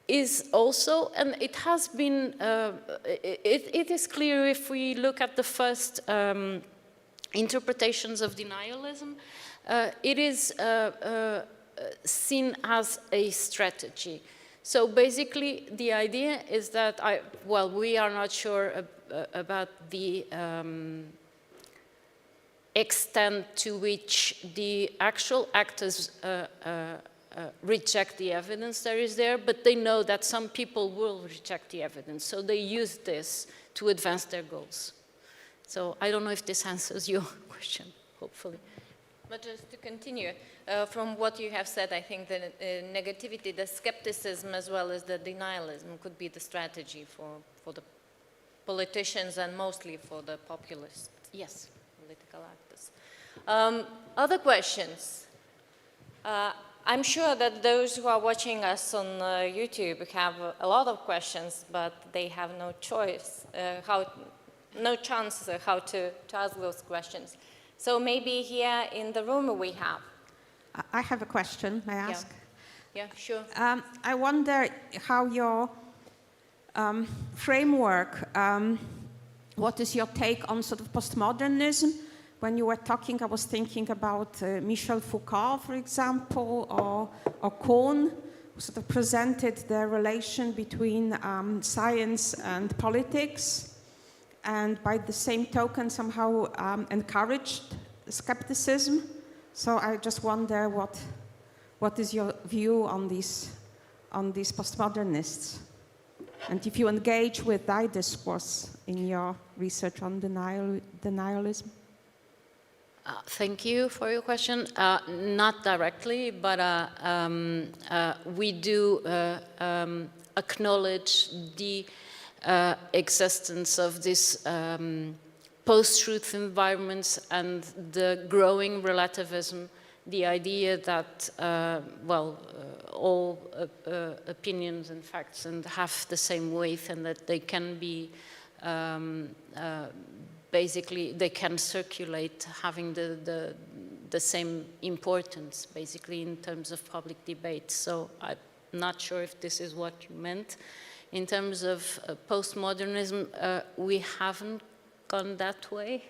is also, and it has been, it is clear if we look at the first interpretations of denialism, it is seen as a strategy. So basically the idea is that, well, we are not sure about the extent to which the actual actors reject the evidence that is there, but they know that some people will reject the evidence, so they use this to advance their goals. So I don't know if this answers your question, hopefully. But just to continue, from what you have said, I think the negativity, the skepticism as well as the denialism could be the strategy for the politicians and mostly for the populists. Yes, political actors. Other questions? I'm sure that those who are watching us on YouTube have a lot of questions, but they have no choice, no chance how to ask those questions. So maybe here in the room we have. I have a question, may I ask? Yeah, sure. I wonder how your framework, what is your take on sort of postmodernism? When you were talking, I was thinking about Michel Foucault, for example, or Kohn, who sort of presented the relation between science and politics, and by the same token somehow encouraged skepticism. So I just wonder what is your view on these postmodernists, and if you engage with that discourse in your research on denialism. Thank you for your question. Not directly, but we do acknowledge the existence of this post-truth environments and the growing relativism, the idea that, all opinions and facts and have the same weight and that they can be basically, they can circulate having the same importance, basically, in terms of public debate. So I'm not sure if this is what you meant. In terms of postmodernism, we haven't gone that way.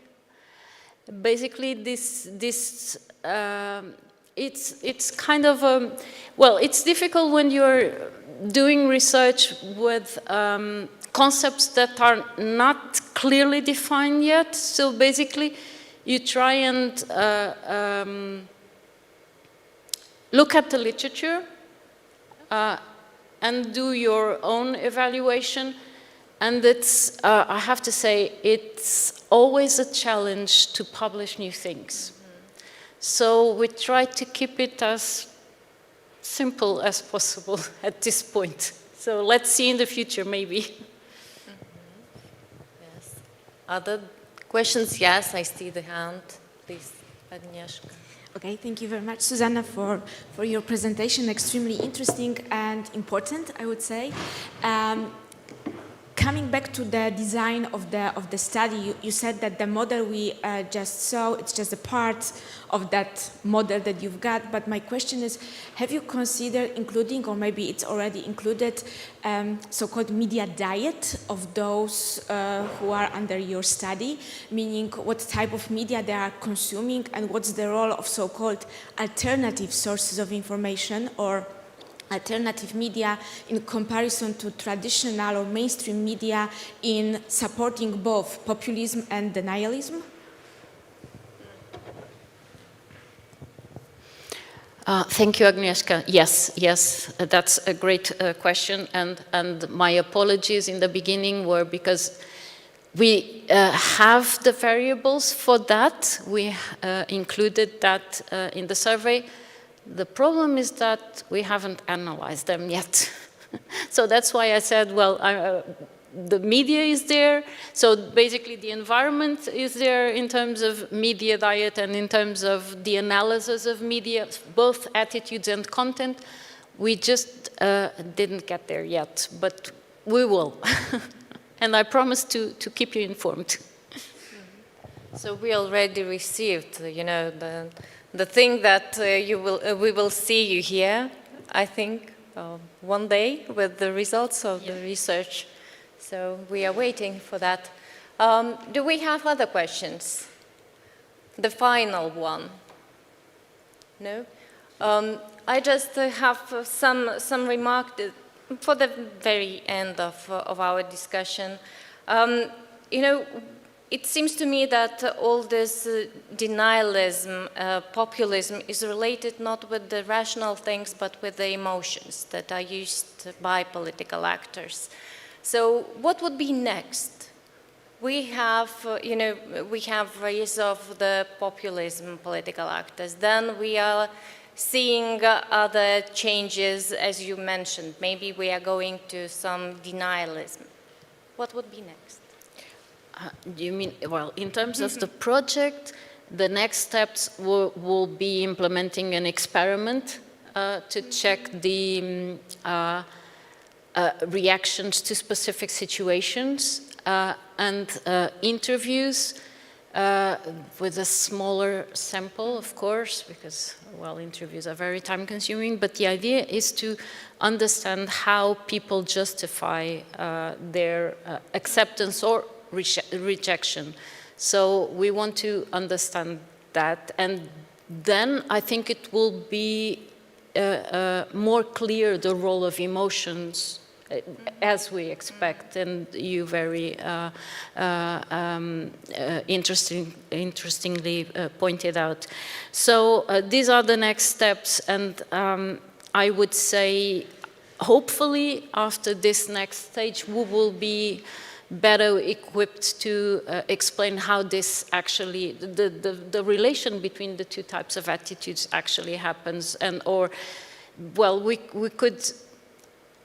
Basically, it's kind of, it's difficult when you're doing research with concepts that are not clearly defined yet. So basically, you try and look at the literature and do your own evaluation. And it's, I have to say, it's always a challenge to publish new things. So we try to keep it as simple as possible at this point. So let's see in the future, maybe. Other questions? Yes, I see the hand. Please, Agnieszka. Okay, thank you very much, Susana, for your presentation. Extremely interesting and important, I would say. Coming back to the design of the study, you said that the model we just saw, it's just a part of that model that you've got. But my question is, have you considered including, or maybe it's already included, so-called media diet of those who are under your study? Meaning what type of media they are consuming and what's the role of so-called alternative sources of information or alternative media in comparison to traditional or mainstream media in supporting both populism and denialism? Thank you, Agnieszka. Yes, that's a great question. And my apologies in the beginning were because we have the variables for that. We included that in the survey. The problem is that we haven't analyzed them yet. So that's why I said, well, the media is there. So basically the environment is there in terms of media diet and in terms of the analysis of media, both attitudes and content. We just didn't get there yet, but we will. And I promise to keep you informed. So we already received, the thing that we will see you here, I think, one day with the results of the research. So we are waiting for that. Do we have other questions? The final one? No? I just have some remark for the very end of our discussion. It seems to me that all this denialism, populism is related not with the rational things, but with the emotions that are used by political actors. So what would be next? We have, we have rise of the populism political actors. Then we are seeing other changes, as you mentioned. Maybe we are going to some denialism. What would be next? You mean, well, in terms of the project, the next steps will be implementing an experiment to check the reactions to specific situations and interviews with a smaller sample, of course, because, well, interviews are very time-consuming, but the idea is to understand how people justify their acceptance or rejection. So we want to understand that, and then I think it will be more clear the role of emotions as we expect, and you very interestingly pointed out. So these are the next steps, and I would say hopefully after this next stage we will be better equipped to explain how this actually, the relation between the two types of attitudes actually happens, and or, well, we could,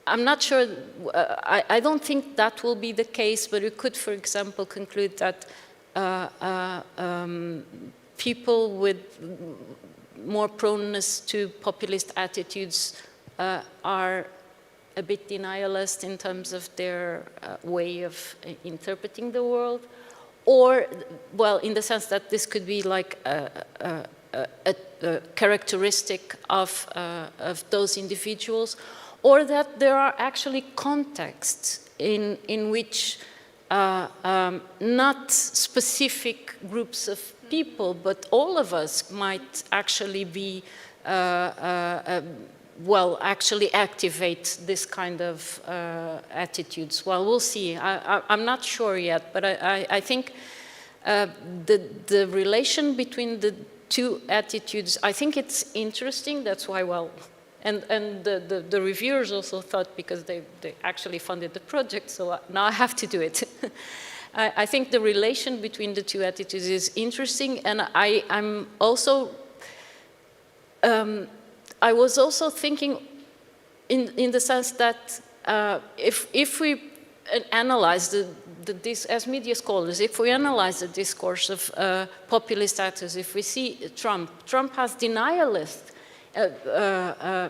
I'm not sure, I don't think that will be the case, but we could, for example, conclude that people with more proneness to populist attitudes are a bit denialist in terms of their way of interpreting the world, or, well, in the sense that this could be like a characteristic of those individuals, or that there are actually contexts in which not specific groups of people, but all of us might actually be, well, actually activate this kind of attitudes. Well, we'll see. I'm not sure yet, but I think the relation between the two attitudes, I think it's interesting. That's why, well, and the reviewers also thought, because they actually funded the project, so now I have to do it. I think the relation between the two attitudes is interesting, and I'm also, I was also thinking in the sense that if we analyze this, as media scholars, if we analyze the discourse of populist actors, if we see Trump has denialist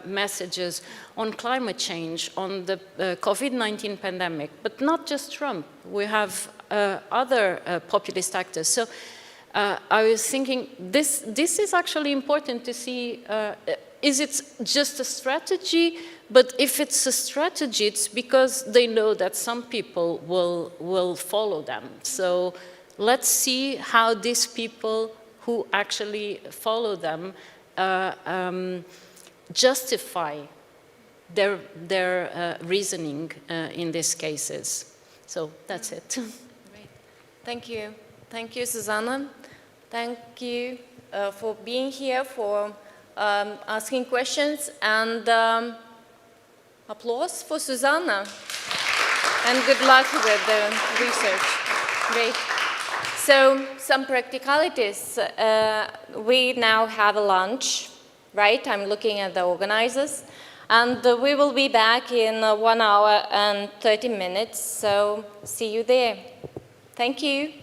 messages on climate change, on the COVID-19 pandemic, but not just Trump. We have other populist actors. So I was thinking, this is actually important to see, is it just a strategy? But if it's a strategy, it's because they know that some people will follow them. So let's see how these people who actually follow them justify their reasoning in these cases. So that's it. Great. Thank you. Thank you, Susana. Thank you for being here, for asking questions, and applause for Susana. And good luck with the research. Great. So, some practicalities. We now have a lunch, right? I'm looking at the organizers. And we will be back in 1 hour and 30 minutes. So, see you there. Thank you.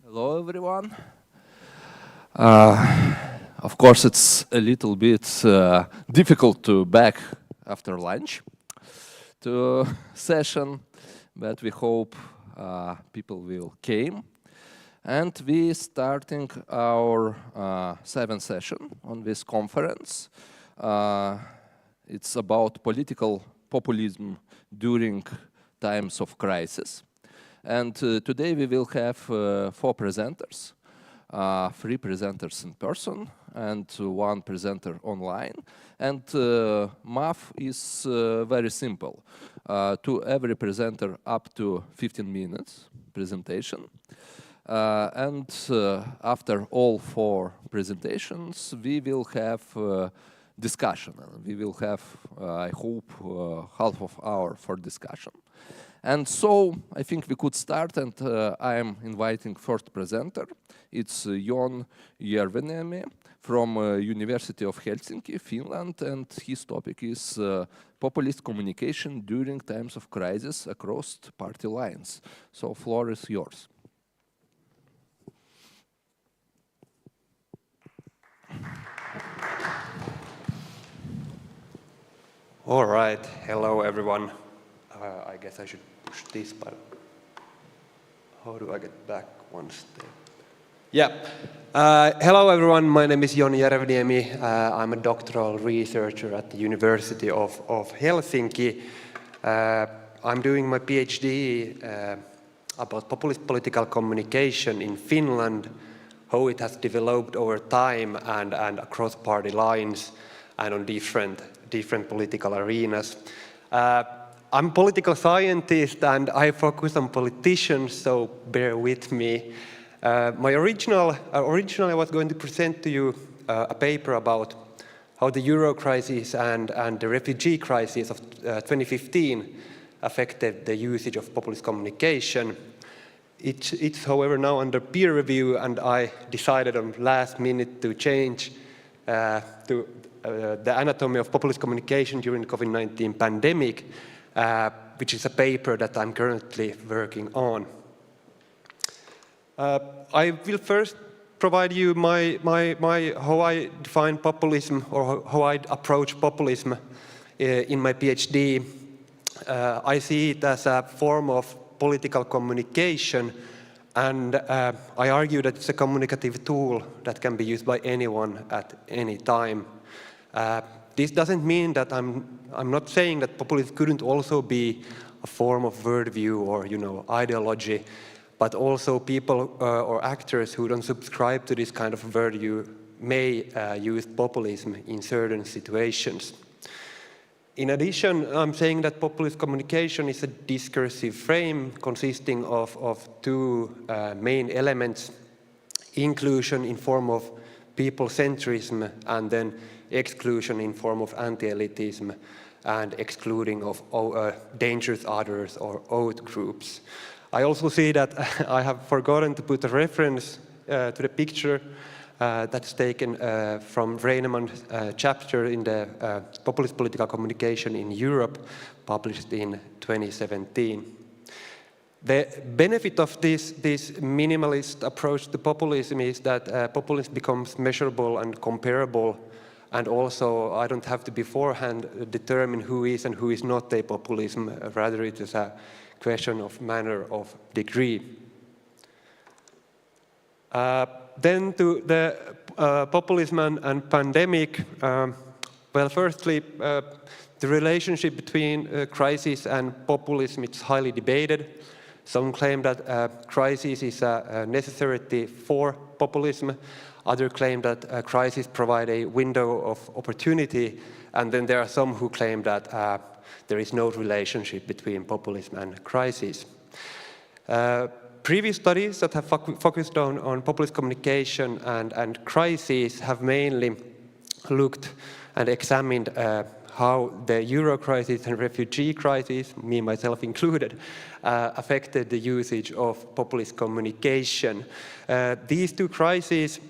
Hello, everyone. Of course, it's a little bit difficult to back after lunch to session, but we hope people will came. And we starting our seventh session on this conference. It's about political populism during times of crisis. And today we will have 4 presenters, 3 presenters in person and 1 presenter online. And math is very simple. To every presenter up to 15 minutes presentation. And after all 4 presentations, we will have discussion. And we will have, I hope, half of hour for discussion. And so I think we could start, and I am inviting first presenter. It's Györgyi Vajdovich from University of Helsinki, Finland, and his topic is populist communication during times of crisis across party lines. So floor is yours. All right, hello everyone. I guess I should push this, but how do I get back one step? Yeah. Hello everyone, my name is Györgyi Vajdovich. I'm a doctoral researcher at the University of Helsinki. I'm doing my PhD about populist political communication in Finland, how it has developed over time and across party lines and on different political arenas. I'm a political scientist and I focus on politicians, so bear with me. Originally I was going to present to you a paper about how the Euro crisis and the refugee crisis of 2015 affected the usage of populist communication. It's however now under peer review, and I decided on last minute to change to the anatomy of populist communication during the COVID-19 pandemic, which is a paper that I'm currently working on. I will first provide you how I define populism, or how I approach populism in my PhD. I see it as a form of political communication, and I argue that it's a communicative tool that can be used by anyone at any time. This doesn't mean that I'm not saying that populism couldn't also be a form of worldview or ideology, but also people or actors who don't subscribe to this kind of worldview may use populism in certain situations. In addition, I'm saying that populist communication is a discursive frame consisting of two main elements: inclusion in form of people-centrism, and then exclusion in form of anti-elitism and excluding of dangerous others or out groups. I also see that I have forgotten to put a reference to the picture that's taken from Reinemann's chapter in the Populist Political Communication in Europe, published in 2017. The benefit of this minimalist approach to populism is that populism becomes measurable and comparable, and also I don't have to beforehand determine who is and who is not a populism, rather it is a question of manner of degree. Then to the populism and pandemic. Well, firstly, the relationship between crisis and populism is highly debated. Some claim that crisis is a necessity for populism. Others claim that crisis provide a window of opportunity. And then there are some who claim that there is no relationship between populism and crisis. Previous studies that have focused on populist communication and crisis have mainly looked and examined how the Euro crisis and refugee crisis, me myself included, affected the usage of populist communication. These two crises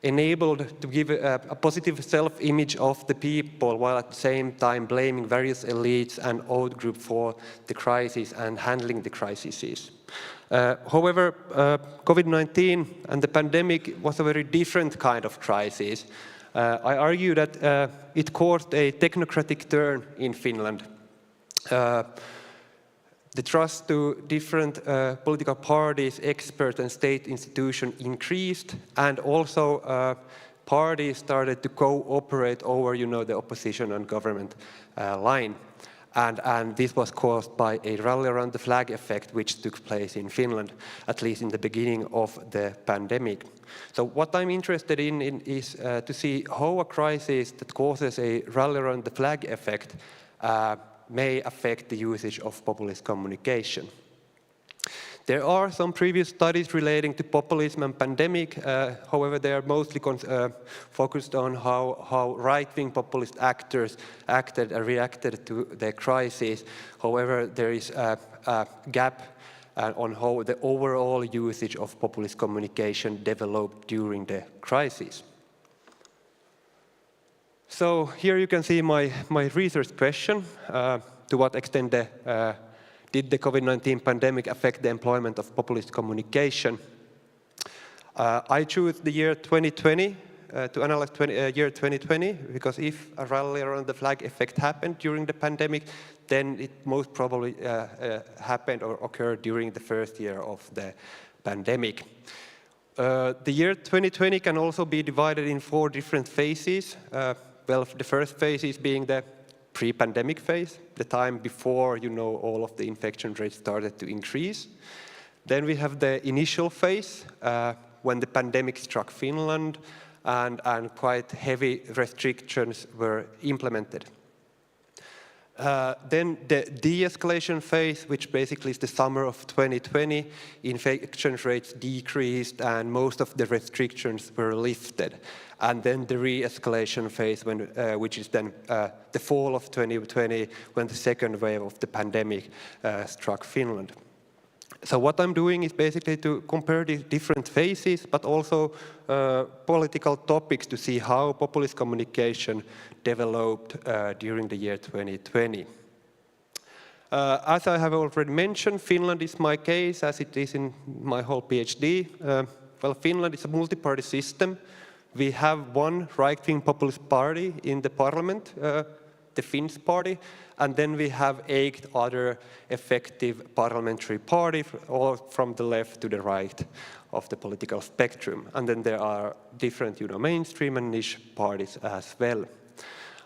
enabled to give a positive self-image of the people, while at the same time blaming various elites and out groups for the crisis and handling the crises. However, COVID-19 and the pandemic was a very different kind of crisis. I argue that it caused a technocratic turn in Finland. The trust to different political parties, experts and state institutions increased, and also parties started to cooperate over, the opposition and government line. And this was caused by a rally around the flag effect, which took place in Finland, at least in the beginning of the pandemic. So what I'm interested in is to see how a crisis that causes a rally around the flag effect may affect the usage of populist communication. There are some previous studies relating to populism and pandemic. However, they are mostly focused on how right-wing populist actors acted and reacted to the crisis. However, there is a gap on how the overall usage of populist communication developed during the crisis. So here you can see my research question. To what extent did the COVID-19 pandemic affect the employment of populist communication? I choose the year 2020 to analyze year 2020, because if a rally around the flag effect happened during the pandemic, then it most probably happened or occurred during the first year of the pandemic. The year 2020 can also be divided in 4 different phases. Well, the first phase is being the pre-pandemic phase, the time before, all of the infection rates started to increase. Then we have the initial phase, when the pandemic struck Finland and quite heavy restrictions were implemented. Then the de-escalation phase, which basically is the summer of 2020, infection rates decreased and most of the restrictions were lifted. And then the re-escalation phase, which is then the fall of 2020, when the second wave of the pandemic struck Finland. So what I'm doing is basically to compare the different phases, but also political topics to see how populist communication developed during the year 2020. As I have already mentioned, Finland is my case, as it is in my whole PhD. Well, Finland is a multi-party system. We have one right-wing populist party in the parliament, the Finns party, and then we have 8 other effective parliamentary parties, all from the left to the right of the political spectrum. And then there are different, mainstream and niche parties as well.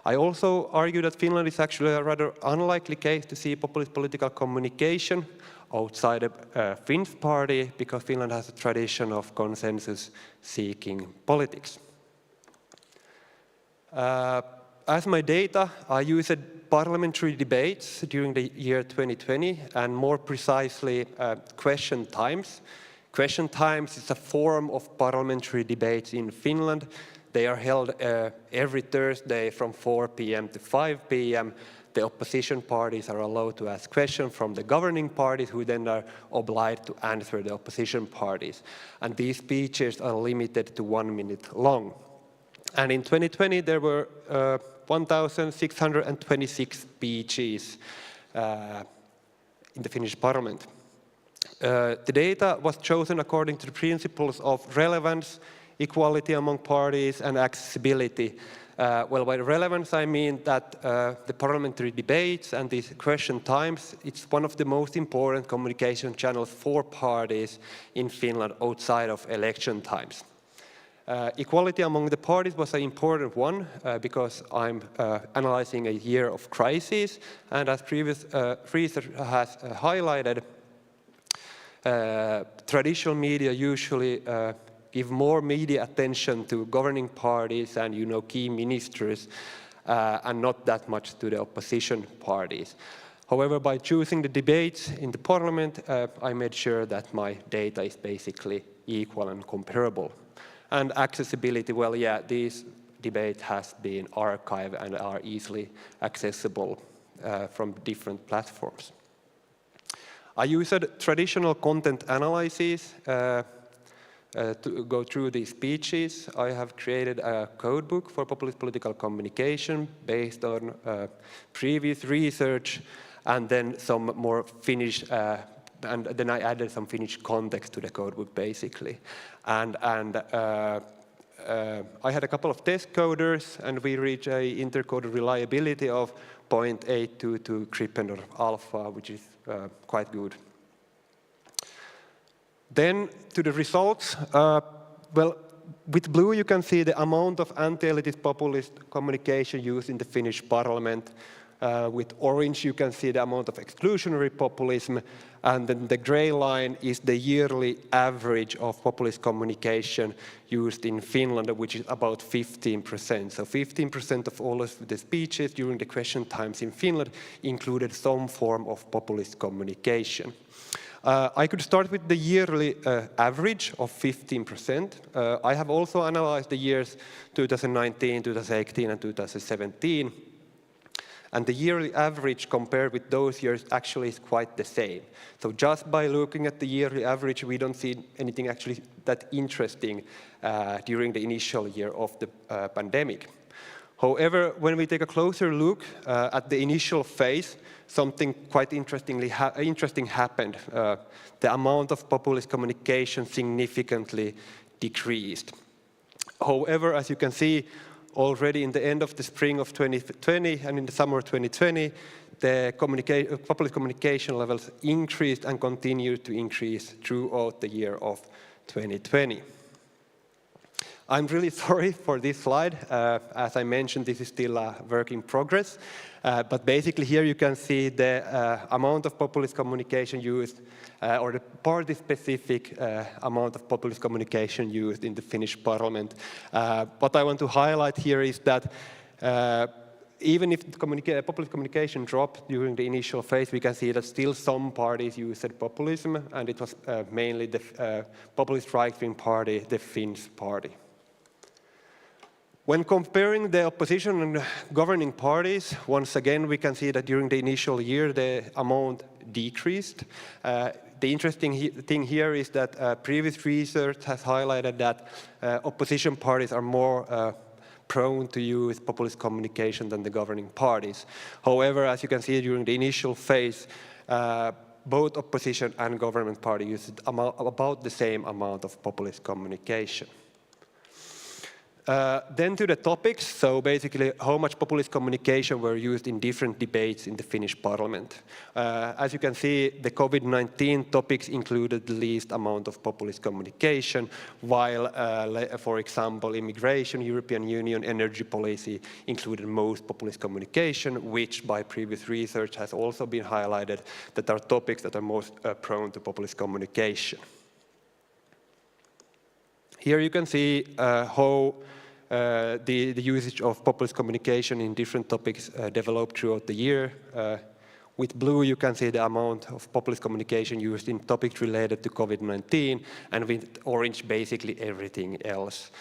I also argue that Finland is actually a rather unlikely case to see populist political communication outside of Finns party, because Finland has a tradition of consensus-seeking politics. As my data, I used parliamentary debates during the year 2020, and more precisely, question times. Question times is a form of parliamentary debates in Finland. They are held every Thursday from 4 p.m. to 5 p.m. The opposition parties are allowed to ask questions from the governing parties, who then are obliged to answer the opposition parties. And these speeches are limited to 1 minute long. And in 2020, there were 1,626 speeches in the Finnish parliament. The data was chosen according to the principles of relevance, equality among parties, and accessibility. Well, by relevance, I mean that the parliamentary debates and these question times, it's one of the most important communication channels for parties in Finland outside of election times. Equality among the parties was an important one because I'm analyzing a year of crisis, and as previous research has highlighted, traditional media usually give more media attention to governing parties and key ministers, and not that much to the opposition parties. However, by choosing the debates in the parliament, I made sure that my data is basically equal and comparable. And accessibility, well, yeah, these debates has been archived and are easily accessible from different platforms. I used traditional content analysis to go through these speeches. I have created a codebook for populist political communication based on previous research, and then some more Finnish, and then I added some Finnish context to the codebook, basically. And I had a couple of test coders, and we reached a intercoder reliability of 0.822 Krippendorf alpha, which is quite good. Then to the results. Well, with blue you can see the amount of anti-elitist populist communication used in the Finnish parliament. With orange you can see the amount of exclusionary populism, and then the gray line is the yearly average of populist communication used in Finland, which is about 15%. So 15% of all of the speeches during the question times in Finland included some form of populist communication. I could start with the yearly average of 15%. I have also analyzed the years 2019, 2018, and 2017. And the yearly average compared with those years actually is quite the same. So just by looking at the yearly average, we don't see anything actually that interesting during the initial year of the pandemic. However, when we take a closer look at the initial phase, something quite interesting happened. The amount of populist communication significantly decreased. However, as you can see, already in the end of the spring of 2020 and in the summer of 2020, the populist communication levels increased and continued to increase throughout the year of 2020. I'm really sorry for this slide. As I mentioned, this is still a work in progress. But basically here you can see the amount of populist communication used, or the party-specific amount of populist communication used in the Finnish parliament. What I want to highlight here is that even if the populist communication dropped during the initial phase, we can see that still some parties used populism, and it was mainly the populist right-wing party, the Finns party. When comparing the opposition and governing parties, once again we can see that during the initial year the amount decreased. The interesting thing here is that previous research has highlighted that opposition parties are more prone to use populist communication than the governing parties. However, as you can see during the initial phase, both opposition and government party used about the same amount of populist communication. Then to the topics, so basically how much populist communication were used in different debates in the Finnish parliament. As you can see, the COVID-19 topics included the least amount of populist communication, while, for example, immigration, European Union, energy policy included most populist communication, which by previous research has also been highlighted that are topics that are most prone to populist communication. Here you can see how the usage of populist communication in different topics developed throughout the year. With blue, you can see the amount of populist communication used in topics related to COVID-19, and with orange, basically everything else.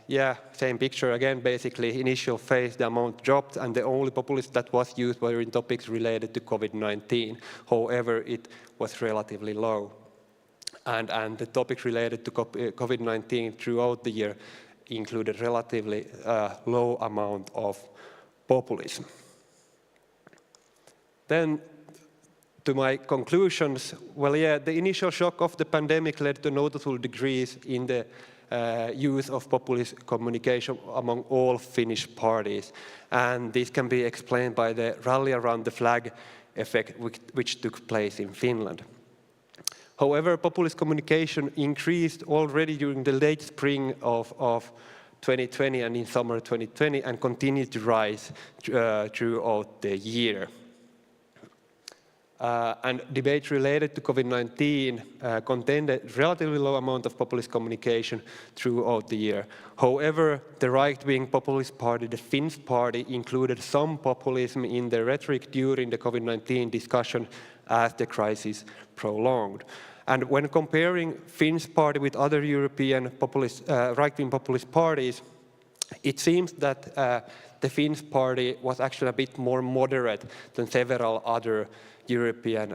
Yeah, same picture again, basically initial phase, the amount dropped, and the only populist that was used were in topics related to COVID-19. However, it was relatively low. And the topics related to COVID-19 throughout the year included relatively low amount of populism. Then to my conclusions, well, yeah, the initial shock of the pandemic led to noticeable decrease in the use of populist communication among all Finnish parties. And this can be explained by the rally around the flag effect which took place in Finland. However, populist communication increased already during the late spring of 2020 and in summer 2020 and continued to rise throughout the year. And debate related to COVID-19 contained a relatively low amount of populist communication throughout the year. However, the right-wing populist party, the Finns party, included some populism in their rhetoric during the COVID-19 discussion as the crisis prolonged. And when comparing Finns party with other European right-wing populist parties, it seems that the Finns party was actually a bit more moderate than several other European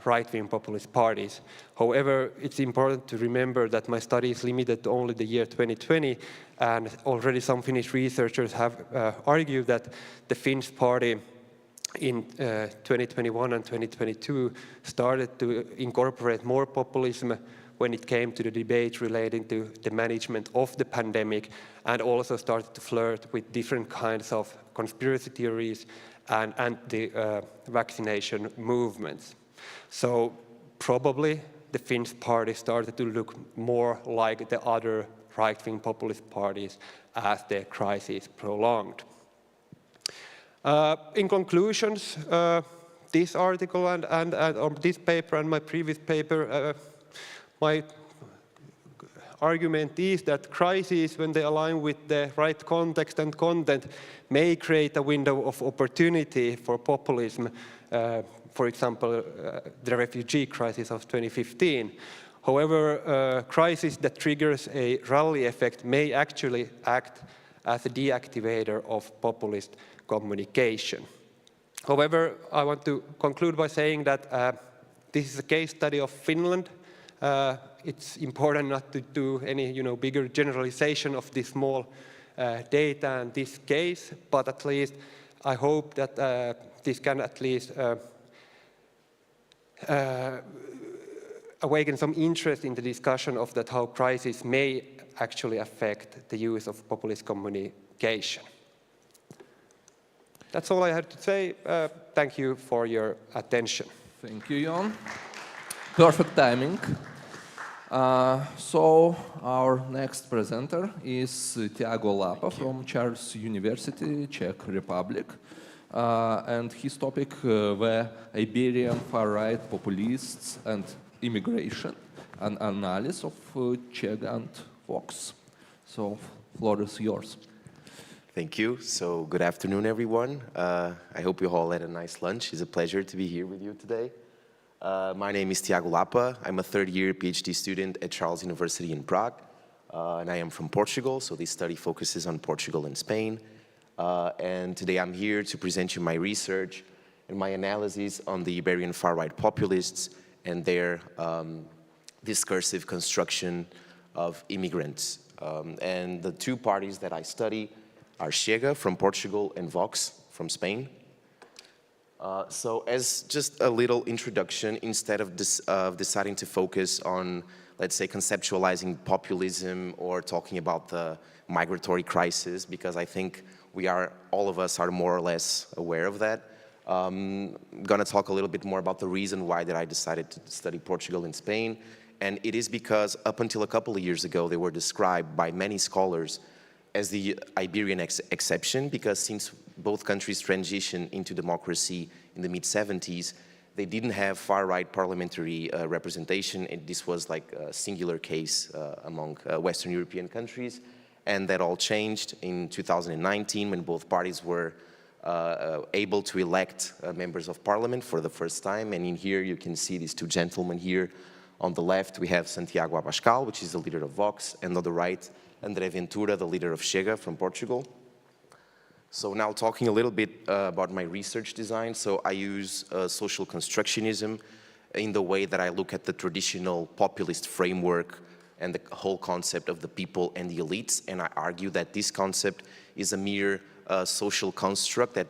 right-wing populist parties. However, it's important to remember that my study is limited to only the year 2020, and already some Finnish researchers have argued that the Finns party in 2021 and 2022 started to incorporate more populism when it came to the debate relating to the management of the pandemic, and also started to flirt with different kinds of conspiracy theories and anti-vaccination movements. So probably the Finns party started to look more like the other right-wing populist parties as the crisis prolonged. In conclusions, this article or this paper and my previous paper, my argument is that crises, when they align with the right context and content, may create a window of opportunity for populism, for example, the refugee crisis of 2015. However, crisis that triggers a rally effect may actually act as a deactivator of populist communication. However, I want to conclude by saying that this is a case study of Finland. It's important not to do any bigger generalization of this small data and this case, but at least I hope that this can at least awaken some interest in the discussion of that how crisis may actually affect the use of populist communication. That's all I had to say. Thank you for your attention. Thank you, Jon. Perfect timing. So our next presenter is Tiago Lapa from Charles University, Czech Republic. And his topic were Iberian far-right populists and immigration, an analysis of Czech and Vox. So, floor is yours. Thank you. So, good afternoon, everyone. I hope you all had a nice lunch. It's a pleasure to be here with you today. My name is Tiago Lapa. I'm a third-year PhD student at Charles University in Prague, and I am from Portugal, so this study focuses on Portugal and Spain. And today I'm here to present you my research and my analysis on the Iberian far-right populists and their discursive construction of immigrants. And the two parties that I study are Chega from Portugal and Vox from Spain. So as just a little introduction, instead of deciding to focus on, let's say, conceptualizing populism or talking about the migratory crisis, because I think all of us are more or less aware of that, I'm going to talk a little bit more about the reason why that I decided to study Portugal and Spain. And it is because up until a couple of years ago, they were described by many scholars as the Iberian exception, because since both countries transitioned into democracy in the mid-70s, they didn't have far-right parliamentary representation, and this was like a singular case among Western European countries. And that all changed in 2019 when both parties were able to elect members of parliament for the first time. And in here you can see these two gentlemen here. On the left we have Santiago Abascal, which is the leader of Vox, and on the right André Ventura, the leader of Chega from Portugal. So now talking a little bit about my research design. So I use social constructionism in the way that I look at the traditional populist framework and the whole concept of the people and the elites. And I argue that this concept is a mere social construct, that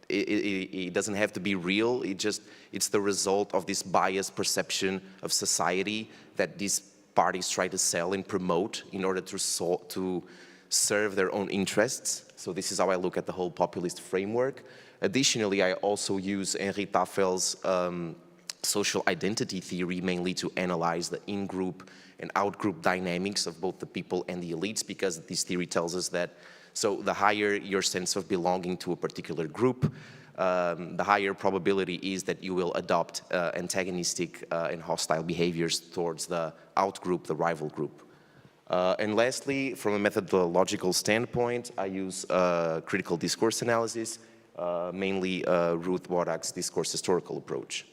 it doesn't have to be real. It's the result of this biased perception of society that these parties try to sell and promote in order to serve their own interests. So this is how I look at the whole populist framework. Additionally, I also use Henri Taffel's social identity theory mainly to analyze the in-group and out-group dynamics of both the people and the elites, because this theory tells us that so the higher your sense of belonging to a particular group, the higher probability is that you will adopt antagonistic and hostile behaviors towards the out-group, the rival group. And lastly, from a methodological standpoint, I use critical discourse analysis, mainly Ruth Wodak discourse historical approach.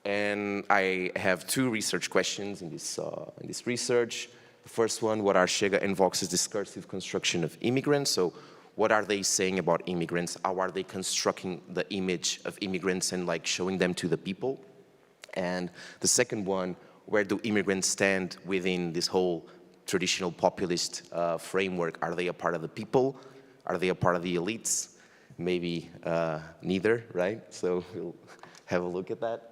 And I have two research questions in this research. The first one, what are Chega and Vox's discursive construction of immigrants? So what are they saying about immigrants? How are they constructing the image of immigrants and like showing them to the people? And the second one, where do immigrants stand within this whole traditional populist framework? Are they a part of the people? Are they a part of the elites? Maybe neither, right? So we'll have a look at that.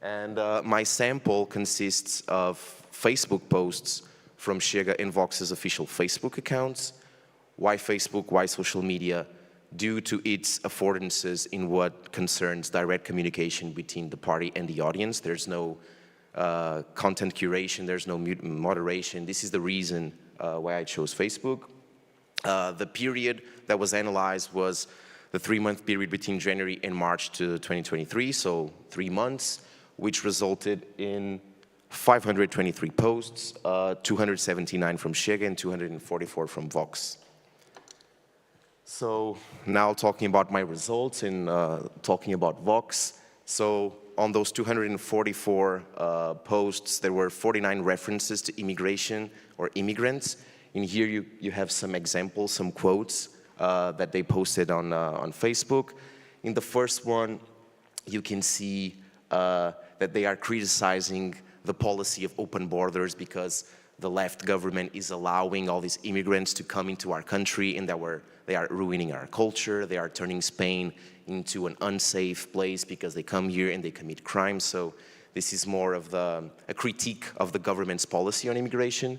And my sample consists of Facebook posts from Chega and Vox's official Facebook accounts. Why Facebook? Why social media? Due to its affordances in what concerns direct communication between the party and the audience. There's no content curation, there's no moderation. This is the reason why I chose Facebook. The period that was analyzed was the 3-month period between January and March to 2023, so 3 months, which resulted in 523 posts, 279 from Chega and 244 from Vox. So now talking about my results and talking about Vox, So on those 244 posts, there were 49 references to immigration or immigrants. In here you have some examples, some quotes that they posted on Facebook. In the first one, you can see that they are criticizing the policy of open borders because the left government is allowing all these immigrants to come into our country, and they are ruining our culture. They are turning Spain into an unsafe place because they come here and they commit crimes. So this is more of a critique of the government's policy on immigration.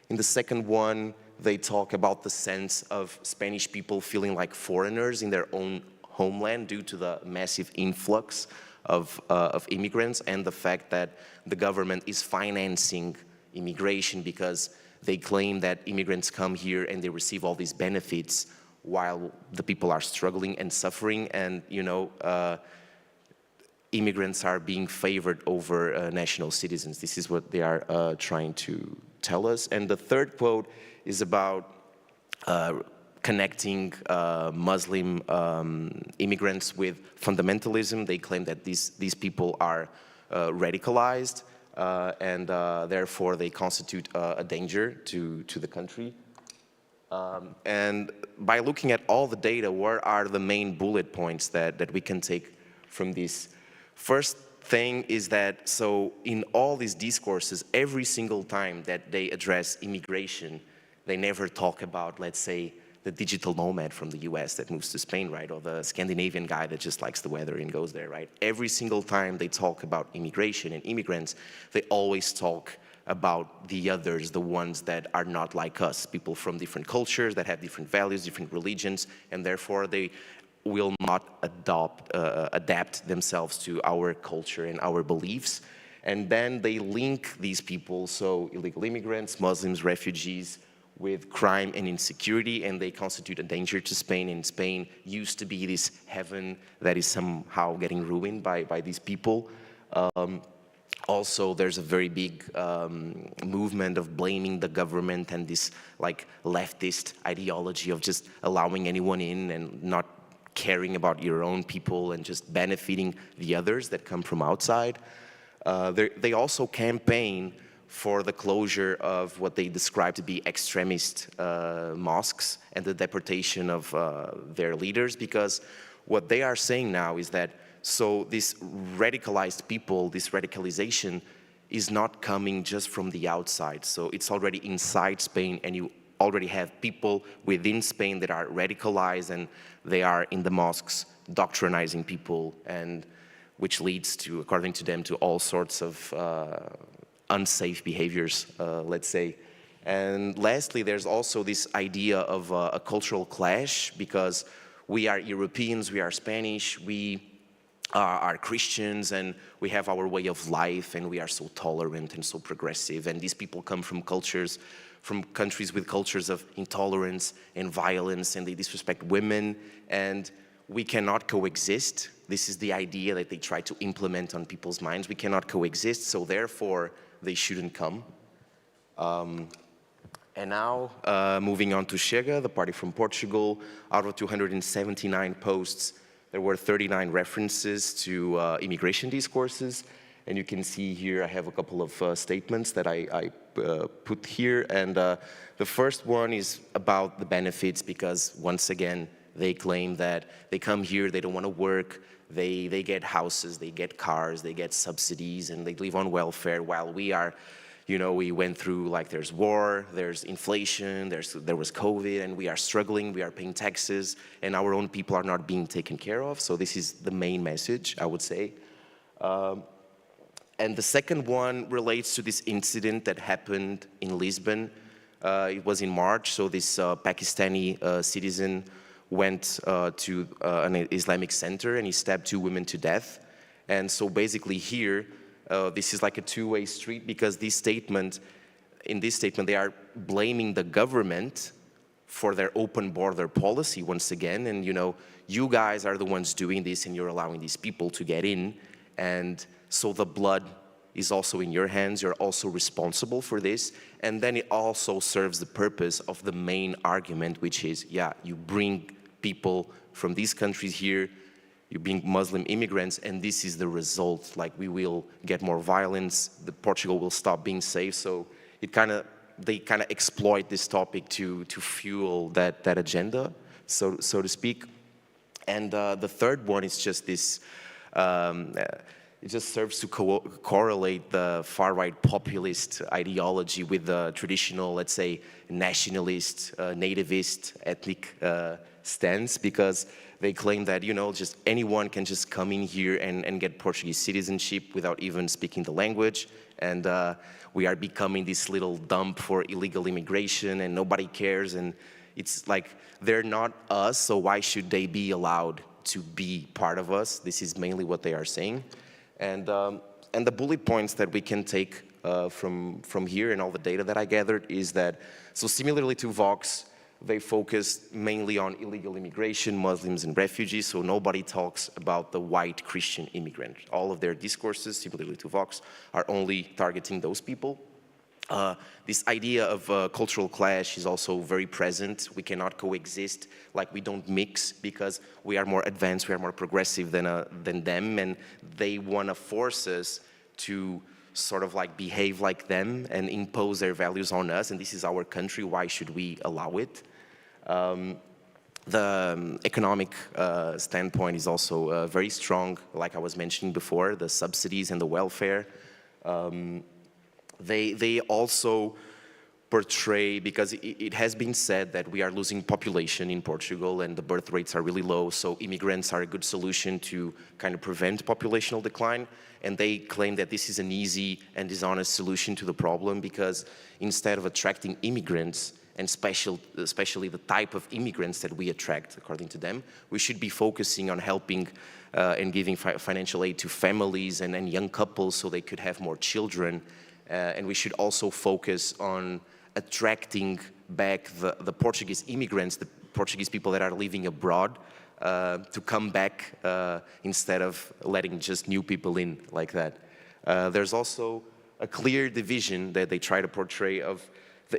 In the second one, they talk about the sense of Spanish people feeling like foreigners in their own homeland due to the massive influx of immigrants and the fact that the government is financing immigration because they claim that immigrants come here and they receive all these benefits while the people are struggling and suffering, and immigrants are being favored over national citizens. This is what they are trying to tell us. And the third quote is about connecting Muslim immigrants with fundamentalism. They claim that these people are radicalized and therefore they constitute a danger to the country. And by looking at all the data, what are the main bullet points that we can take from this? First thing is that, so in all these discourses, every single time that they address immigration, they never talk about, let's say, the digital nomad from the US that moves to Spain, right? Or the Scandinavian guy that just likes the weather and goes there, right? Every single time they talk about immigration and immigrants, they always talk about the others, the ones that are not like us, people from different cultures that have different values, different religions, and therefore they will not adapt themselves to our culture and our beliefs. And then they link these people, so illegal immigrants, Muslims, refugees, with crime and insecurity, and they constitute a danger to Spain. And Spain used to be this heaven that is somehow getting ruined by these people. Also, there's a very big movement of blaming the government and this like leftist ideology of just allowing anyone in and not caring about your own people and just benefiting the others that come from outside. They also campaign for the closure of what they describe to be extremist mosques and the deportation of their leaders, because what they are saying now is that so this radicalized people, this radicalization is not coming just from the outside. So it's already inside Spain, and you already have people within Spain that are radicalized and they are in the mosques doctrinizing people, and which leads to, according to them, to all sorts of unsafe behaviors, let's say. And lastly, there's also this idea of a cultural clash, because we are Europeans, we are Spanish, we are Christians, and we have our way of life, and we are so tolerant and so progressive. And these people come from cultures, from countries with cultures of intolerance and violence, and they disrespect women, and we cannot coexist. This is the idea that they try to implement on people's minds. We cannot coexist, so therefore they shouldn't come. And now, moving on to Chega, the party from Portugal. Out of 279 posts, there were 39 references to immigration discourses. And you can see here, I have a couple of statements that I put here. And the first one is about the benefits, because once again, they claim that they come here, they don't want to work, they get houses, they get cars, they get subsidies, and they live on welfare, while we are, you know, we went through, like, there's war, there's inflation, there was COVID, and we are struggling, we are paying taxes, and our own people are not being taken care of. So this is the main message, I would say. And the second one relates to this incident that happened in Lisbon. It was in March, so this Pakistani citizen went to an Islamic center and he stabbed 2 women to death. And so basically here, this is like a two-way street, because in this statement, they are blaming the government for their open border policy once again. And, you know, you guys are the ones doing this and you're allowing these people to get in. And so the blood is also in your hands. You're also responsible for this. And then it also serves the purpose of the main argument, which is, yeah, you bring people from these countries here, you being Muslim immigrants, and this is the result. Like, we will get more violence, Portugal will stop being safe. So they kind of exploit this topic to fuel that agenda, so to speak. And the third one is just this, it just serves to correlate the far-right populist ideology with the traditional, let's say, nationalist, nativist, ethnic stance, because they claim that, you know, just anyone can just come in here and get Portuguese citizenship without even speaking the language. And we are becoming this little dump for illegal immigration, and nobody cares. And it's like, they're not us, so why should they be allowed to be part of us? This is mainly what they are saying. And the bullet points that we can take from here and all the data that I gathered is that, so similarly to Vox, they focus mainly on illegal immigration, Muslims and refugees, so nobody talks about the white Christian immigrant. All of their discourses, similarly to Vox, are only targeting those people. This idea of cultural clash is also very present. We cannot coexist, like we don't mix, because we are more advanced, we are more progressive than them, and they want to force us to sort of like behave like them and impose their values on us, and this is our country, why should we allow it? The economic standpoint is also very strong, like I was mentioning before, the subsidies and the welfare. They also portray, because it has been said that we are losing population in Portugal and the birth rates are really low, so immigrants are a good solution to kind of prevent populational decline. And they claim that this is an easy and dishonest solution to the problem, because instead of attracting immigrants, and especially the type of immigrants that we attract, according to them, we should be focusing on helping and giving financial aid to families and young couples so they could have more children. And we should also focus on attracting back the Portuguese immigrants, the Portuguese people that are living abroad, to come back instead of letting just new people in like that. There's also a clear division that they try to portray of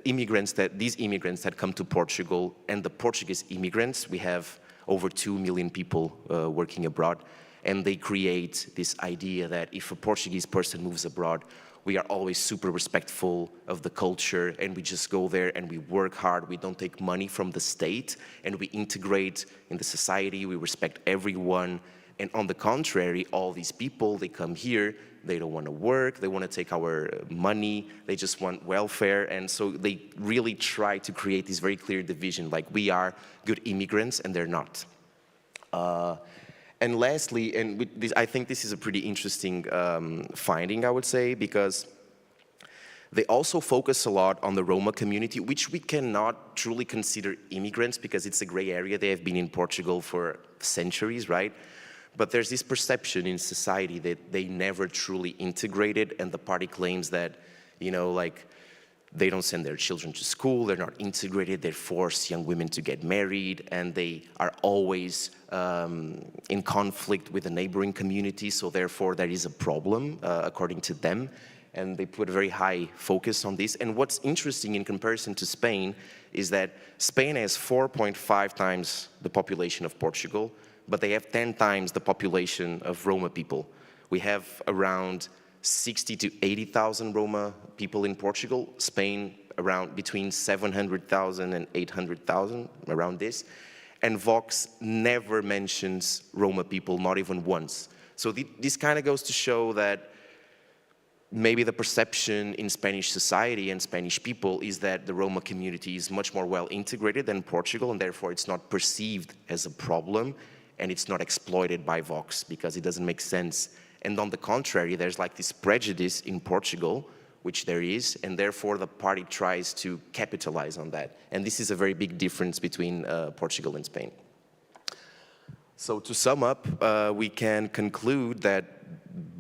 these immigrants that come to Portugal and the Portuguese immigrants. We have over 2 million people working abroad, and they create this idea that if a Portuguese person moves abroad, we are always super respectful of the culture, and we just go there and we work hard, we don't take money from the state, and we integrate in the society, we respect everyone. And on the contrary, all these people, they come here, they don't want to work, they want to take our money, they just want welfare. And so they really try to create this very clear division, like we are good immigrants and they're not. And lastly, and I think this is a pretty interesting finding, I would say, because they also focus a lot on the Roma community, which we cannot truly consider immigrants because it's a gray area. They have been in Portugal for centuries, right? But there's this perception in society that they never truly integrated, and the party claims that, you know, like, they don't send their children to school, they're not integrated, they force young women to get married, and they are always in conflict with the neighboring community, so therefore there is a problem, according to them, and they put a very high focus on this. And what's interesting in comparison to Spain is that Spain has 4.5 times the population of Portugal, but they have 10 times the population of Roma people. We have around 60 to 80,000 Roma people in Portugal. Spain around between 700,000 and 800,000, around this. And Vox never mentions Roma people, not even once. So this kind of goes to show that maybe the perception in Spanish society and Spanish people is that the Roma community is much more well integrated than Portugal, and therefore it's not perceived as a problem, and it's not exploited by Vox because it doesn't make sense. And on the contrary, there's like this prejudice in Portugal, which there is, and therefore the party tries to capitalize on that. And this is a very big difference between Portugal and Spain. So to sum up, we can conclude that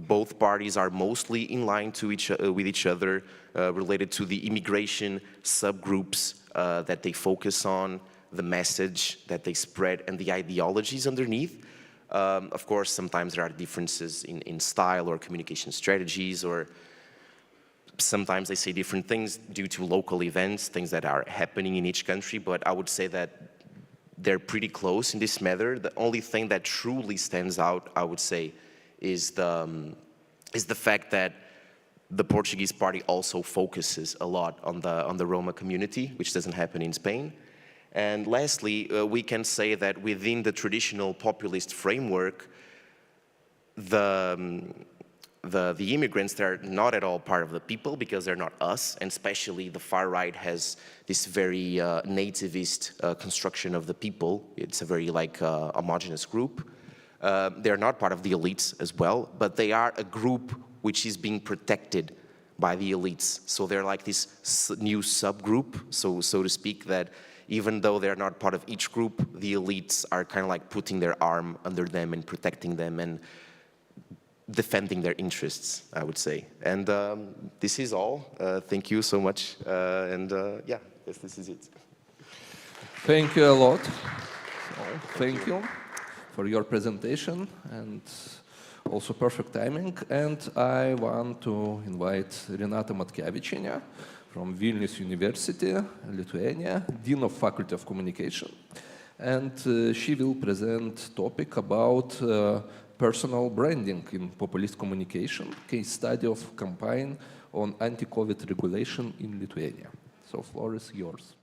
both parties are mostly in line with each other related to the immigration subgroups that they focus on, the message that they spread, and the ideologies underneath. Of course, sometimes there are differences in style or communication strategies, or sometimes they say different things due to local events, things that are happening in each country, but I would say that they're pretty close in this matter. The only thing that truly stands out, I would say, is the fact that the Portuguese party also focuses a lot on the Roma community, which doesn't happen in Spain. And lastly, we can say that within the traditional populist framework, the immigrants, they're not at all part of the people because they're not us, and especially the far right has this very nativist construction of the people. It's a very homogenous group. They're not part of the elites as well, but they are a group which is being protected by the elites. So they're like this new subgroup, so to speak, that even though they're not part of each group, the elites are kind of like putting their arm under them and protecting them and defending their interests, I would say. And this is all. Thank you so much. Yeah, yes, this is it. Thank you a lot. So, thank you for your presentation and also perfect timing. And I want to invite Renata Matkevičienė from Vilnius University, Lithuania, Dean of Faculty of Communication. And she will present topic about personal branding in populist communication, case study of campaign on anti-COVID regulation in Lithuania. So floor is yours.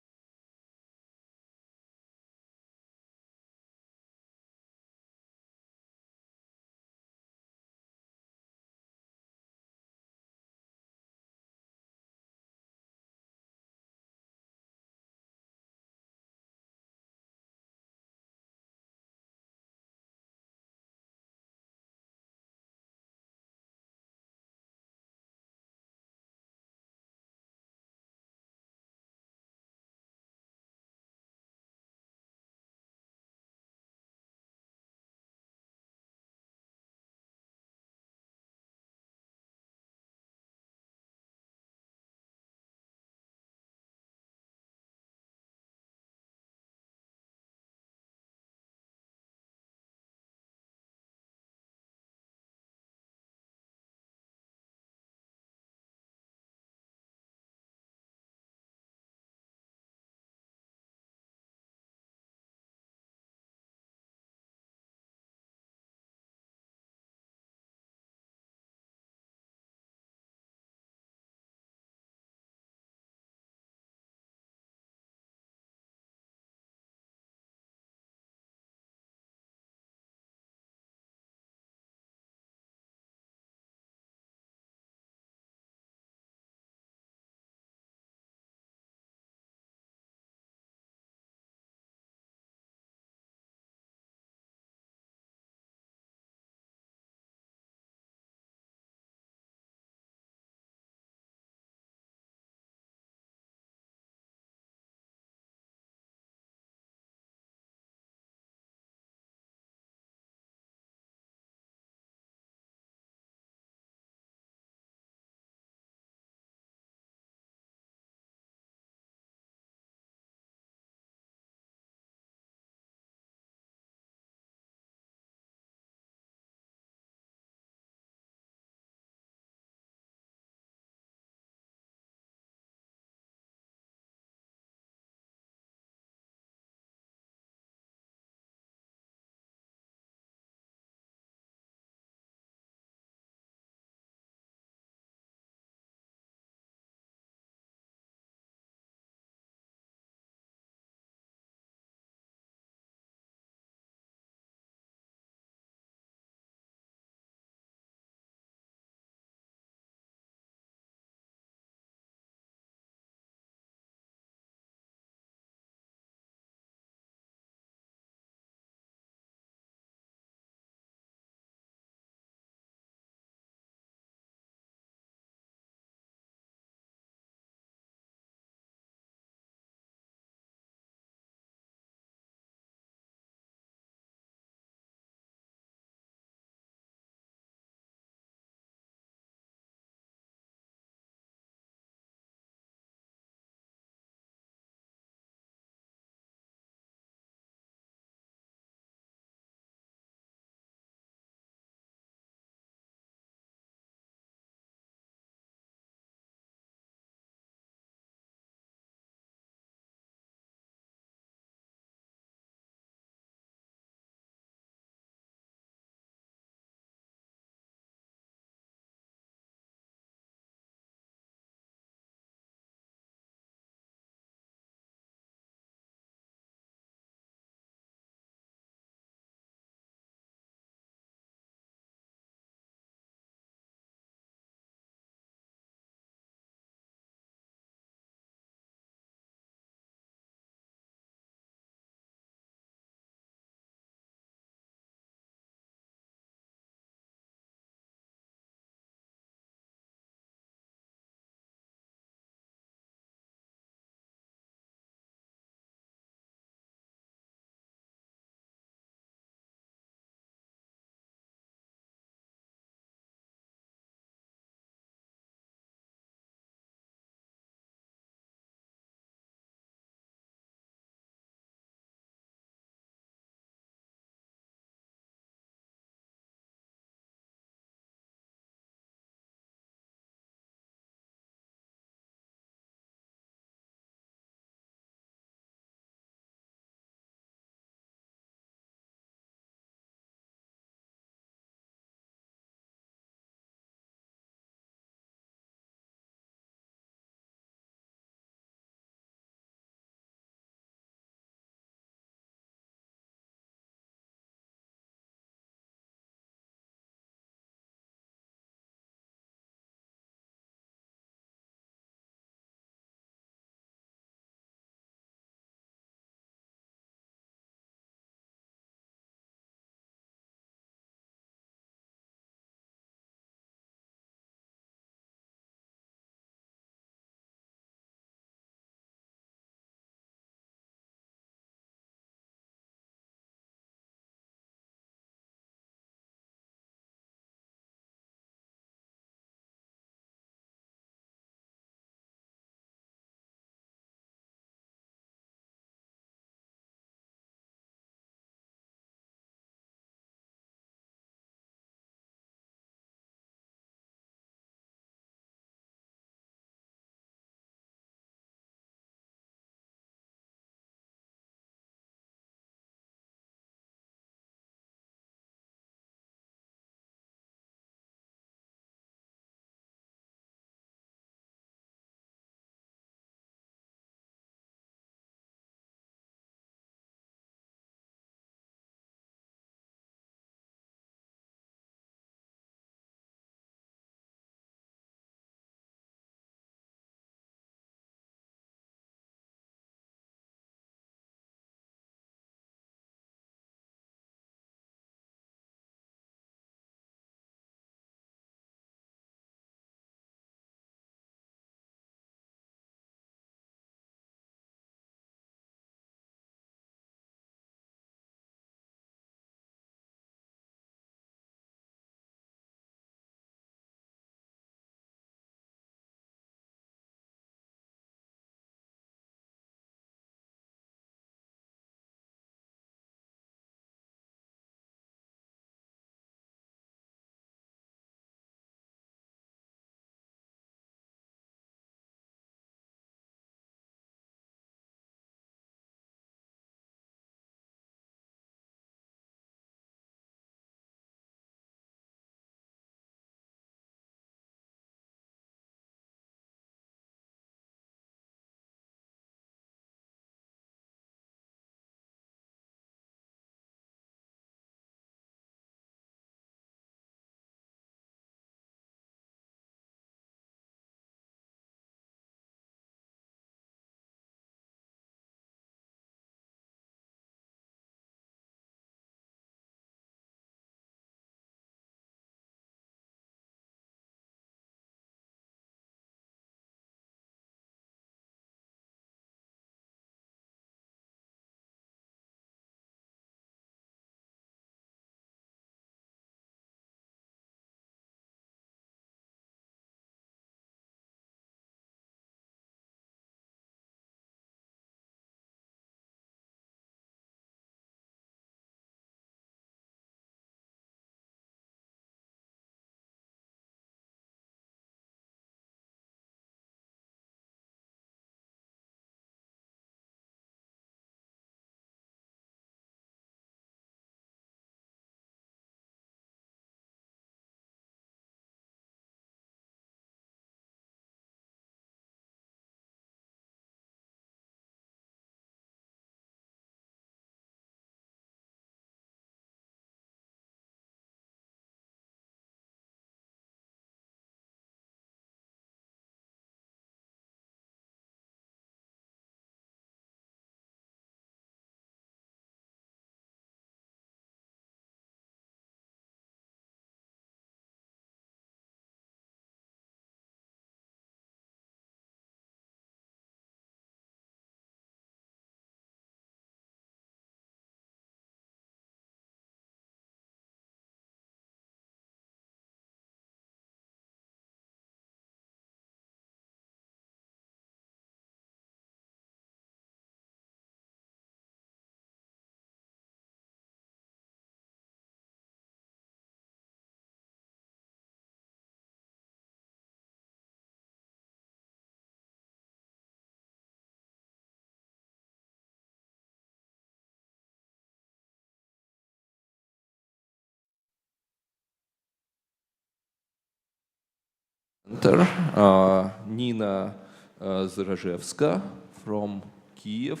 Nina Zrazhevska from Kiev.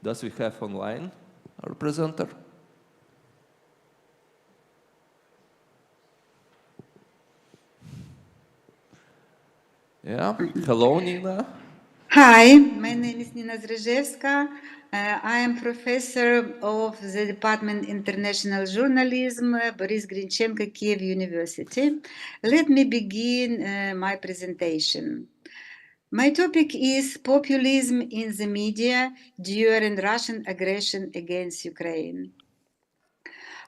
Does we have online our presenter? Yeah. Hello, Nina. Hi, my name is Nina Zrazhevska. I am professor of the Department International Journalism, Boris Grinchenko, Kiev University. Let me begin my presentation. My topic is populism in the media during Russian aggression against Ukraine.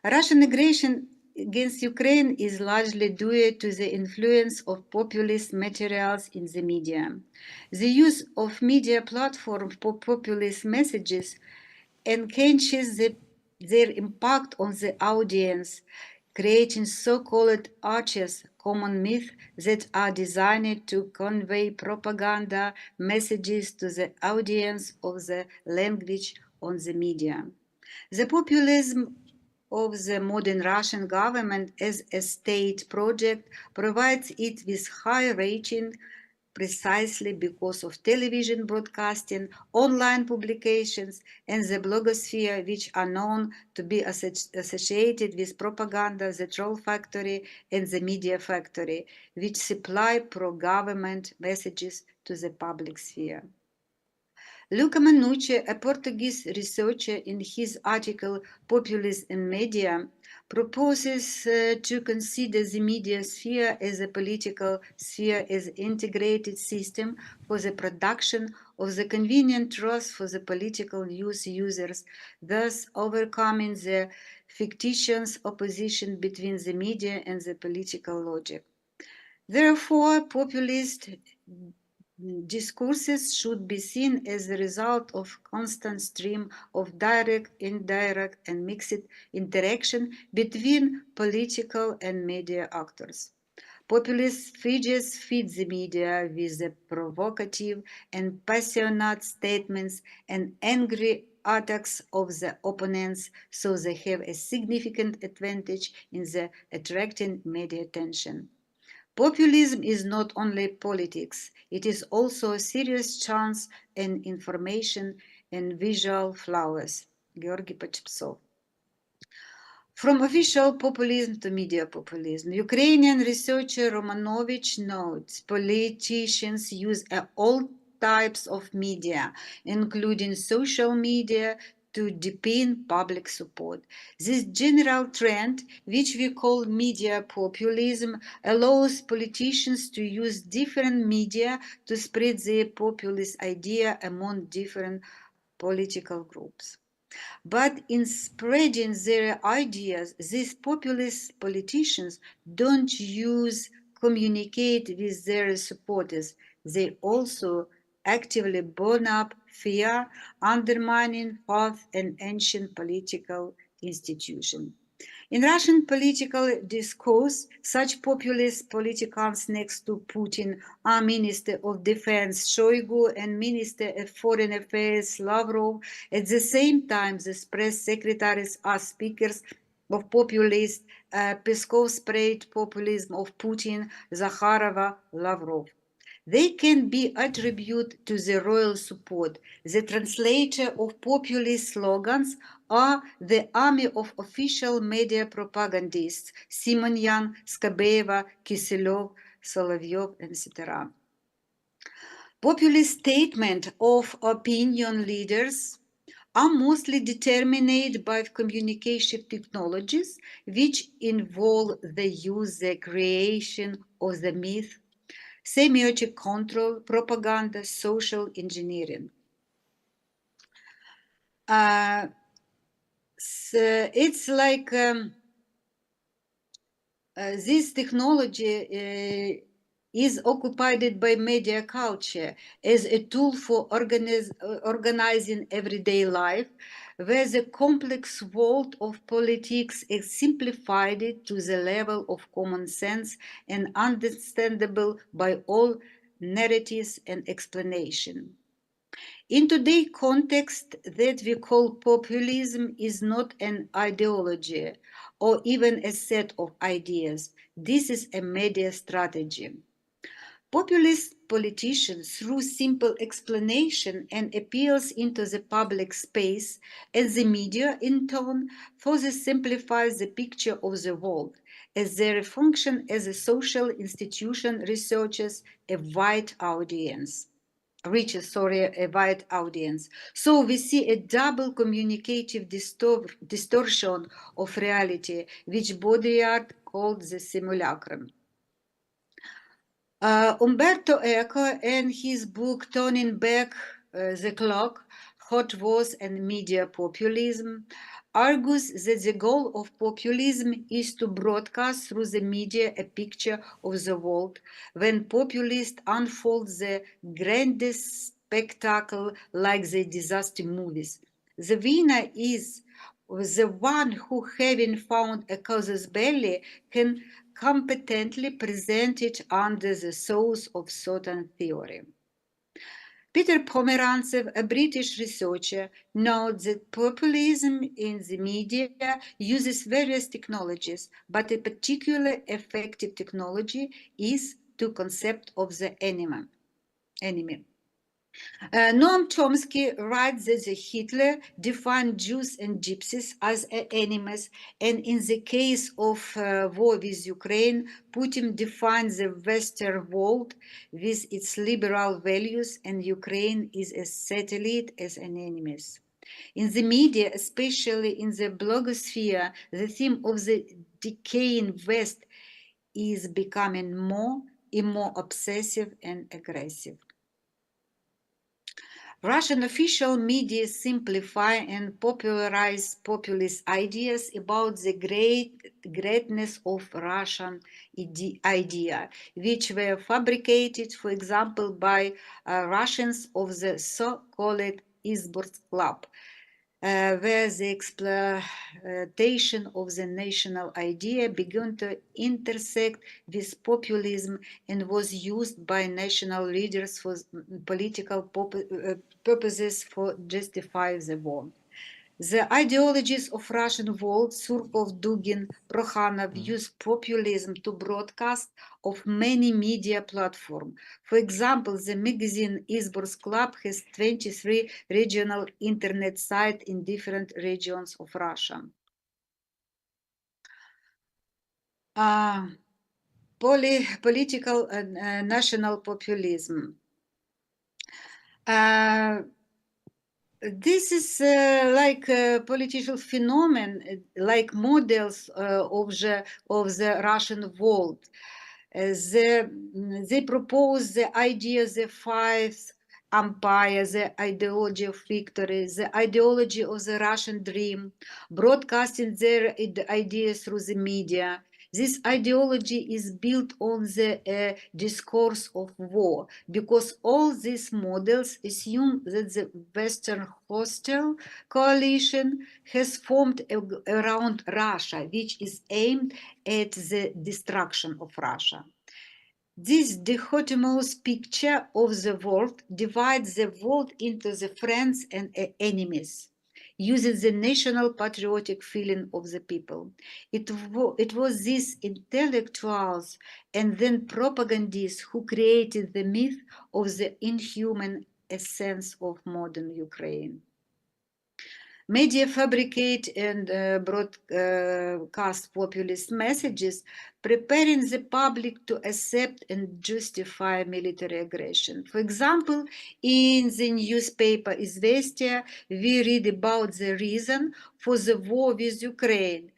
Russian aggression against Ukraine is largely due to the influence of populist materials in the media. The use of media platforms for populist messages enhances their impact on the audience, creating so-called arches, common myths that are designed to convey propaganda messages to the audience of the language on the media. The populism of the modern Russian government as a state project provides it with high rating precisely because of television broadcasting, online publications, and the blogosphere, which are known to be associated with propaganda, the troll factory, and the media factory, which supply pro-government messages to the public sphere. Luca Mannucci, a Portuguese researcher, in his article Populism in Media, proposes to consider the media sphere as a political sphere as an integrated system for the production of the convenient truth for the political news users, thus overcoming the fictitious opposition between the media and the political logic. Therefore, populist discourses should be seen as a result of constant stream of direct, indirect, and mixed interaction between political and media actors. Populist figures feed the media with the provocative and passionate statements and angry attacks of the opponents, so they have a significant advantage in the attracting media attention. Populism is not only politics, it is also a serious chance and information and visual flowers. Györgyi Vajdovich. From official populism to media populism, Ukrainian researcher Romanovich notes politicians use all types of media, including social media, to deepen public support. This general trend, which we call media populism, allows politicians to use different media to spread their populist idea among different political groups. But in spreading their ideas, these populist politicians don't communicate with their supporters. They also actively burn up fear, undermining faith and ancient political institutions. In Russian political discourse, such populist politicians next to Putin are Minister of Defense Shoigu and Minister of Foreign Affairs Lavrov. At the same time, the press secretaries are speakers of populist Peskov spread populism of Putin, Zakharova, Lavrov. They can be attributed to the royal support. The translator of populist slogans are the army of official media propagandists, Simonyan, Skabeva, Kiselyov, Solovyov, etc. Populist statements of opinion leaders are mostly determined by communication technologies, which involve the use, the creation of the myth, semiotic control, propaganda, social engineering. So it's like this technology is occupied by media culture as a tool for organizing everyday life, where the complex world of politics is simplified to the level of common sense and understandable by all narratives and explanation. In today's context, that we call populism is not an ideology or even a set of ideas. This is a media strategy. Populist politicians, through simple explanation and appeals into the public space, and the media, in turn, further simplifies the picture of the world, as their function as a social institution reaches a wide audience. So we see a double communicative distortion of reality, which Baudrillard called the simulacrum. Umberto Eco, in his book Turning Back the Clock, Hot Wars and Media Populism, argues that the goal of populism is to broadcast through the media a picture of the world when populists unfold the grandest spectacle like the disaster movies. The winner is the one who, having found a casus belli, can competently present it under the source of certain theory. Peter Pomerantsev, a British researcher, notes that populism in the media uses various technologies, but a particularly effective technology is the concept of the enemy. Noam Chomsky writes that Hitler defined Jews and Gypsies as enemies, and in the case of war with Ukraine, Putin defines the Western world with its liberal values, and Ukraine is a satellite as an enemy. In the media, especially in the blogosphere, the theme of the decaying West is becoming more and more obsessive and aggressive. Russian official media simplify and popularize populist ideas about the greatness of Russian idea, which were fabricated, for example, by Russians of the so-called Eötvös Club, where the exploitation of the national idea began to intersect with populism and was used by national leaders for political purposes for justify the war. The ideologies of Russian world, Surkov, Dugin, Prokhanov, use populism to broadcast of many media platforms. For example, the magazine Eötvös Club has 23 regional internet sites in different regions of Russia. Political and national populism. This is like a political phenomenon, like models of the Russian world. They propose the idea, the five empire, the ideology of victory, the ideology of the Russian dream, broadcasting their ideas through the media. This ideology is built on the discourse of war, because all these models assume that the Western hostile coalition has formed around Russia, which is aimed at the destruction of Russia. This dichotomous picture of the world divides the world into the friends and enemies, using the national patriotic feeling of the people. It was these intellectuals and then propagandists who created the myth of the inhuman essence of modern Ukraine. Media fabricate and broadcast populist messages, preparing the public to accept and justify military aggression. For example, in the newspaper Izvestia, we read about the reason for the war with Ukraine.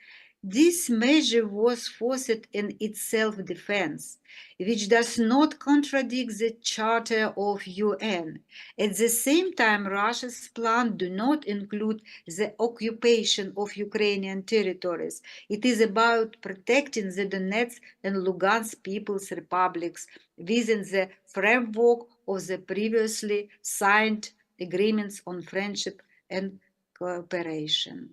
This measure was forced in its self-defense, which does not contradict the Charter of UN. At the same time, Russia's plans do not include the occupation of Ukrainian territories. It is about protecting the Donetsk and Lugansk People's Republics within the framework of the previously signed agreements on friendship and cooperation.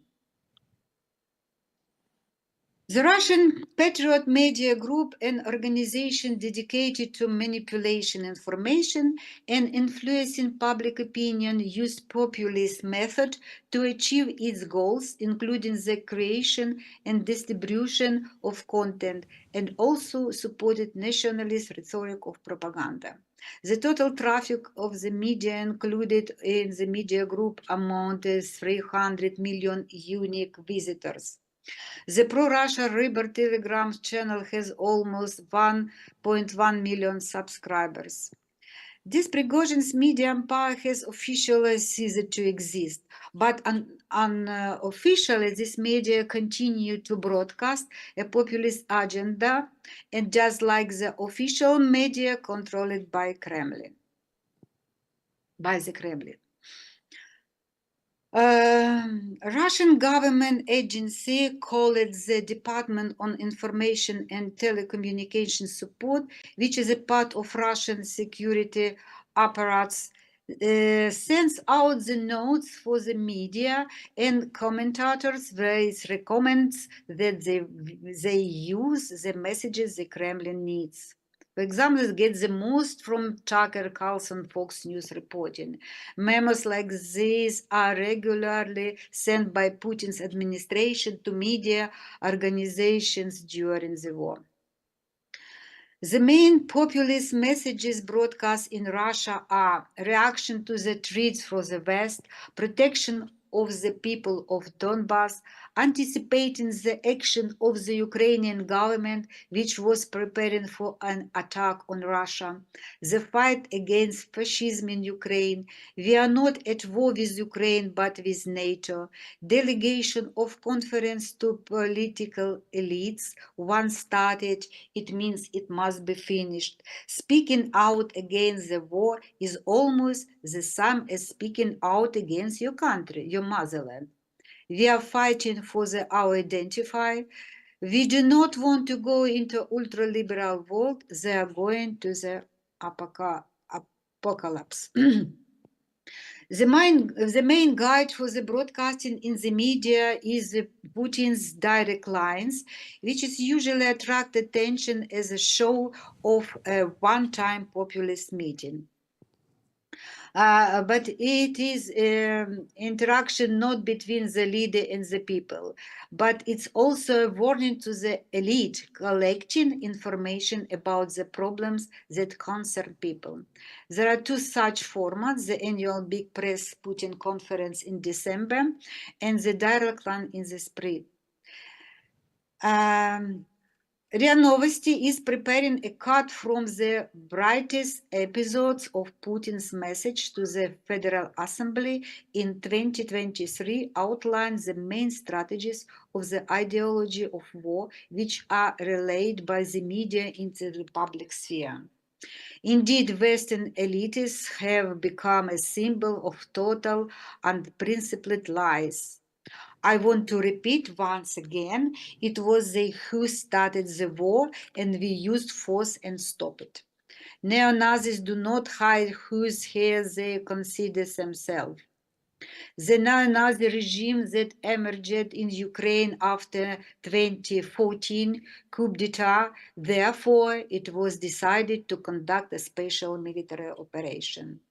The Russian Patriot Media Group, an organization dedicated to manipulation information and influencing public opinion, used populist method to achieve its goals, including the creation and distribution of content, and also supported nationalist rhetoric of propaganda. The total traffic of the media included in the media group amounted 300 million unique visitors. The pro-Russia Riber Telegram channel has almost 1.1 million subscribers. This Prigozhin's media empire has officially ceased to exist, but unofficially this media continue to broadcast a populist agenda, and just like the official media controlled by the Kremlin. Russian government agency called the Department on Information and Telecommunication Support, which is a part of Russian security apparatus, sends out the notes for the media and commentators where it recommends that they use the messages the Kremlin needs. For example, it gets the most from Tucker Carlson Fox News reporting. Memos like these are regularly sent by Putin's administration to media organizations during the war. The main populist messages broadcast in Russia are reaction to the threats from the West, protection of the people of Donbass, anticipating the action of the Ukrainian government, which was preparing for an attack on Russia, the fight against fascism in Ukraine, we are not at war with Ukraine but with NATO, delegation of conference to political elites, once started, it means it must be finished. Speaking out against the war is almost the same as speaking out against your country, your motherland. We are fighting for our identity. We do not want to go into ultra-liberal world. They are going to the apocalypse. The main guide for the broadcasting in the media is Putin's direct lines, which is usually attract attention as a show of a one-time populist meeting. But it is interaction not between the leader and the people, but it's also a warning to the elite collecting information about the problems that concern people. There are two such formats, the annual Big Press Putin conference in December and the direct line in the spring. RIA Novosti is preparing a cut from the brightest episodes of Putin's message to the Federal Assembly in 2023, outlines the main strategies of the ideology of war, which are relayed by the media into the public sphere. Indeed, Western elites have become a symbol of total and principled lies. I want to repeat once again, it was they who started the war and we used force and stopped it. Neo-Nazis do not hide whose hair they consider themselves. The neo-Nazi regime that emerged in Ukraine after 2014 coup d'etat, therefore it was decided to conduct a special military operation.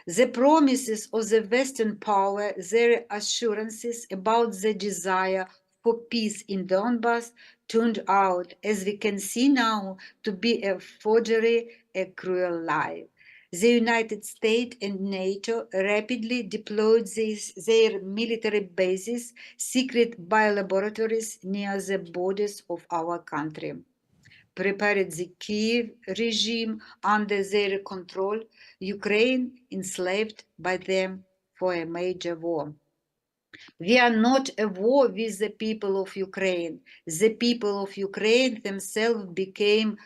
The promises of the Western power, their assurances about the desire for peace in Donbass turned out, as we can see now, to be a forgery, a cruel lie. The United States and NATO rapidly deployed their military bases, secret biolaboratories near the borders of our country, prepared the Kiev regime under their control, Ukraine enslaved by them for a major war. We are not at war with the people of Ukraine. The people of Ukraine themselves became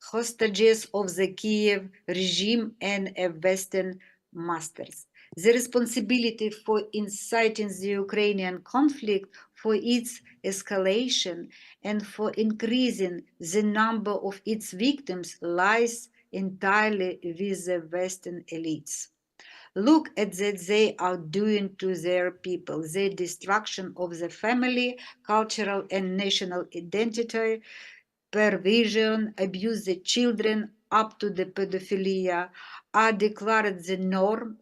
hostages of the Kiev regime and Western masters. The responsibility for inciting the Ukrainian conflict, for its escalation, and for increasing the number of its victims lies entirely with the Western elites. Look at that they are doing to their people, the destruction of the family, cultural and national identity, perversion, abuse the children up to the pedophilia, are declared the norm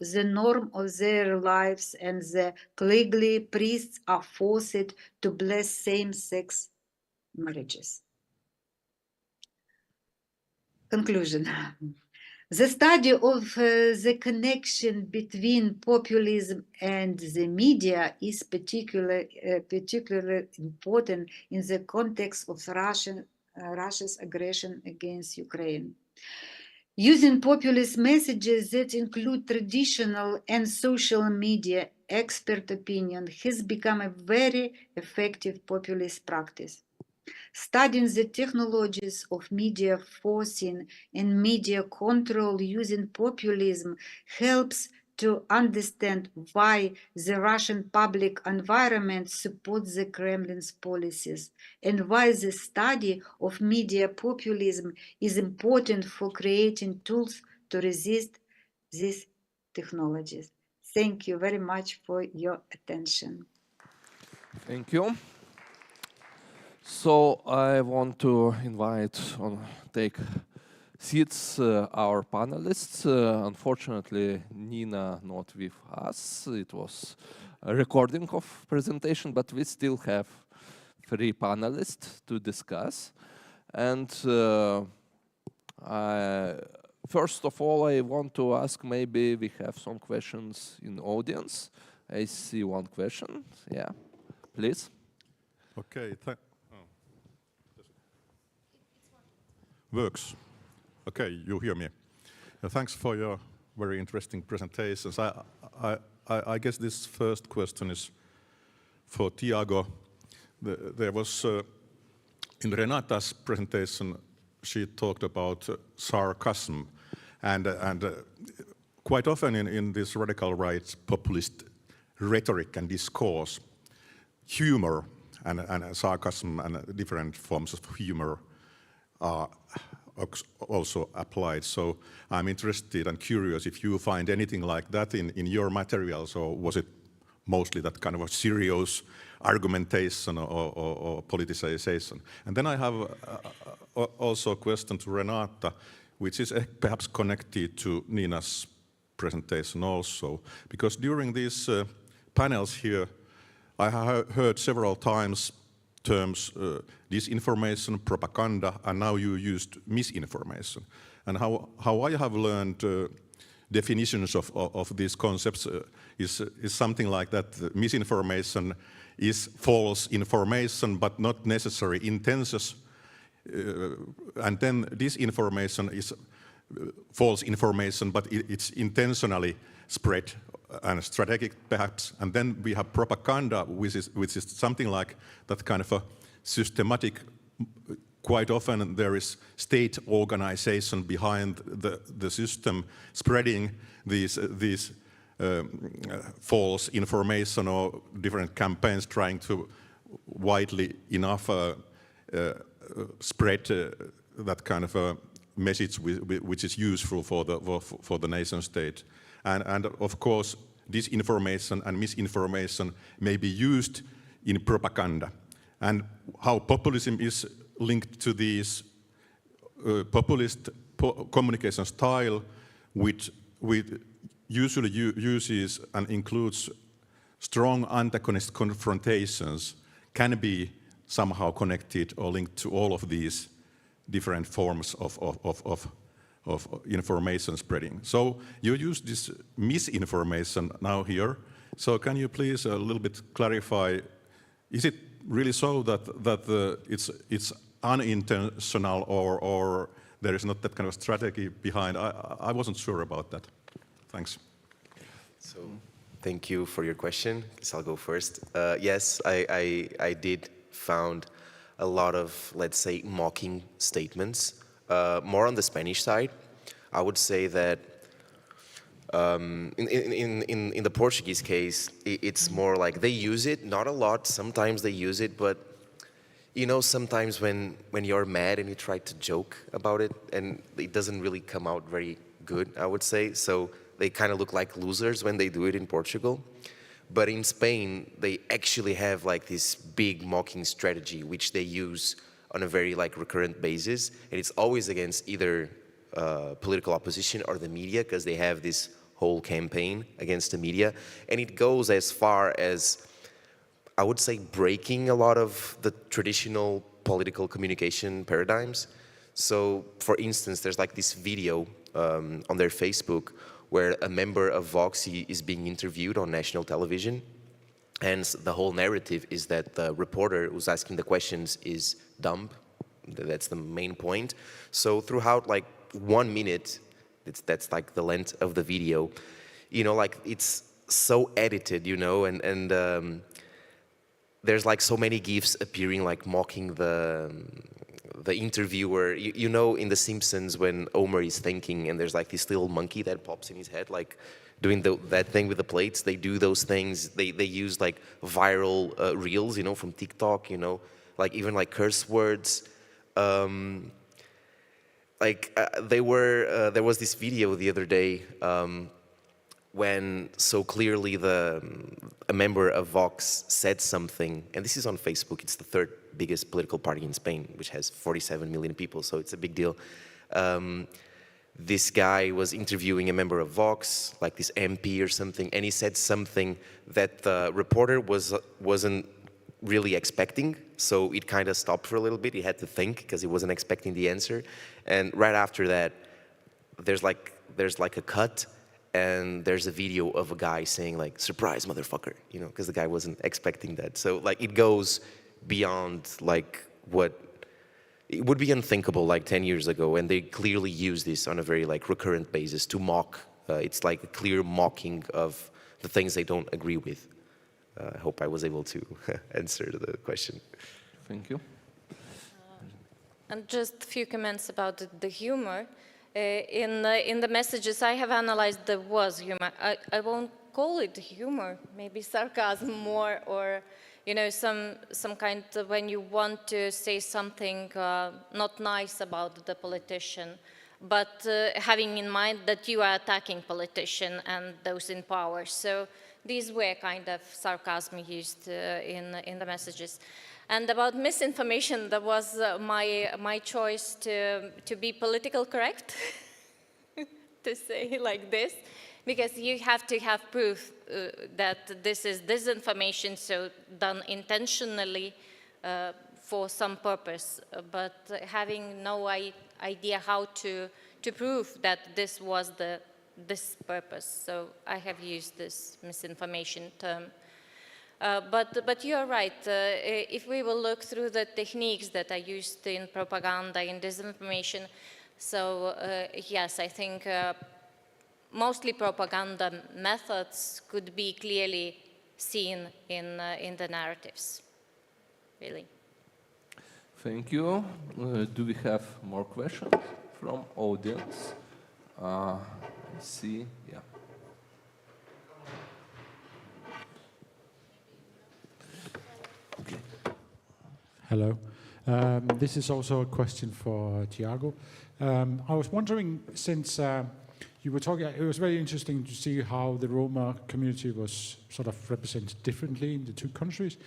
of their lives, and the clergy priests are forced to bless same-sex marriages. Conclusion. The study of the connection between populism and the media is particularly important in the context of Russia's aggression against Ukraine. Using populist messages that include traditional and social media, expert opinion has become a very effective populist practice. Studying the technologies of media forcing and media control using populism helps to understand why the Russian public environment supports the Kremlin's policies and why the study of media populism is important for creating tools to resist these technologies. Thank you very much for your attention. Thank you. So I want to invite on take seats our panelists. Unfortunately, Nina not with us. It was a recording of presentation, but we still have 3 panelists to discuss. And first of all, I want to ask, maybe we have some questions in the audience. I see one question. Yeah, please. Okay. Works. Okay, you hear me. Thanks for your very interesting presentations. I guess this first question is for Tiago. There was, in Renata's presentation, she talked about sarcasm. And quite often in this radical right populist rhetoric and discourse, humor and sarcasm and different forms of humor are also applied. So I'm interested and curious if you find anything like that in your materials, or was it mostly that kind of a serious argumentation or politicization? And then I have also a question to Renata, which is perhaps connected to Nina's presentation also, because during these panels here, I have heard several times terms disinformation, propaganda, and now you used misinformation. And how I have learned definitions of these concepts is something like that. Misinformation is false information, but not necessarily intentions. And then disinformation is false information, but it's intentionally spread and strategic perhaps. And then we have propaganda, which is something like that kind of a systematic. Quite often there is state organization behind the system spreading these false information or different campaigns trying to widely enough spread that kind of a message which is useful for the nation state. And of course, disinformation and misinformation may be used in propaganda. And how populism is linked to these populist communication style, which usually uses and includes strong antagonist confrontations, can be somehow connected or linked to all of these different forms of information spreading. So you use this misinformation now here. So can you please a little bit clarify, is it really so that it's unintentional or there is not that kind of strategy behind? I wasn't sure about that. Thanks. So thank you for your question. So I'll go first. Yes, I did found a lot of, let's say, mocking statements. More on the Spanish side, I would say that in the Portuguese case, it's more like they use it, not a lot. Sometimes they use it, but you know, sometimes when you're mad and you try to joke about it, and it doesn't really come out very good, I would say. So they kind of look like losers when they do it in Portugal. But in Spain, they actually have like this big mocking strategy, which they use on a very like recurrent basis. And it's always against either political opposition or the media, because they have this whole campaign against the media. And it goes as far as, I would say, breaking a lot of the traditional political communication paradigms. So, for instance, there's like this video on their Facebook where a member of Vox is being interviewed on national television. And the whole narrative is that the reporter who's asking the questions is dumb. That's the main point. So throughout like 1 minute, that's like the length of the video, you know, like it's so edited, you know, and there's like so many GIFs appearing like mocking the interviewer. You know, in The Simpsons when Homer is thinking and there's like this little monkey that pops in his head, like doing that thing with the plates. They do those things. They use like viral reels, you know, from TikTok, you know, like even like curse words. There was this video the other day when so clearly a member of Vox said something, and this is on Facebook. It's the third biggest political party in Spain, which has 47 million people, so it's a big deal. This guy was interviewing a member of Vox, like this MP or something, and he said something that the reporter wasn't really expecting, so it kind of stopped for a little bit. He had to think because he wasn't expecting the answer, and right after that, there's like a cut, and there's a video of a guy saying like, "Surprise, motherfucker," you know, because the guy wasn't expecting that. So like it goes beyond like what it would be unthinkable like 10 years ago, and they clearly use this on a very like recurrent basis to mock. It's like a clear mocking of the things they don't agree with. I hope I was able to answer the question. Thank you. And just a few comments about the humor. In the messages I have analyzed, there was humor. I won't call it humor, maybe sarcasm more, or you know, some kind of when you want to say something not nice about the politician, but having in mind that you are attacking politician and those in power. So these were kind of sarcasm used in the messages. And about misinformation, that was my choice to be political correct, to say like this, because you have to have proof that this is disinformation, so done intentionally for some purpose, but having no idea how to prove that this was this purpose. So I have used this misinformation term. But you are right. If we will look through the techniques that are used in propaganda, in disinformation, so yes, I think mostly propaganda methods could be clearly seen in the narratives, really. Thank you. Do we have more questions from audience? I see, yeah. Hello. This is also a question for Tiago. I was wondering, since you were talking, it was very interesting to see how the Roma community was sort of represented differently in the two countries.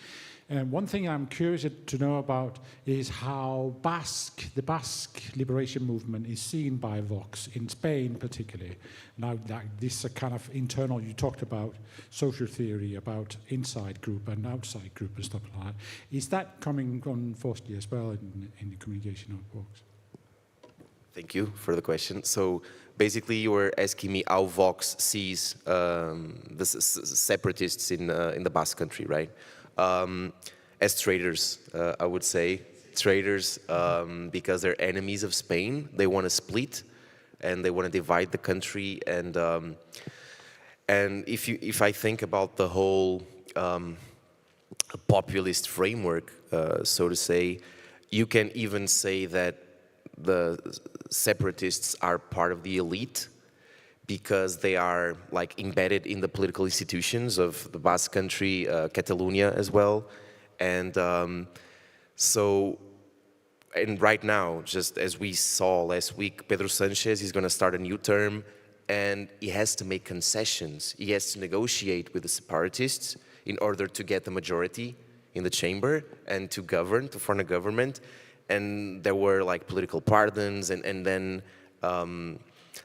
And one thing I'm curious to know about is how the Basque liberation movement is seen by Vox in Spain, particularly. Now, this kind of internal, you talked about social theory, about inside group and outside group and stuff like that. Is that coming on forcefully as well in the communication of Vox? Thank you for the question. So basically, you were asking me how Vox sees the separatists in the Basque country, right? As traitors, I would say. Traitors because they're enemies of Spain. They want to split and they want to divide the country. And if I think about the whole populist framework, so to say, you can even say that the separatists are part of the elite because they are like embedded in the political institutions of the Basque country, Catalonia as well. And and right now, just as we saw last week, Pedro Sanchez is going to start a new term, and he has to make concessions. He has to negotiate with the separatists in order to get the majority in the chamber and to govern, to form a government. And there were like political pardons, and then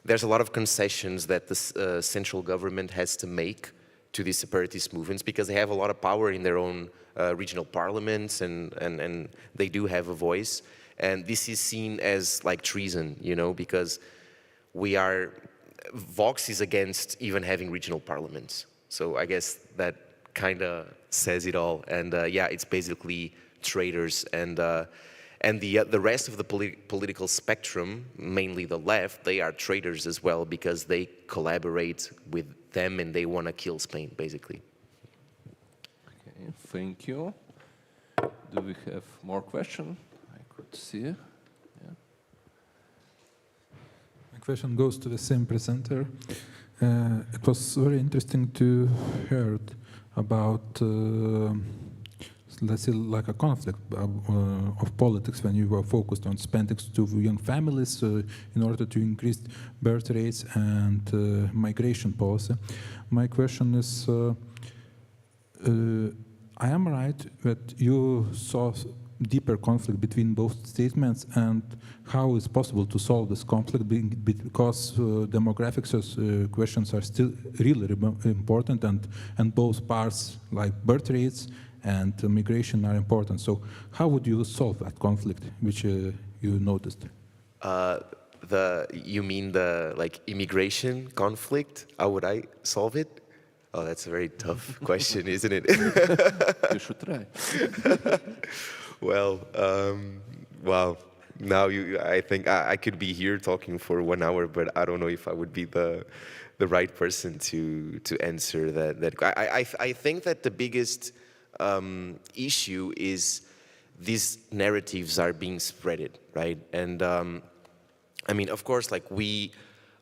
there's a lot of concessions that the central government has to make to these separatist movements because they have a lot of power in their own regional parliaments, and they do have a voice. And this is seen as like treason, you know, because Vox is against even having regional parliaments. So I guess that kind of says it all. And yeah, it's basically traitors. And the rest of the political spectrum, mainly the left, they are traitors as well because they collaborate with them and they want to kill Spain, basically. Okay, thank you. Do we have more questions? I could see. Yeah. My question goes to the same presenter. It was very interesting to hear about let's say like a conflict of politics when you were focused on spending to young families in order to increase birth rates and migration policy. My question is, I am right that you saw deeper conflict between both statements, and how is possible to solve this conflict because demographics questions are still really important, and both parts like birth rates and migration are important. So how would you solve that conflict, which you noticed? You mean the like immigration conflict? How would I solve it? Oh, that's a very tough question, isn't it? You should try. Well, wow. Now I think I could be here talking for 1 hour, but I don't know if I would be the right person to answer that. I think that the biggest issue is these narratives are being spreaded, right? And I mean, of course, like we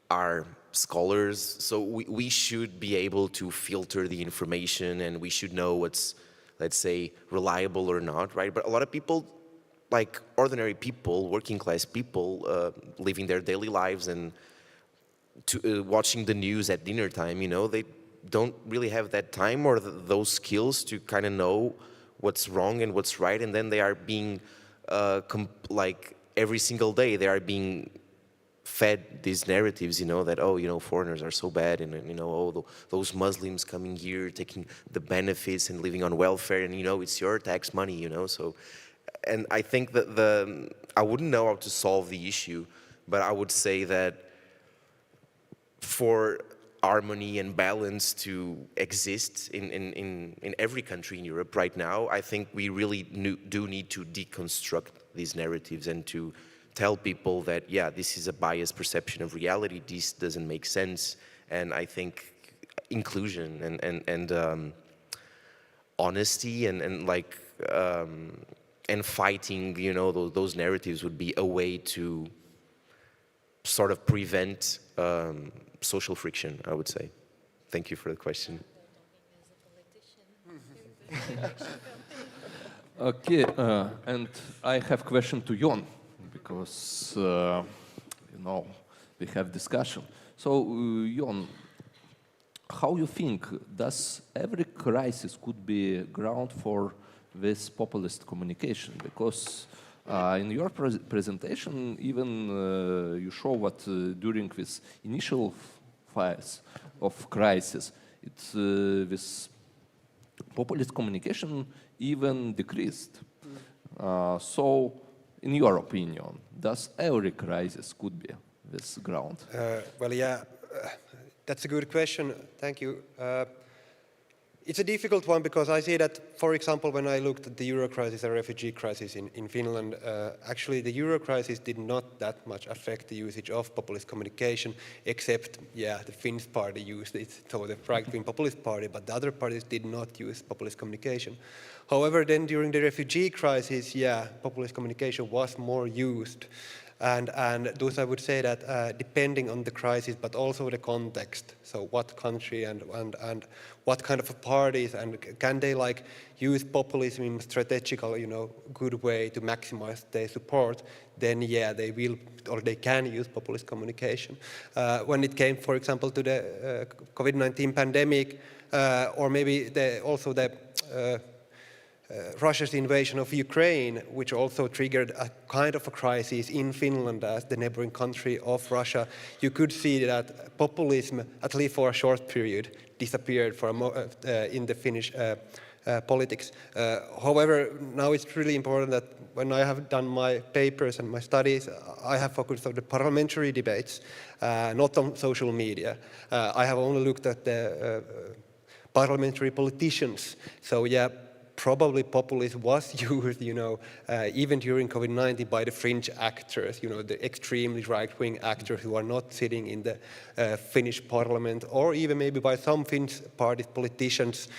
are scholars, so we should be able to filter the information, and we should know what's, let's say, reliable or not, right? But a lot of people, like ordinary people, working class people, living their daily lives and watching the news at dinner time, you know, they don't really have that time or those skills to kind of know what's wrong and what's right, and then they are being, like every single day, they are being fed these narratives, you know, that, oh, you know, foreigners are so bad, and, you know, oh, those Muslims coming here, taking the benefits and living on welfare, and, you know, it's your tax money, you know, so, and I think that I wouldn't know how to solve the issue, but I would say that for harmony and balance to exist in every country in Europe right now, I think we really do need to deconstruct these narratives and to tell people that, yeah, this is a biased perception of reality, this doesn't make sense. And I think inclusion and honesty and like and fighting, you know, those narratives would be a way to sort of prevent social friction, I would say. Thank you for the question. Okay, and I have a question to Jon, because, you know, we have discussion. So, Jon, how you think, does every crisis could be ground for this populist communication? Because in your presentation, even you show what during this initial phase of crisis, this populist communication even decreased. So, in your opinion, does every crisis could be this ground? Well, yeah, that's a good question. Thank you. It's a difficult one because I see that, for example, when I looked at the Euro crisis and refugee crisis in Finland, actually the Euro crisis did not that much affect the usage of populist communication, except, yeah, the Finnish party used it, so the right-wing populist party, but the other parties did not use populist communication. However, then during the refugee crisis, yeah, populist communication was more used. And thus I would say that depending on the crisis, but also the context, so what country and what kind of parties, and can they like use populism in a strategical, good way to maximize their support, then yeah, they will, or they can use populist communication. When it came, for example, to the COVID-19 pandemic, or maybe also the Russia's invasion of Ukraine, which also triggered a kind of a crisis in Finland as the neighboring country of Russia, you could see that populism, at least for a short period, disappeared in the Finnish politics. However, now it's really important that when I have done my papers and my studies, I have focused on the parliamentary debates, not on social media. I have only looked at the parliamentary politicians. So yeah, probably populism was used, even during COVID-19 by the fringe actors, the extremely right-wing actors who are not sitting in the Finnish parliament, or even maybe by some Finnish party politicians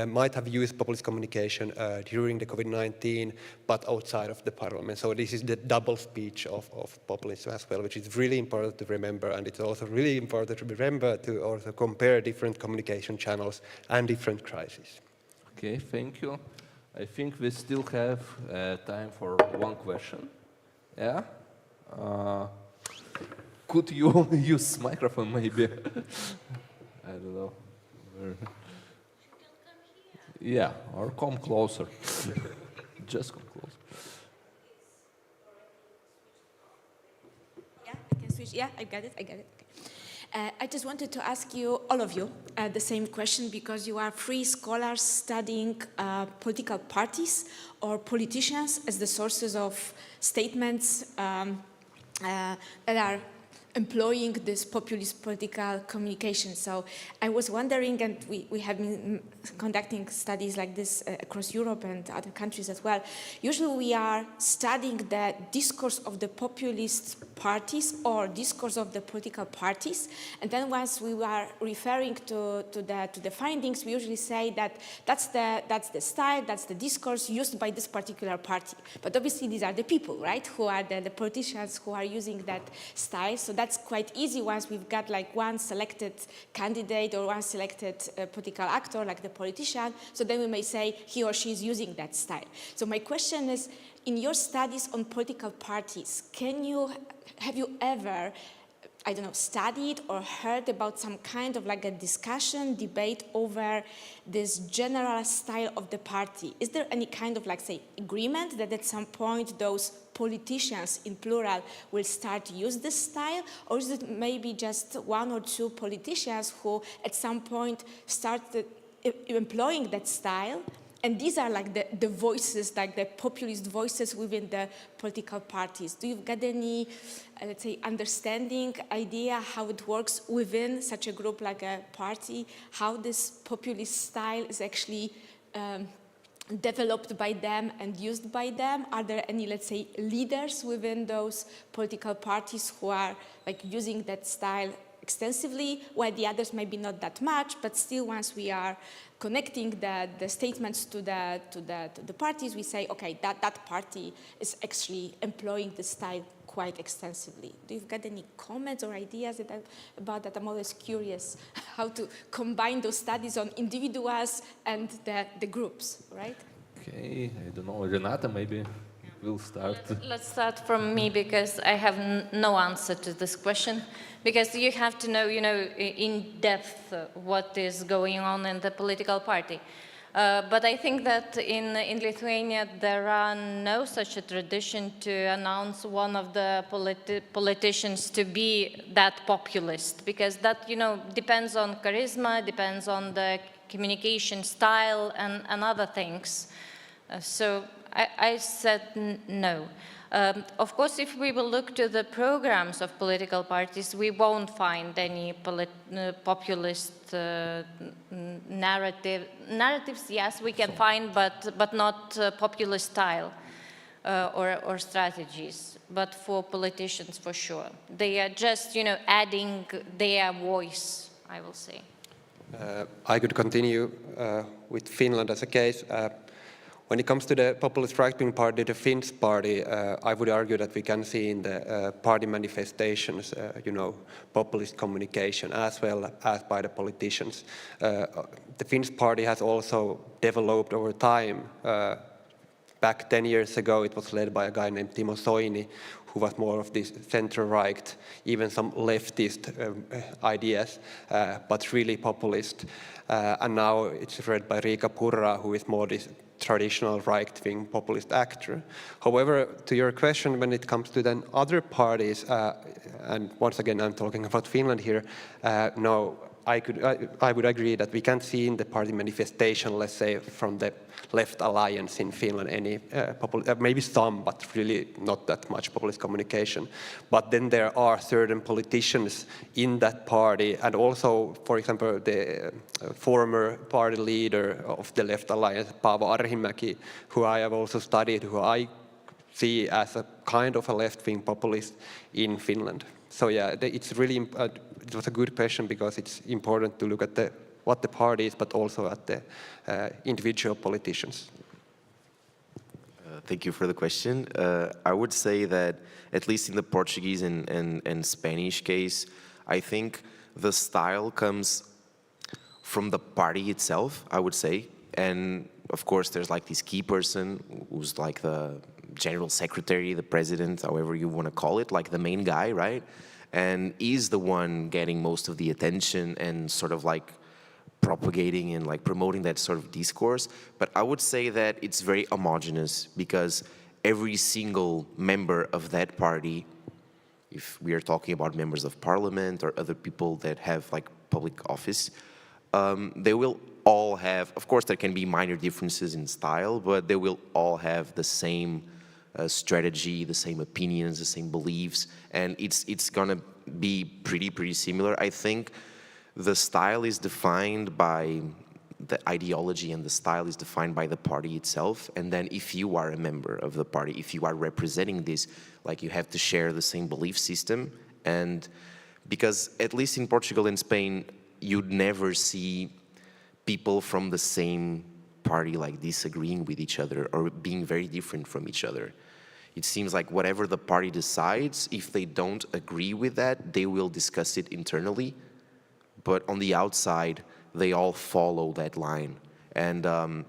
might have used populist communication during the COVID-19, but outside of the parliament. So this is the double speech of populism as well, which is really important to remember. And it's also really important to remember to also compare different communication channels and different crises. Okay, thank you. I think we still have time for one question. Yeah? Could you use microphone maybe? I don't know. Yeah, or come closer. Just come closer. Yeah, I can switch. Yeah, I got it. Okay. I just wanted to ask you, all of you, the same question, because you are free scholars studying political parties or politicians as the sources of statements that are employing this populist political communication. So I was wondering, and we have been conducting studies like this across Europe and other countries as well. Usually we are studying the discourse of the populist parties or discourse of the political parties, and then once we were referring to the findings, we usually say that that's the style, that's the discourse used by this particular party. But obviously these are the people, right, who are the politicians who are using that style. So that's quite easy once we've got like one selected candidate or one selected political actor, like the politician. So then we may say he or she is using that style. So my question is, in your studies on political parties, have you ever, I don't know, studied or heard about some kind of like a discussion, debate over this general style of the party? Is there any kind of like, say, agreement that at some point those politicians, in plural, will start to use this style? Or is it maybe just one or two politicians who at some point started employing that style? And these are like the voices, like the populist voices within the political parties. Do you get any, let's say, understanding, idea how it works within such a group like a party, how this populist style is actually developed by them and used by them? Are there any, let's say, leaders within those political parties who are like using that style extensively, while the others maybe not that much, but still once we are connecting the statements to the parties, we say, okay, that party is actually employing the style quite extensively. Do you got any comments or ideas about that? I'm always curious how to combine those studies on individuals and the groups, right? Okay, I don't know, Renata, maybe we'll start. Let's start from me, because I have no answer to this question. Because you have to know, in depth what is going on in the political party. But I think that in Lithuania there are no such a tradition to announce one of the politicians to be that populist, because that, depends on charisma, depends on the communication style and other things. So I said no. Of course, if we will look to the programs of political parties, we won't find any populist narratives. Yes, we can find, but not populist style or strategies. But for politicians, for sure, they are just adding their voice, I will say. I could continue with Finland as a case. When it comes to the populist right-wing party, the Finns party, I would argue that we can see in the party manifestations, populist communication as well as by the politicians. The Finns party has also developed over time. Back 10 years ago, it was led by a guy named Timo Soini, who was more of this center-right, even some leftist ideas, but really populist. And now it's led by Riikka Purra, who is more this traditional right-wing populist actor. However, to your question, when it comes to then other parties, and once again, I'm talking about Finland here, no, I would agree that we can't see in the party manifestation, let's say, from the left alliance in Finland any maybe some, but really not that much populist communication. But then there are certain politicians in that party, and also, for example, the former party leader of the left alliance, Paavo Arhimäki, who I have also studied, who I see as a kind of a left-wing populist in Finland. So yeah, it's really, it was a good question because it's important to look at what the party is, but also at the individual politicians. Thank you for the question. I would say that, at least in the Portuguese and Spanish case, I think the style comes from the party itself, I would say. And of course, there's like this key person who's like the general secretary, the president, however you want to call it, like the main guy, right? And he's the one getting most of the attention and sort of like propagating and like promoting that sort of discourse. But I would say that it's very homogenous because every single member of that party, if we are talking about members of parliament or other people that have like public office, they will all have, of course there can be minor differences in style, but they will all have the same strategy, the same opinions, the same beliefs, and it's gonna be pretty similar. I think the style is defined by the ideology, and the style is defined by the party itself. And then if you are a member of the party, if you are representing this, like you have to share the same belief system. And because at least in Portugal and Spain, you'd never see people from the same party like disagreeing with each other or being very different from each other. It seems like whatever the party decides, if they don't agree with that, they will discuss it internally. But on the outside, they all follow that line. And a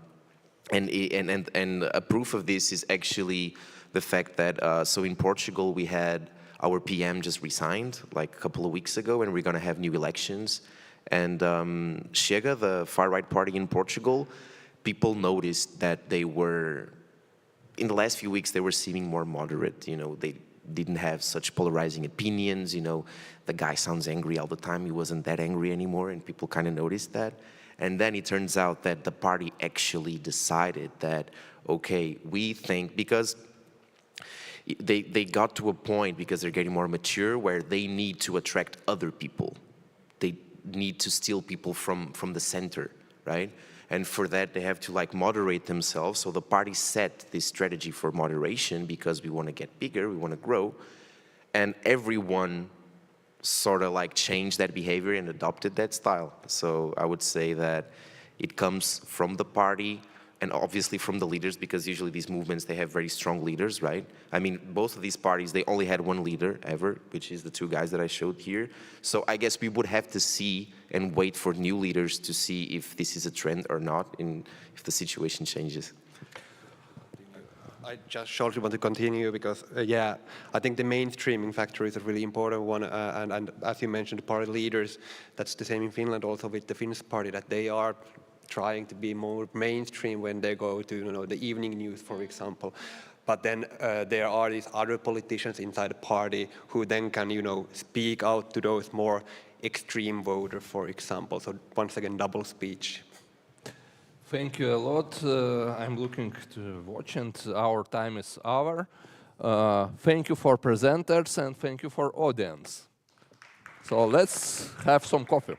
proof of this is actually the fact that, so in Portugal, we had our PM just resigned like a couple of weeks ago, and we're going to have new elections. And Chega, the far-right party in Portugal, people noticed that they were, in the last few weeks, they were seeming more moderate. You know, they didn't have such polarizing opinions. You know, the guy sounds angry all the time. He wasn't that angry anymore, and people kind of noticed that. And then it turns out that the party actually decided that, okay, we think, because they got to a point, because they're getting more mature, where they need to attract other people. They need to steal people from the center, right? And for that, they have to like moderate themselves. So the party set this strategy for moderation because we want to get bigger, we want to grow. And everyone sort of like changed that behavior and adopted that style. So I would say that it comes from the party and obviously from the leaders, because usually these movements, they have very strong leaders, right? I mean, both of these parties, they only had one leader ever, which is the two guys that I showed here. So I guess we would have to see and wait for new leaders to see if this is a trend or not, and if the situation changes. I just shortly want to continue because, yeah, I think the mainstreaming factor is a really important one. And as you mentioned, the party leaders, that's the same in Finland also with the Finnish party, that they are trying to be more mainstream when they go to, you know, the evening news, for example. But then there are these other politicians inside the party who then can, you know, speak out to those more extreme voters, for example. So once again, double speech. Thank you a lot. I'm looking to watch, and our time is over. Thank you for presenters, and thank you for audience. So let's have some coffee.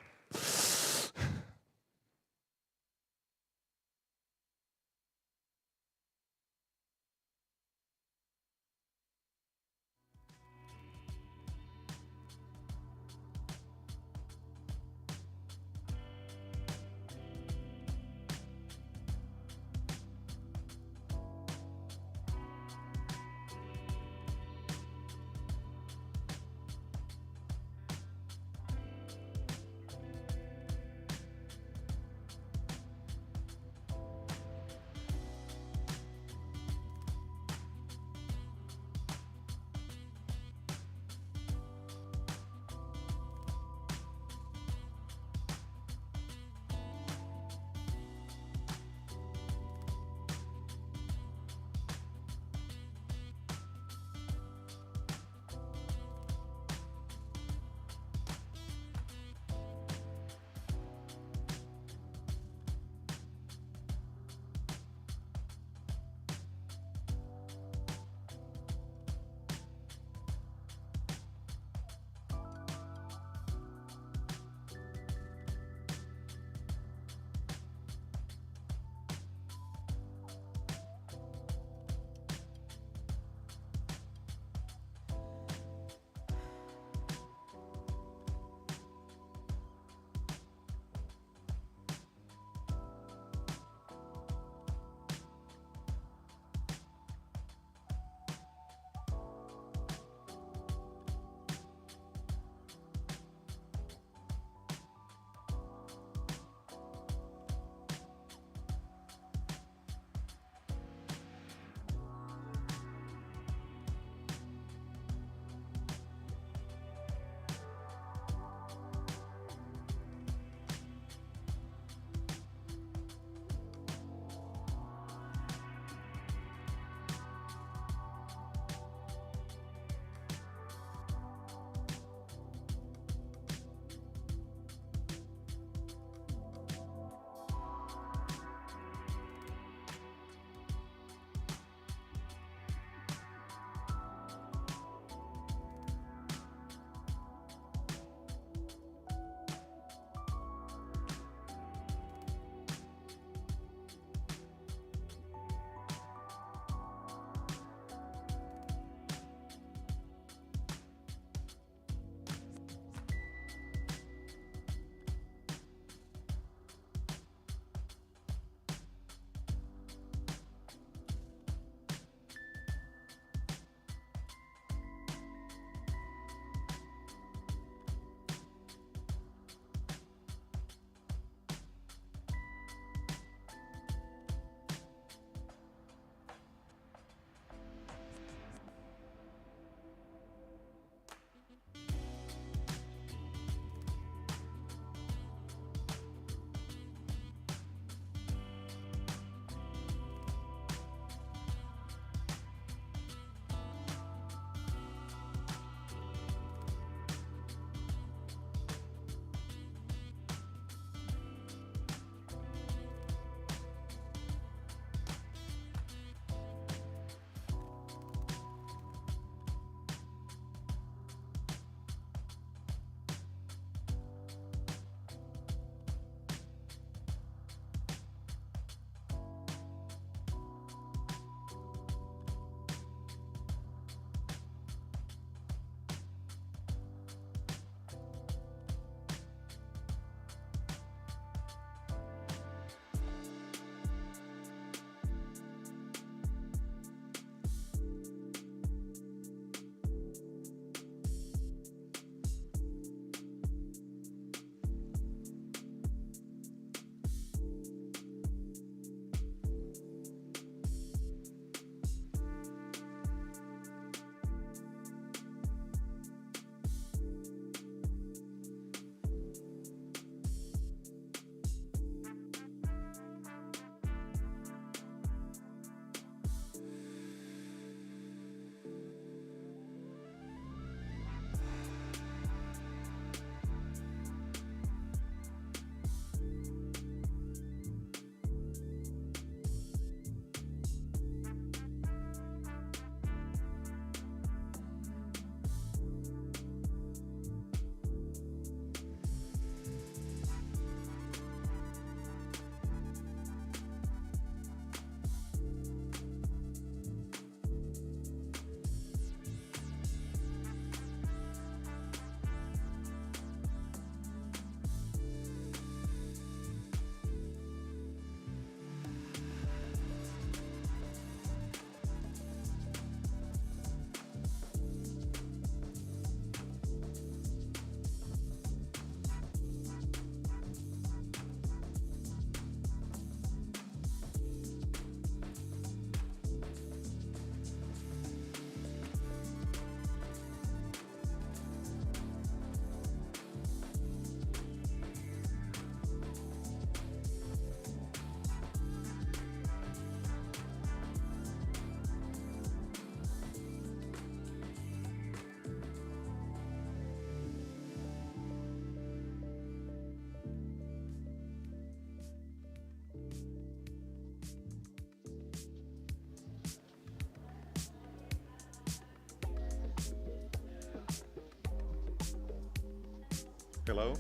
Hello.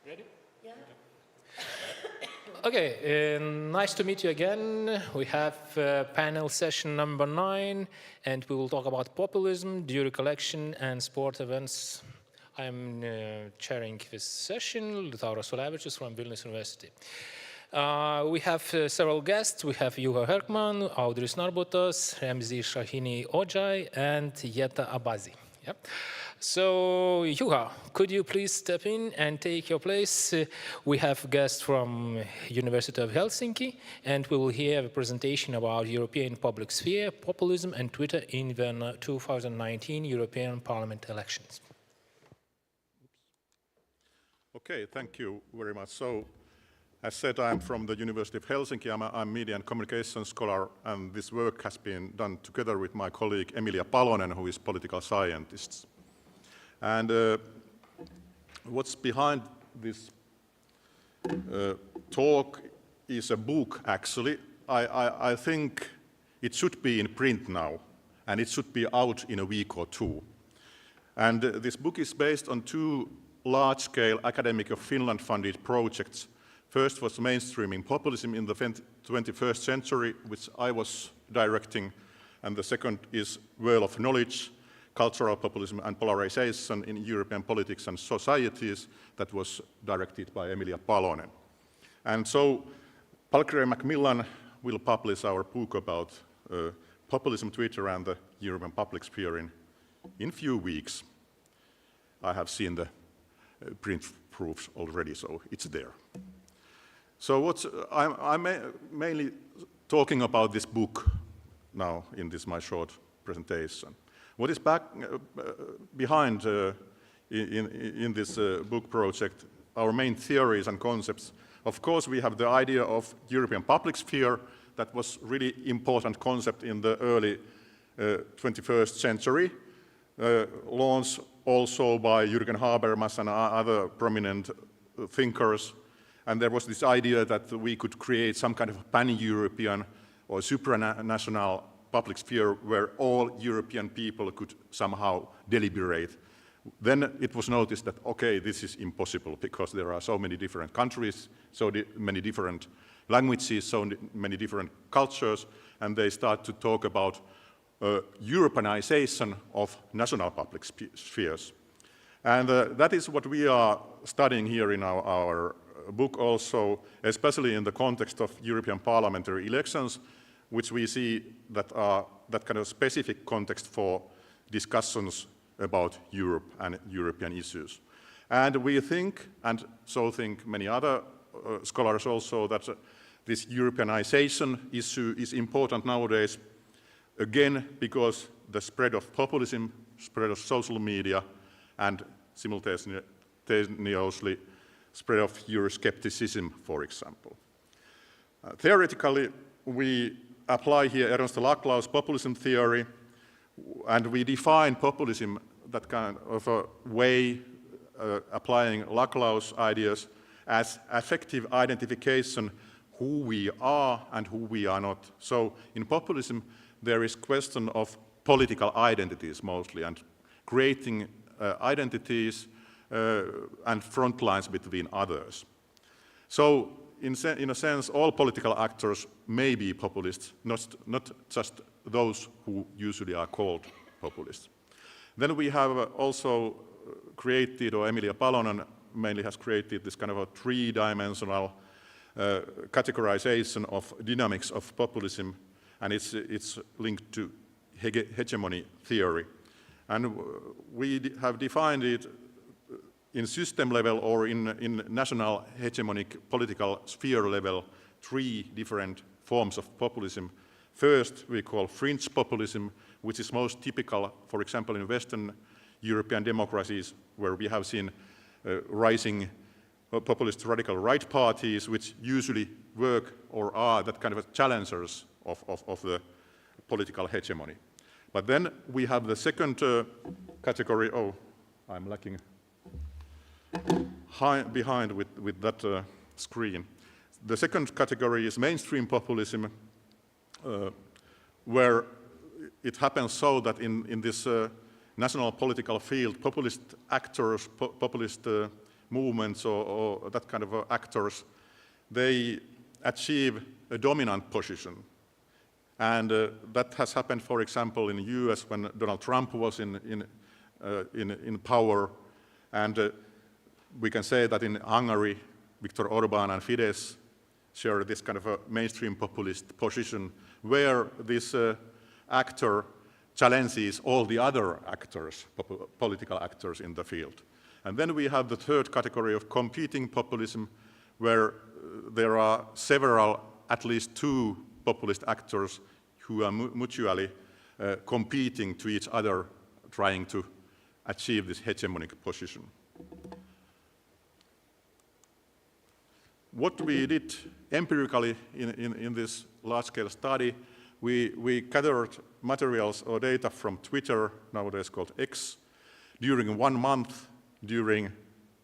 Ready? Yeah. Okay, nice to meet you again. We have panel session number 9, and we will talk about populism, Győri collection, and sport events. I'm chairing this session, Liutauras Ulevičius from Vilnius University. We have several guests. We have Juha Herkman, Audris Narbutas, Remzi Shahini Ojai, and Jeta Abazi. Yep. So, Juha, could you please step in and take your place? We have guests from University of Helsinki, and we will hear a presentation about European public sphere, populism, and Twitter in the 2019 European Parliament elections. Okay, thank you very much. So, as said, I'm from the University of Helsinki. I'm a media and communication scholar, and this work has been done together with my colleague Emilia Palonen, who is political scientist. And what's behind this talk is a book, actually. I think it should be in print now, and it should be out in a week or two. And this book is based on 2 large-scale Academic of Finland-funded projects. First was mainstreaming populism in the 21st century, which I was directing, and the second is World of Knowledge, Cultural Populism and Polarization in European Politics and Societies, that was directed by Emilia Palonen. And so Palgrave Macmillan will publish our book about populism, Twitter, and the European public sphere in few weeks. I have seen the print proofs already, so it's there. So I'm mainly talking about this book now in this my short presentation. What is behind in this book project, our main theories and concepts? Of course, we have the idea of European public sphere. That was really important concept in the early 21st century, launched also by Jürgen Habermas and other prominent thinkers. And there was this idea that we could create some kind of pan-European or supranational public sphere where all European people could somehow deliberate. Then it was noticed that, okay, this is impossible because there are so many different countries, so many different languages, so many different cultures, and they start to talk about Europeanization of national public spheres. And that is what we are studying here in our book also, especially in the context of European parliamentary elections, which we see that are that kind of specific context for discussions about Europe and European issues. And we think, and so think many other scholars also, that this Europeanization issue is important nowadays, again, because the spread of populism, spread of social media, and simultaneously spread of Euroscepticism, for example. Theoretically, we apply here Ernst Laclau's populism theory, and we define populism, that kind of a way applying Laclau's ideas, as affective identification who we are and who we are not. So in populism, there is question of political identities mostly, and creating identities and front lines between others. So in a sense, all political actors may be populists, not just those who usually are called populists. Then we have also created, or Emilia Palonen mainly has created, this kind of a 3-dimensional categorization of dynamics of populism, and it's linked to hegemony theory. And we have defined it in system level or in national hegemonic political sphere level, 3 different forms of populism. First, we call fringe populism, which is most typical, for example, in Western European democracies, where we have seen rising populist radical right parties, which usually work or are that kind of challengers of the political hegemony. But then we have the second category. Oh, I'm lacking behind with that screen. The second category is mainstream populism, where it happens so that in this national political field, populist actors, populist movements or that kind of actors, they achieve a dominant position. And that has happened, for example, in the US when Donald Trump was in power. And we can say that in Hungary, Viktor Orban and Fidesz share this kind of a mainstream populist position where this actor challenges all the other actors, political actors in the field. And then we have the third category of competing populism, where there are several, at least two populist actors who are mutually competing to each other, trying to achieve this hegemonic position. What we did empirically in this large-scale study, we gathered materials or data from Twitter, nowadays called X, during 1 month during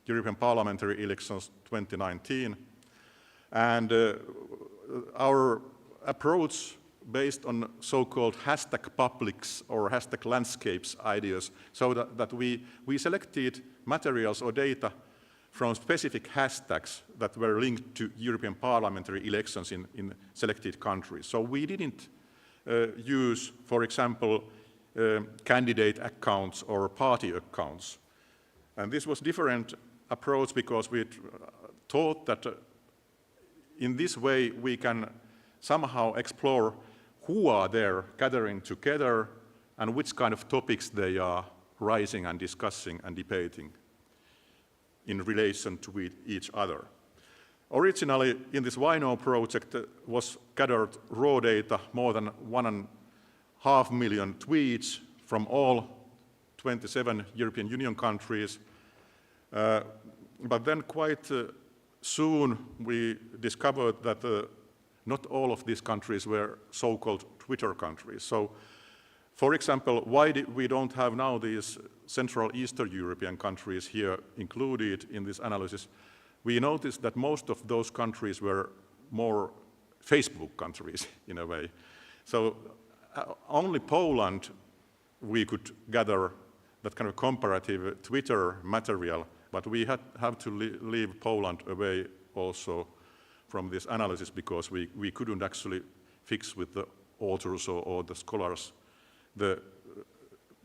European parliamentary elections 2019. And our approach based on so-called hashtag publics or hashtag landscapes ideas, so that we selected materials or data from specific hashtags that were linked to European parliamentary elections in selected countries. So we didn't use, for example, candidate accounts or party accounts. And this was a different approach because we thought that in this way we can somehow explore who are there gathering together and which kind of topics they are rising and discussing and debating in relation to each other. Originally, in this WINO project was gathered raw data, more than 1.5 million tweets from all 27 European Union countries. But then quite soon we discovered that not all of these countries were so-called Twitter countries. So, for example, why we don't have now these Central Eastern European countries here included in this analysis? We noticed that most of those countries were more Facebook countries in a way. So only Poland we could gather that kind of comparative Twitter material, but we have to leave Poland away also from this analysis because we couldn't actually fix with the authors or the scholars the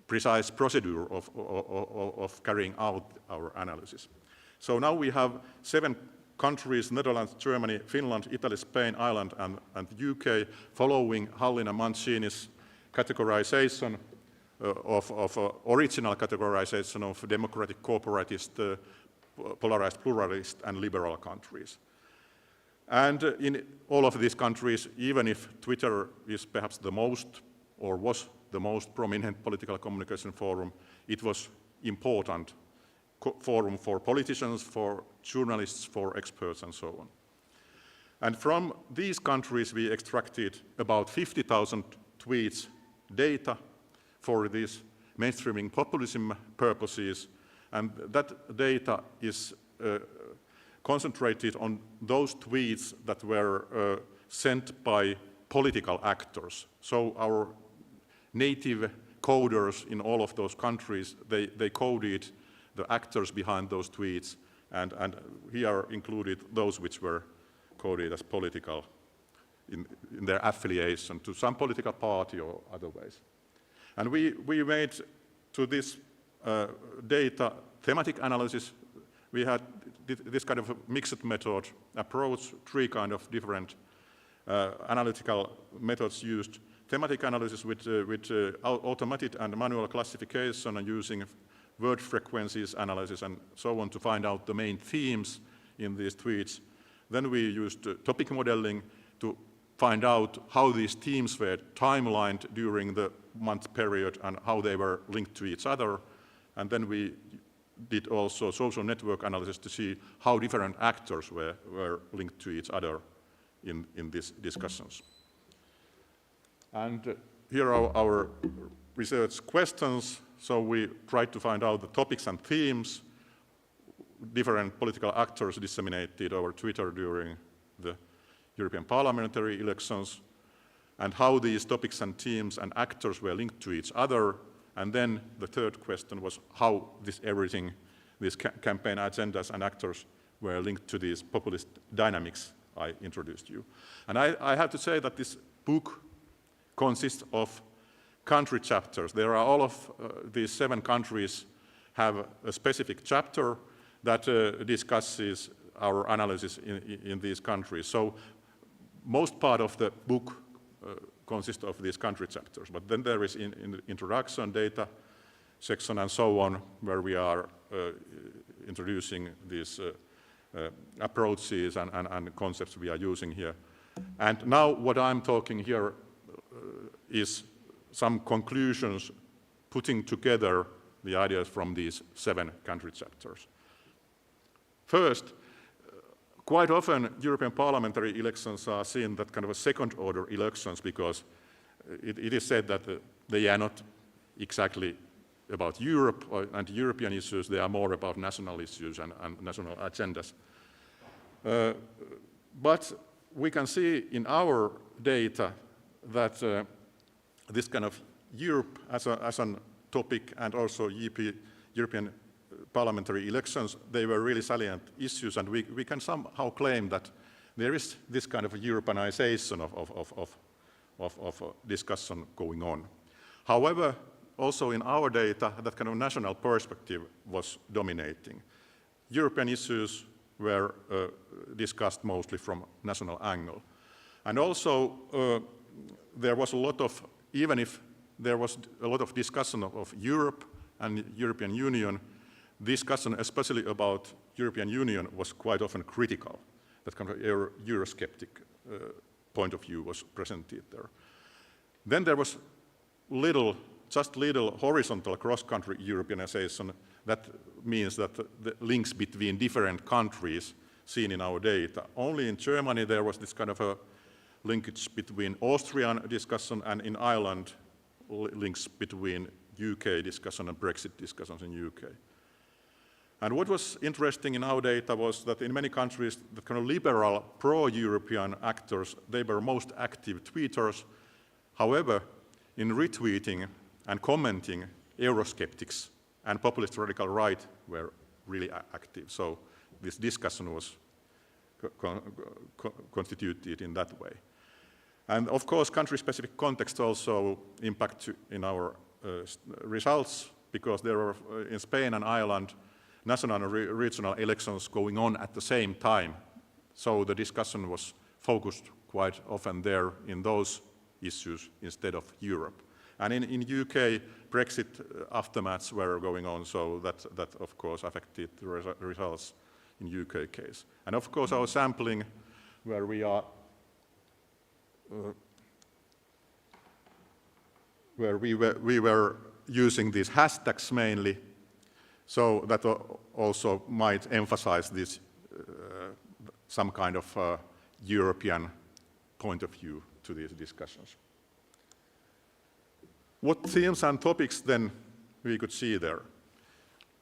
precise procedure of carrying out our analysis. So now we have 7 countries, Netherlands, Germany, Finland, Italy, Spain, Ireland, and the UK, following Hallin and Mancini's categorization of original categorization of democratic, corporatist, polarized, pluralist, and liberal countries. And in all of these countries, even if Twitter is perhaps the most, or was the most prominent political communication forum, it was important forum for politicians, for journalists, for experts, and so on. And from these countries, we extracted about 50,000 tweets data for these mainstreaming populism purposes, and that data is concentrated on those tweets that were sent by political actors. So our native coders in all of those countries, they coded the actors behind those tweets, and here included those which were coded as political in their affiliation to some political party or other ways. And we made to this data thematic analysis. We had this kind of a mixed method approach, 3 kind of different analytical methods used. Thematic analysis with automated and manual classification and using word frequencies analysis and so on to find out the main themes in these tweets. Then we used topic modeling to find out how these themes were timelined during the month period and how they were linked to each other. And then we did also social network analysis to see how different actors were linked to each other in these discussions. And here are our research questions. So we tried to find out the topics and themes different political actors disseminated over Twitter during the European parliamentary elections, and how these topics and themes and actors were linked to each other. And then the third question was how this everything these campaign agendas and actors were linked to these populist dynamics I introduced you. And I have to say that this book consists of country chapters. There are all of these 7 countries have a specific chapter that discusses our analysis in these countries. So most part of the book consists of these country chapters, but then there is in the introduction, data section and so on, where we are introducing these approaches and concepts we are using here. And now what I'm talking here is some conclusions putting together the ideas from these 7 country chapters. First, quite often European parliamentary elections are seen that kind of a second-order elections because it is said that they are not exactly about Europe and European issues, they are more about national issues and national agendas. But we can see in our data that this kind of Europe as a topic and also European parliamentary elections, they were really salient issues, and we can somehow claim that there is this kind of a Europeanization of discussion going on. However, also in our data, that kind of national perspective was dominating. European issues were discussed mostly from national angle. And also, there was a lot of, even if there was a lot of discussion of Europe and European Union, discussion especially about European Union was quite often critical. That kind of Eurosceptic point of view was presented there. Then there was just little horizontal cross-country Europeanization. That means that the links between different countries seen in our data. Only in Germany there was this kind of a linkage between Austrian discussion, and in Ireland links between UK discussion and Brexit discussions in UK. And what was interesting in our data was that in many countries, the kind of liberal, pro-European actors, they were most active tweeters. However, in retweeting and commenting, Eurosceptics and populist radical right were really active. So this discussion was constituted in that way. And of course, country-specific context also impact in our results, because there were, in Spain and Ireland, national and regional elections going on at the same time. So the discussion was focused quite often there in those issues instead of Europe. And in UK, Brexit aftermaths were going on, so that of course affected the results in UK case. And of course our sampling, where we are where we were using these hashtags mainly, so that also might emphasize this some kind of European point of view to these discussions. What themes and topics then we could see there?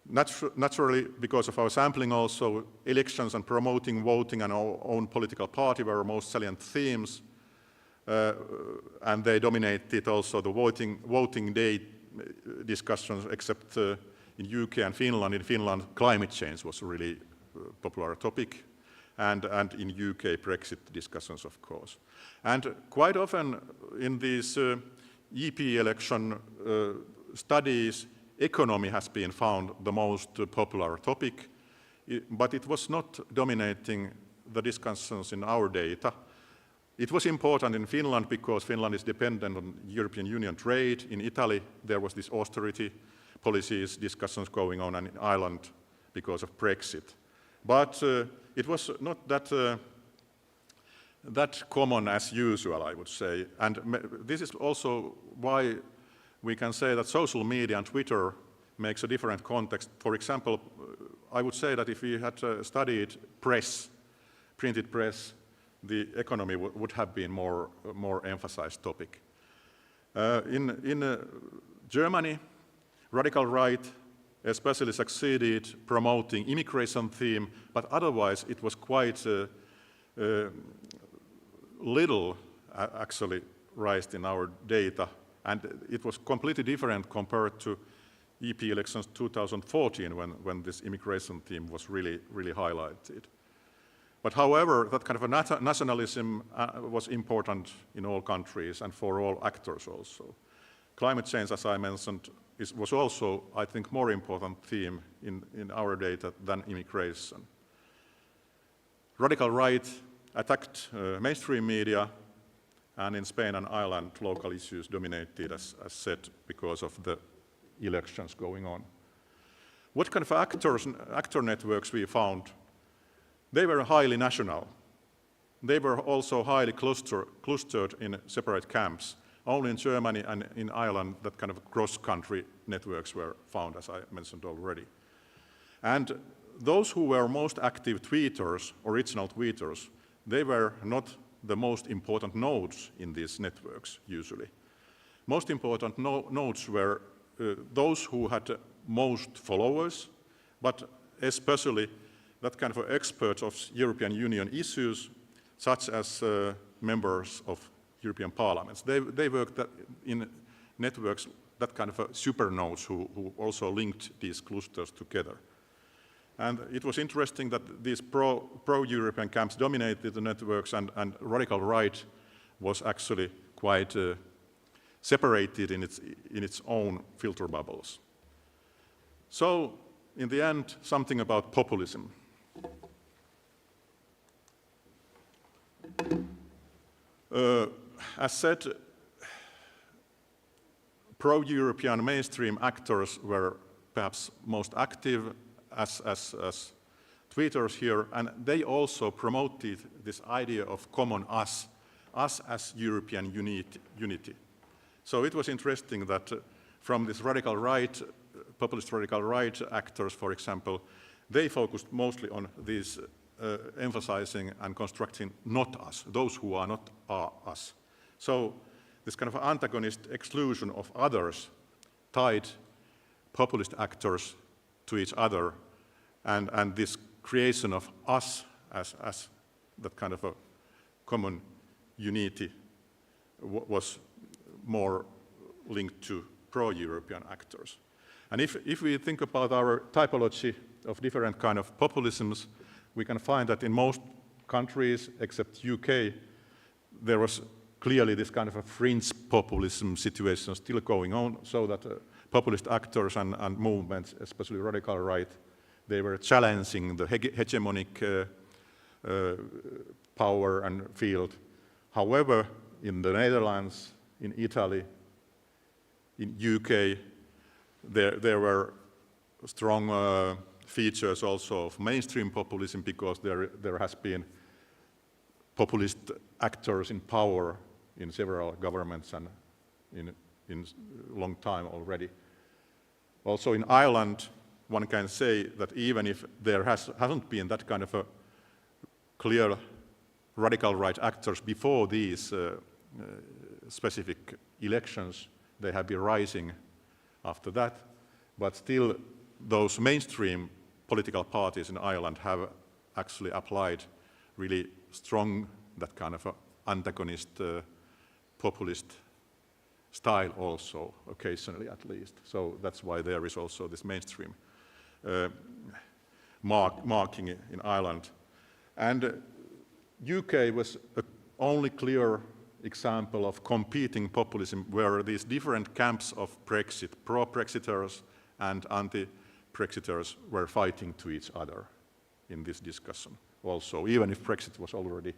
Naturally, because of our sampling also, elections and promoting voting and our own political party were our most salient themes, and they dominated also the voting day discussions, except in UK and Finland. In Finland, climate change was a really popular topic, and in UK, Brexit discussions, of course. And quite often in these EP election studies, economy has been found the most popular topic, but it was not dominating the discussions in our data. It was important in Finland because Finland is dependent on European Union trade. In Italy, there was this austerity policies discussions going on, and in Ireland because of Brexit. But it was not that common as usual, I would say. And this is also why we can say that social media and Twitter makes a different context. For example, I would say that if we had studied press, printed press, the economy would have been more emphasized topic. In Germany, radical right especially succeeded promoting immigration theme, but otherwise it was quite little actually raised in our data, and it was completely different compared to EP elections 2014 when this immigration theme was really highlighted. But however, that kind of a nationalism was important in all countries and for all actors also. Climate change, as I mentioned, was also, I think, more important theme in our data than immigration. Radical right attacked mainstream media, and in Spain and Ireland, local issues dominated, as said, because of the elections going on. What kind of actor networks we found? They were highly national. They were also highly clustered in separate camps. Only in Germany and in Ireland that kind of cross-country networks were found, as I mentioned already. And those who were most active tweeters, original tweeters, they were not the most important nodes in these networks, usually. Most important nodes were those who had most followers, but especially that kind of experts of European Union issues, such as members of European parliaments. They worked in networks, that kind of super nodes who also linked these clusters together. And it was interesting that these pro-European camps dominated the networks, and radical right was actually quite separated in its own filter bubbles. So, in the end, something about populism. As said, pro-European mainstream actors were perhaps most active as tweeters here, and they also promoted this idea of common us as European unity. So it was interesting that from this radical right, populist radical right actors, for example, they focused mostly on these emphasizing and constructing not us, those who are not are us. So this kind of antagonist exclusion of others tied populist actors to each other, and this creation of us as that kind of a common unity was more linked to pro-European actors. And if we think about our typology of different kind of populisms, we can find that in most countries, except UK, there was clearly this kind of a fringe populism situation still going on, so that populist actors and movements, especially radical right, they were challenging the hegemonic power and field. However, in the Netherlands, in Italy, in UK, there were strong features also of mainstream populism, because there has been populist actors in power in several governments and in a long time already. Also in Ireland, one can say that even if there hasn't been that kind of a clear radical right actors before these specific elections, they have been rising after that, but still those mainstream political parties in Ireland have actually applied really strong, that kind of antagonist populist style also, occasionally at least. So that's why there is also this mainstream marking in Ireland. And UK was the only clear example of competing populism, where these different camps of Brexit, pro-Brexiters and anti-Brexiters, were fighting to each other in this discussion also, even if Brexit was already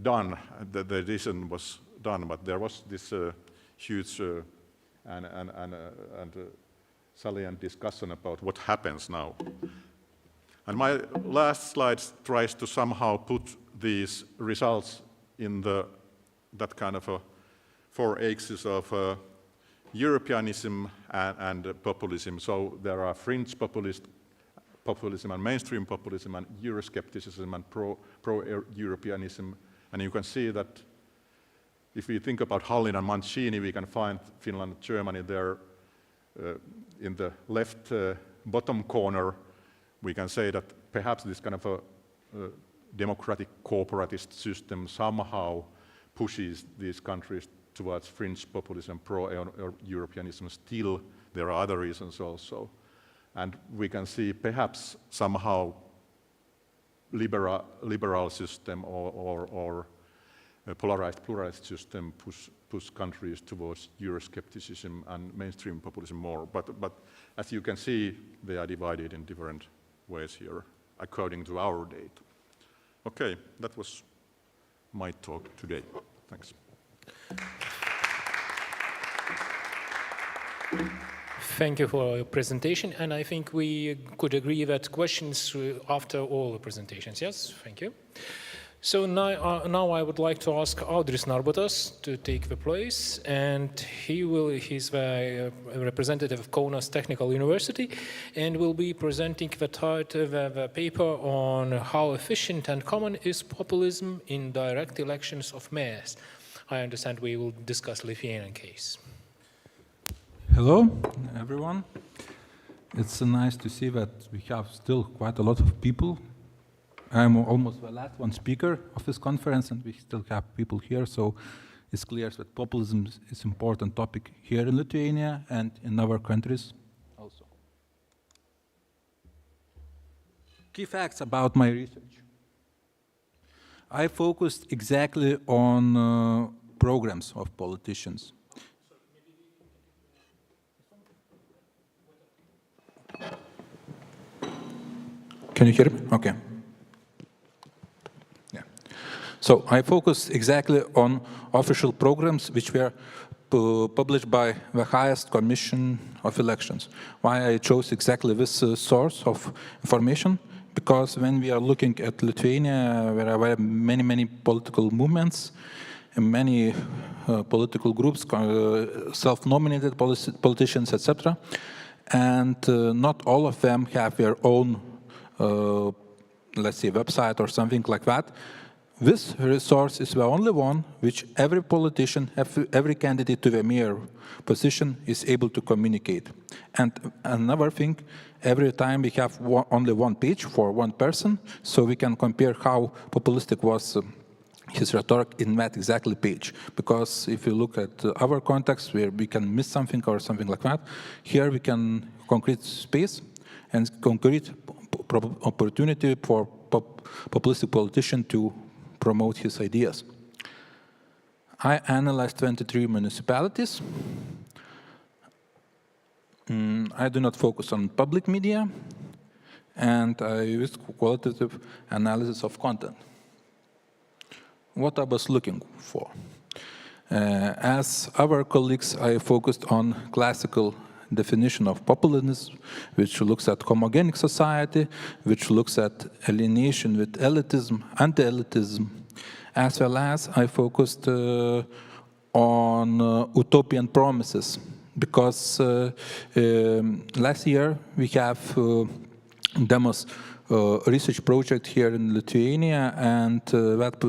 done, the decision was done, but there was this huge and salient discussion about what happens now. And my last slide tries to somehow put these results in that kind of four axes of Europeanism and populism. So there are fringe populism and mainstream populism and Euroscepticism and pro-Europeanism. And you can see that if we think about Hallin and Mancini, we can find Finland and Germany there in the left bottom corner. We can say that perhaps this kind of a democratic corporatist system somehow pushes these countries towards fringe populism, pro-Europeanism. Still, there are other reasons also. And we can see perhaps somehow liberal system or a polarized system push countries towards Euroscepticism and mainstream populism more. But as you can see, they are divided in different ways here, according to our data. Okay, that was my talk today. Thanks. Thank you for your presentation, and I think we could agree that questions after all the presentations. Yes, thank you. So now I would like to ask Audris Narbutas to take the place, and he's the representative of Kaunas Technical University, and will be presenting the paper on how efficient and common is populism in direct elections of mayors. I understand we will discuss Lithuanian case. Hello, everyone. It's nice to see that we have still quite a lot of people. I'm almost the last one speaker of this conference, and we still have people here, so it's clear that populism is an important topic here in Lithuania and in other countries also. Key facts about my research. I focused exactly on programs of politicians. Can you hear me? Okay. Yeah. So I focus exactly on official programs which were published by the highest commission of elections. Why I chose exactly this source of information? Because when we are looking at Lithuania, there are many political movements, and many political groups, self-nominated politicians, etc. And not all of them have their own let's say, website or something like that. This resource is the only one which every politician, every candidate to the mayor position is able to communicate. And another thing, every time we have only one page for one person, so we can compare how populistic was his rhetoric in that exactly page. Because if you look at our context where we can miss something or something like that, here we can concrete space and concrete opportunity for populistic politician to promote his ideas. I analyzed 23 municipalities. I do not focus on public media, and I used qualitative analysis of content. What I was looking for. As our colleagues, I focused on classical definition of populism, which looks at homogenic society, which looks at alienation with elitism, anti-elitism, as well as I focused on utopian promises, because last year we have demos research project here in Lithuania, and that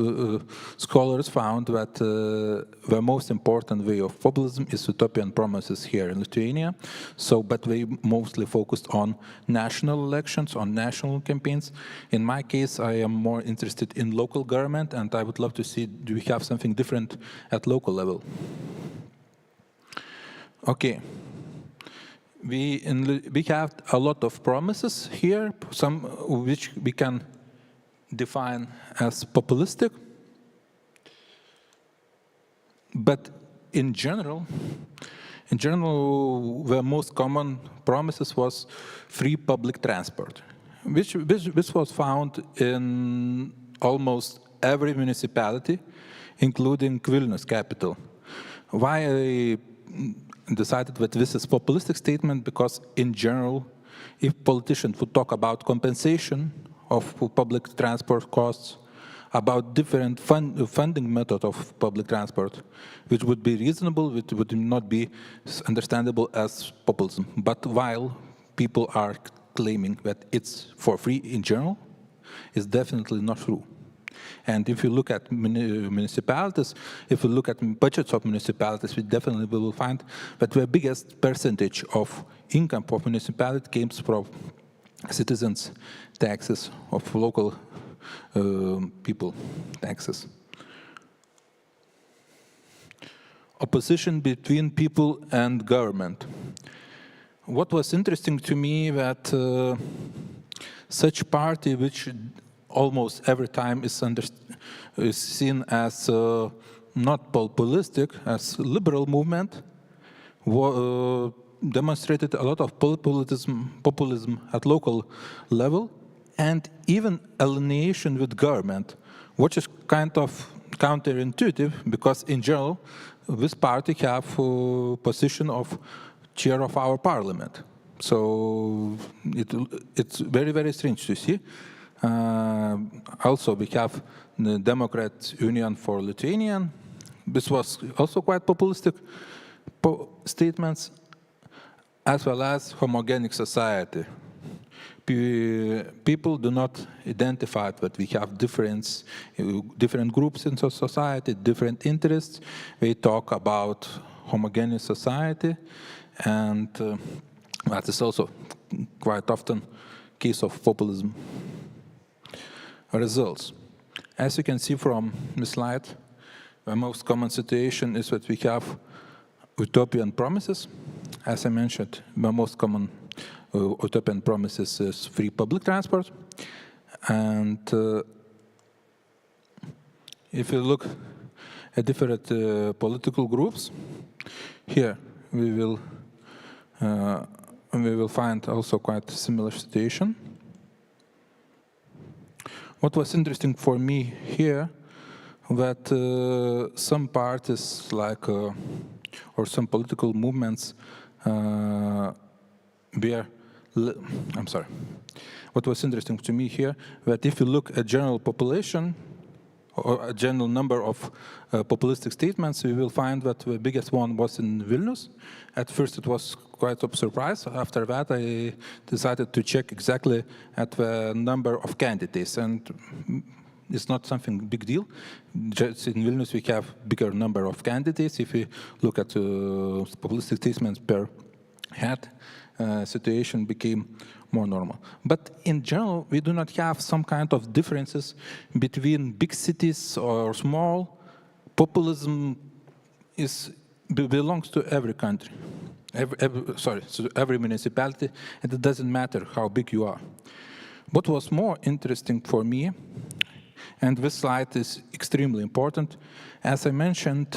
scholars found that the most important way of populism is utopian promises here in Lithuania. So, but they mostly focused on national elections, on national campaigns. In my case, I am more interested in local government, and I would love to see, do we have something different at local level? Okay. We have a lot of promises here, some which we can define as populistic. But in general, the most common promises was free public transport, which was found in almost every municipality, including Vilnius capital. Why I decided that this is a populistic statement? Because in general, if politicians would talk about compensation of public transport costs, about different funding method of public transport, which would be reasonable, which would not be understandable as populism. But while people are claiming that it's for free in general, it's definitely not true. And if you look at municipalities, if you look at budgets of municipalities, we definitely will find that the biggest percentage of income of municipality comes from citizens' taxes, of local people taxes. opposition between people and government. What was interesting to me that such party, which almost every time is seen as not populistic, as liberal movement, demonstrated a lot of populism at local level, and even alienation with government, which is kind of counterintuitive, because in general, this party have a position of chair of our parliament. So it's very, very strange to see. Also, we have the Democrat Union for Lithuania. This was also quite populistic statements, as well as homogenic society. People do not identify that we have different groups in society, different interests. We talk about homogeneous society, and that is also quite often case of populism results. As you can see from the slide, the most common situation is that we have utopian promises. As I mentioned, the most common utopian promises is free public transport. And if you look at different political groups, here we will find also quite a similar situation. What was interesting for me here, that some parties like, or some political movements I'm sorry. What was interesting to me here, that if you look at general population, or a general number of populistic statements, we will find that the biggest one was in Vilnius. At first it was quite a surprise. After that I decided to check exactly at the number of candidates, and it's not something big deal. Just in Vilnius we have bigger number of candidates. If we look at populistic statements per head, situation became more normal. But in general, we do not have some kind of differences between big cities or small. Populism belongs to every country, to every municipality, and it doesn't matter how big you are. What was more interesting for me, and this slide is extremely important, as I mentioned,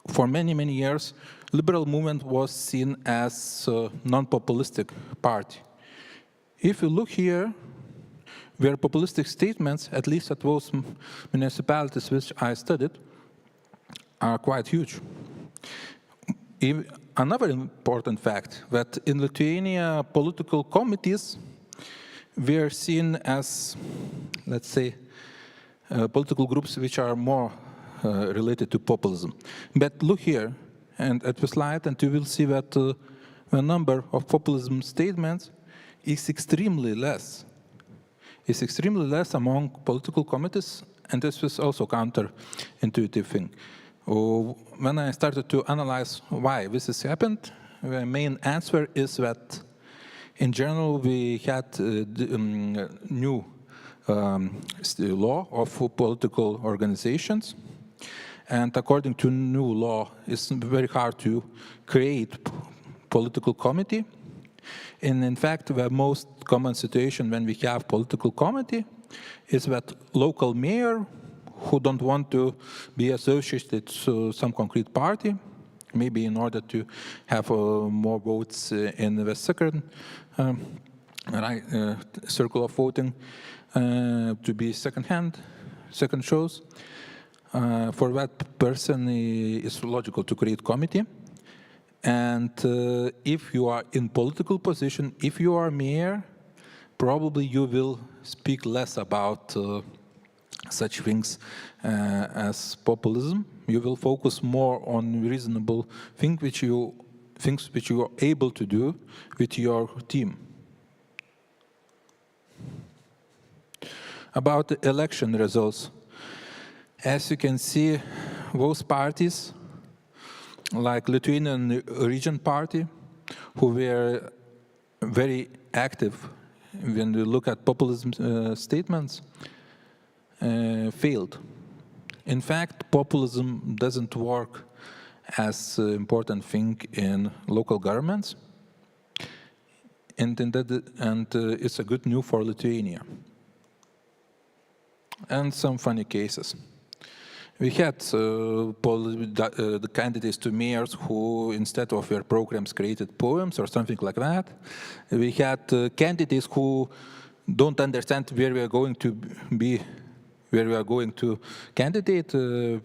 for many, many years, liberal movement was seen as a non-populistic party. If you look here, where populistic statements, at least at those municipalities which I studied, are quite huge. Another important fact, that in Lithuania, political committees were seen as, let's say, political groups which are more related to populism. But look here, and at the slide, and you will see that the number of populism statements is extremely less. It's extremely less among political committees, and this is also counter-intuitive thing. When I started to analyze why this has happened, the main answer is that in general we had new law of political organizations. And according to new law, it's very hard to create political committee. And in fact, the most common situation when we have political committee is that local mayor who don't want to be associated to some concrete party, maybe in order to have more votes in the second circle of voting, to be second choice. For that person, it's logical to create committee. And if you are in political position, if you are mayor, probably you will speak less about such things as populism. You will focus more on reasonable things which you are able to do with your team. About the election results. As you can see, those parties, like Lithuanian Region Party, who were very active when you look at populism statements, failed. In fact, populism doesn't work as an important thing in local governments. And it's a good news for Lithuania. And some funny cases. We had the candidates to mayors who, instead of their programs, created poems or something like that. We had candidates who don't understand where we are going to be, where we are going to candidate.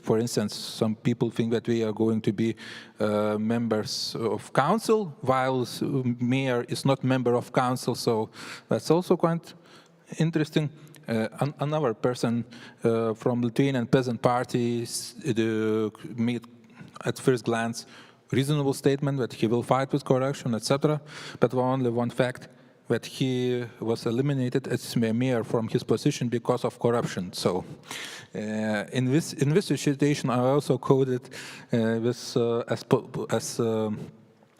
For instance, some people think that we are going to be members of council, while mayor is not member of council, so that's also quite interesting. Another person from Lithuanian Peasant Party made, at first glance, reasonable statement that he will fight with corruption, etc. But only one fact, that he was eliminated as mayor from his position because of corruption. So, in this situation, I also coded this as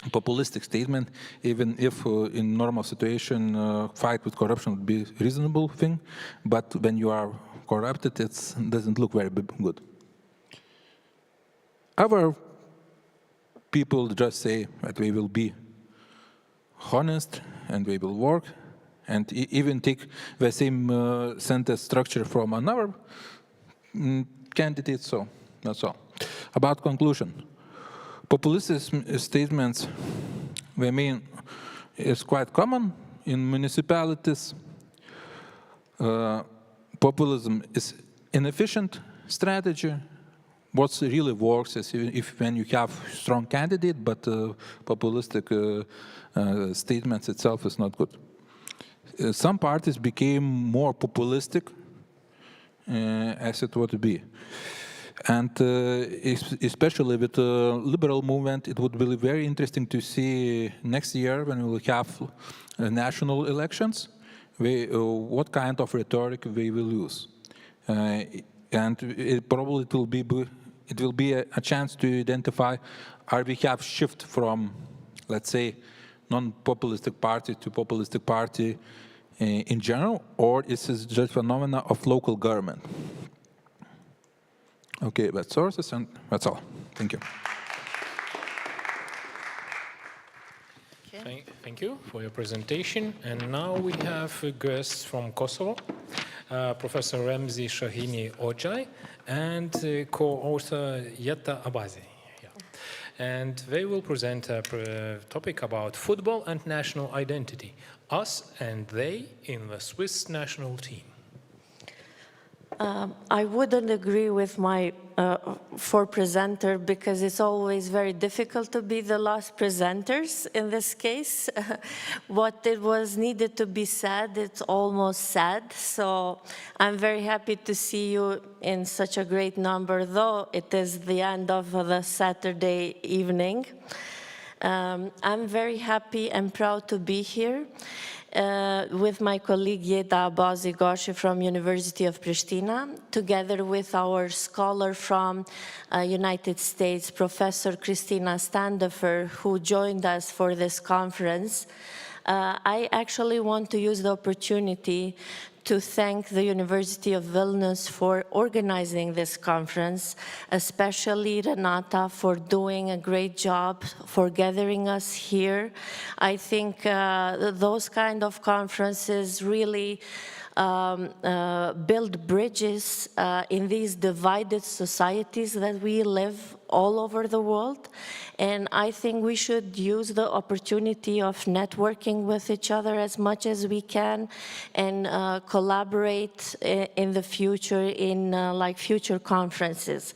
populistic statement, even if in normal situation fight with corruption would be a reasonable thing, but when you are corrupted, it doesn't look very good. Other people just say that we will be honest and we will work, and even take the same sentence structure from another candidate, so that's all. About conclusion. Populist statements, I mean, is quite common in municipalities. Populism is inefficient strategy. What really works is if when you have strong candidate, but populistic statements itself is not good. Some parties became more populistic as it would be. And especially with the liberal movement, it would be very interesting to see next year when we will have national elections, what kind of rhetoric we will use. And it probably will be a chance to identify, are we have shift from, let's say, non-populistic party to populistic party in general, or is this just a phenomena of local government? Okay, that's sources, and that's all. Thank you. Okay. Thank you for your presentation. And now we have guests from Kosovo, Professor Remzi Shahini Ojai and co-author Yetta Abazi. Yeah. And they will present a topic about football and national identity, us and they in the Swiss national team. I wouldn't agree with my presenter because it's always very difficult to be the last presenters in this case. What it was needed to be said, it's almost said. So I'm very happy to see you in such a great number, though it is the end of the Saturday evening. I'm very happy and proud to be here. With my colleague Yetta Abazi from University of Pristina, together with our scholar from United States, Professor Christina Standefer, who joined us for this conference. I actually want to use the opportunity to thank the University of Vilnius for organizing this conference, especially Renata for doing a great job for gathering us here. I think those kind of conferences really build bridges in these divided societies that we live all over the world. And I think we should use the opportunity of networking with each other as much as we can and collaborate in the future in like future conferences.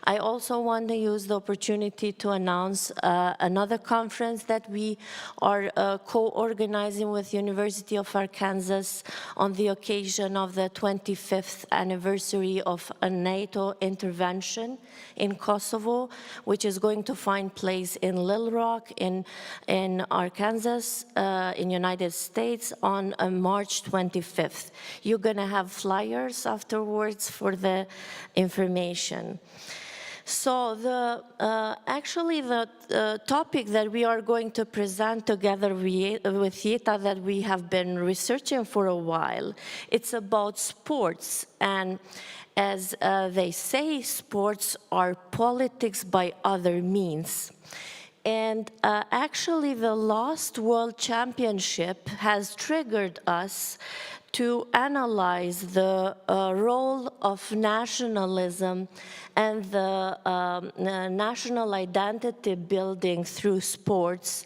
I also want to use the opportunity to announce another conference that we are co-organizing with University of Arkansas on the occasion of the 25th anniversary of a NATO intervention in Kosovo, which is going to find place in Little Rock in Arkansas, in United States on March 25th. You're going to have flyers afterwards for the information. So actually the topic that we are going to present together with Jita, that we have been researching for a while, it's about sports. And as they say, sports are politics by other means. And actually the last World Championship has triggered us to analyze the role of nationalism and the national identity building through sports.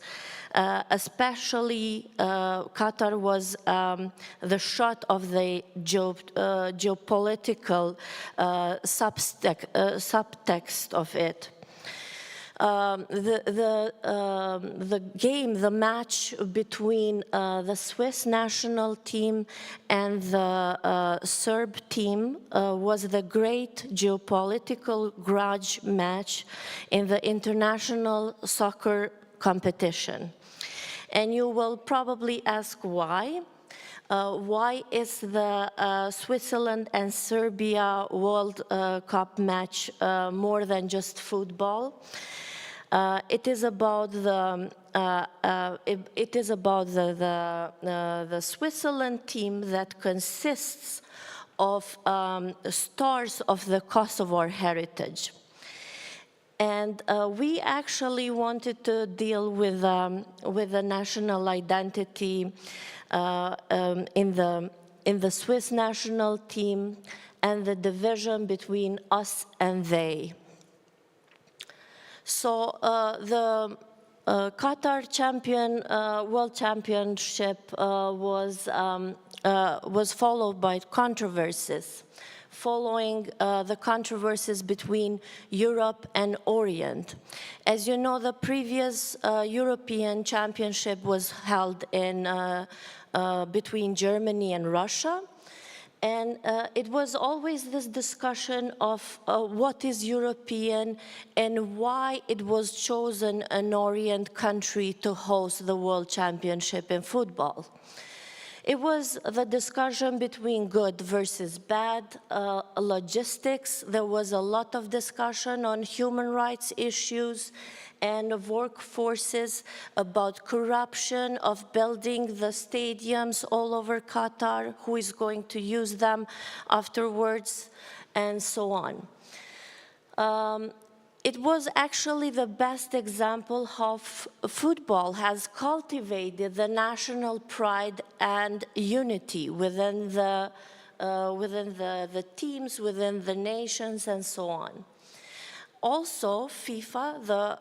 Especially Qatar was the shot of the geopolitical subtext of it. The match between the Swiss national team and the Serb team was the great geopolitical grudge match in the international soccer competition. And you will probably ask why. Why is the Switzerland and Serbia World Cup match more than just football? It is about the Switzerland team that consists of stars of the Kosovar heritage. And we actually wanted to deal with the national identity in the Swiss national team and the division between us and they. So the Qatar World Championship was followed by controversies, following the controversies between Europe and Orient. As you know, the previous European Championship was held in between Germany and Russia. And it was always this discussion of what is European and why it was chosen an Orient country to host the World Championship in football. It was the discussion between good versus bad, logistics. There was a lot of discussion on human rights issues and of workforces, about corruption, of building the stadiums all over Qatar, who is going to use them afterwards, and so on. It was actually the best example how football has cultivated the national pride and unity within the teams, within the nations, and so on. Also, FIFA, the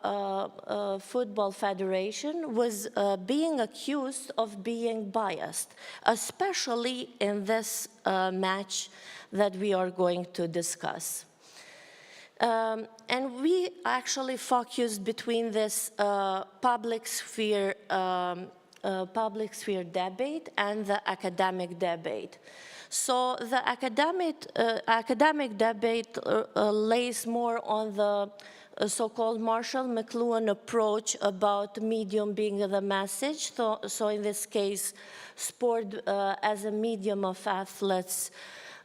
Football Federation, was being accused of being biased, especially in this match that we are going to discuss. And we actually focused between this public sphere debate and the academic debate. So the academic debate lays more on the so-called Marshall McLuhan approach about medium being the message. So in this case, sport as a medium of athletes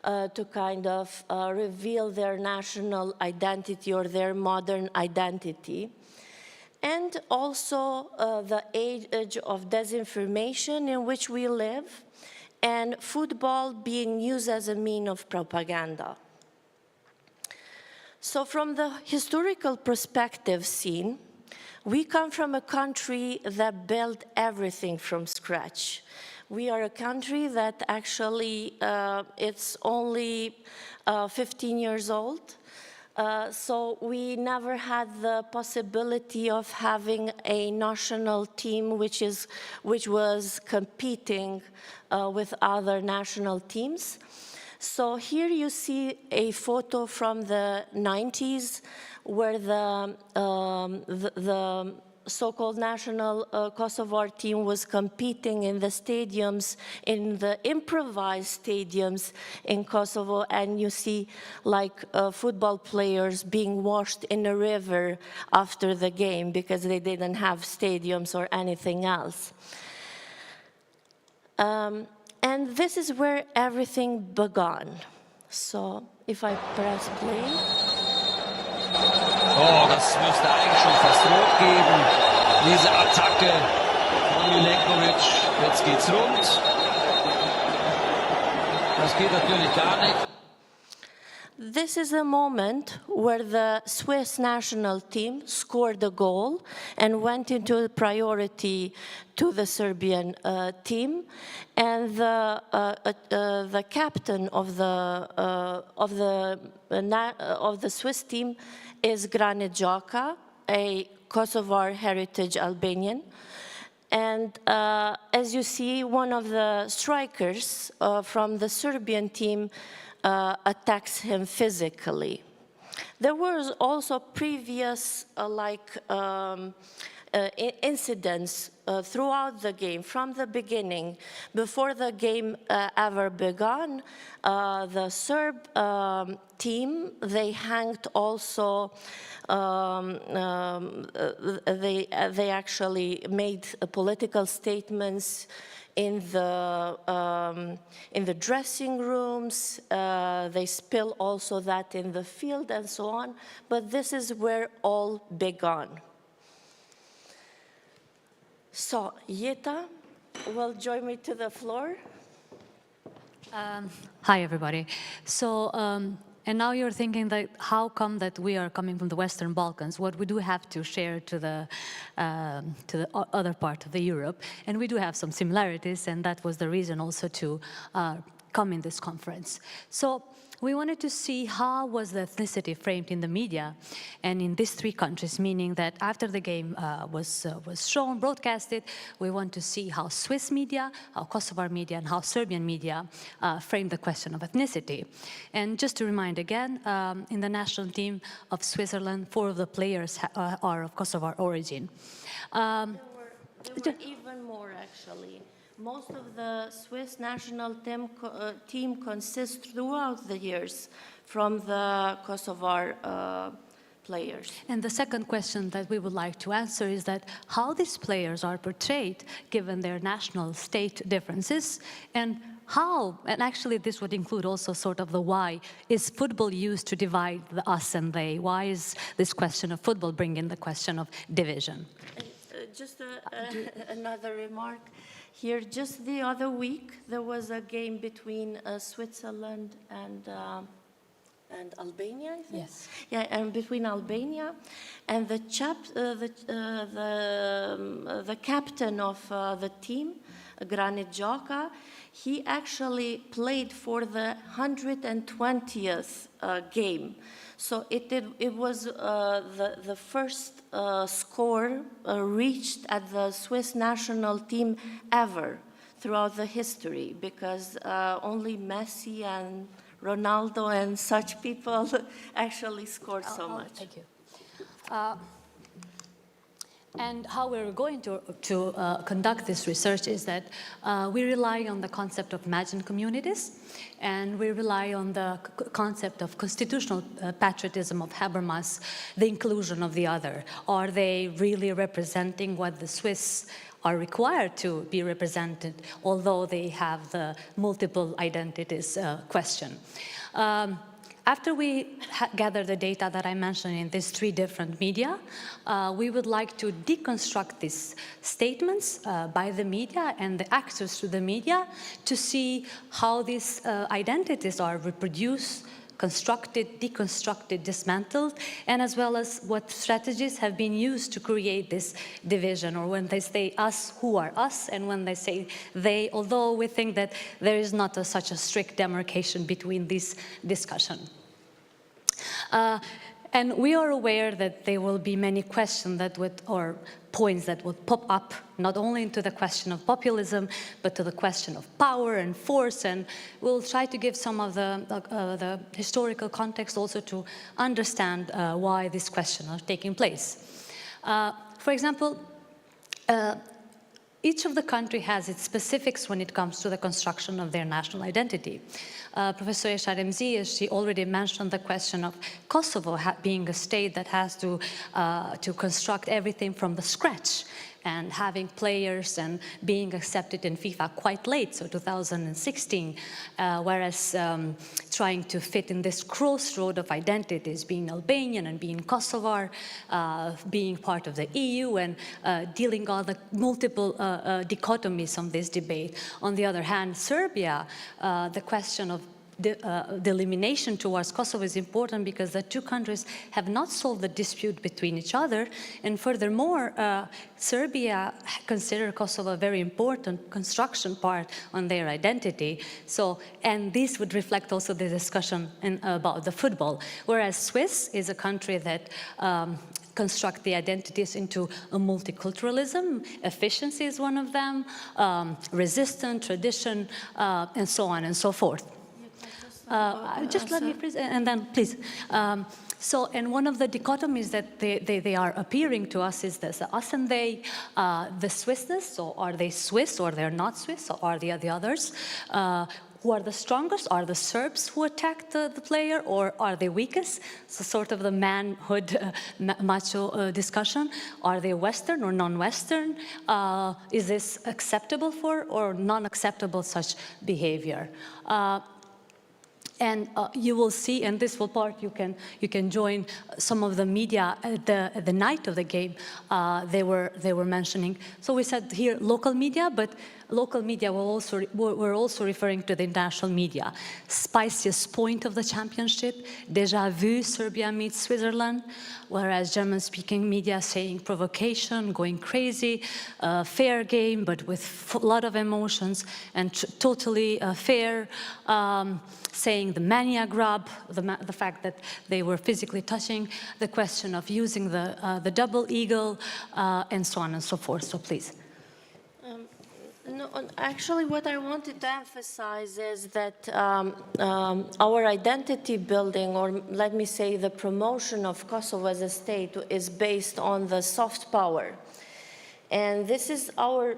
to kind of reveal their national identity or their modern identity. And also the age of disinformation in which we live, and football being used as a means of propaganda. So from the historical perspective seen, we come from a country that built everything from scratch. We are a country that actually, it's only 15 years old. So we never had the possibility of having a national team which was competing with other national teams. So here you see a photo from the 90s where the so-called national Kosovar team was competing in the stadiums, in the improvised stadiums in Kosovo, and you see like football players being washed in a river after the game because they didn't have stadiums or anything else. And this is where everything began. So if I press play. Oh, das müsste eigentlich schon fast rot geben. Diese Attacke von Milenkovic. Jetzt geht's rund. Das geht natürlich gar nicht. This is a moment where the Swiss national team scored a goal and went into priority to the Serbian team, and the captain of the Swiss team is Grane Đoka, a Kosovar heritage Albanian. And as you see, one of the strikers from the Serbian team attacks him physically. There was also previous incidents throughout the game, from the beginning. Before the game ever began, the Serb team, they hanged also, they actually made political statements in the dressing rooms. They spill also that in the field and so on. But this is where all began. So Jita will join me to the floor. Hi, everybody. So, and now you're thinking that how come that we are coming from the Western Balkans? What we do have to share to the other part of the Europe, and we do have some similarities, and that was the reason also to come in this conference. So we wanted to see how was the ethnicity framed in the media and in these three countries, meaning that after the game was shown, broadcasted, we want to see how Swiss media, how Kosovar media, and how Serbian media framed the question of ethnicity. And just to remind again, in the national team of Switzerland, 4 of the players are of Kosovar origin. There were even more, actually. Most of the Swiss national team consists throughout the years from the Kosovar players. And the second question that we would like to answer is that how these players are portrayed given their national state differences, and how, and actually this would include also sort of the why, is football used to divide the us and they? Why is this question of football bringing the question of division? Just another remark. Here, just the other week, there was a game between Switzerland and Albania, I think? Yes. Yeah, and between Albania and the captain of the team, Grane Đoka, he actually played for the 120th game. So it was the first score reached at the Swiss national team ever throughout the history, because only Messi and Ronaldo and such people actually scored so much. Thank you. And how we're going to conduct this research is that we rely on the concept of imagined communities, and we rely on the concept of constitutional patriotism of Habermas, the inclusion of the other. Are they really representing what the Swiss are required to be represented, although they have the multiple identities question? After we gather the data that I mentioned in these 3 different media, we would like to deconstruct these statements by the media and the access to the media to see how these identities are reproduced, constructed, deconstructed, dismantled, and as well as what strategies have been used to create this division, or when they say us, who are us, and when they say they, although we think that there is not such a strict demarcation between this discussion. And we are aware that there will be many questions that would, or points that would pop up, not only into the question of populism, but to the question of power and force, and we'll try to give some of the historical context also to understand why these questions are taking place. For example, each of the country has its specifics when it comes to the construction of their national identity. Professor Esharemzi, as she already mentioned, the question of Kosovo being a state that has to construct everything from the scratch. and having players and being accepted in FIFA quite late, so 2016, whereas trying to fit in this crossroad of identities, being Albanian and being Kosovar, being part of the EU and dealing all the multiple dichotomies on this debate. On the other hand, Serbia, the question of the elimination towards Kosovo is important because the two countries have not solved the dispute between each other, and furthermore, Serbia considers Kosovo a very important construction part on their identity. So, and this would reflect also the discussion about the football, whereas Swiss is a country that construct the identities into a multiculturalism. Efficiency is one of them, resistance, tradition, and so on and so forth. Just let me, please, and then please. So, and one of the dichotomies that they are appearing to us is this, us and they, the Swissness, so are they Swiss or they're not Swiss, or are they the others? Who are the strongest? Are the Serbs who attacked the player, or are they weakest? So sort of the manhood macho discussion. Are they Western or non-Western? Is this acceptable for or non-acceptable such behavior? And you will see, and this will part, you can join some of the media at the night of the game. They were mentioning. So we said here local media, but local media we're also referring to the international media. Spiciest point of the championship, déjà vu, Serbia meets Switzerland, whereas German-speaking media saying provocation, going crazy, fair game, but with a lot of emotions, and totally fair, saying the mania grab, the fact that they were physically touching, the question of using the double eagle, and so on and so forth. So please. No, actually, what I wanted to emphasize is that our identity building, or let me say the promotion of Kosovo as a state, is based on the soft power. And this is our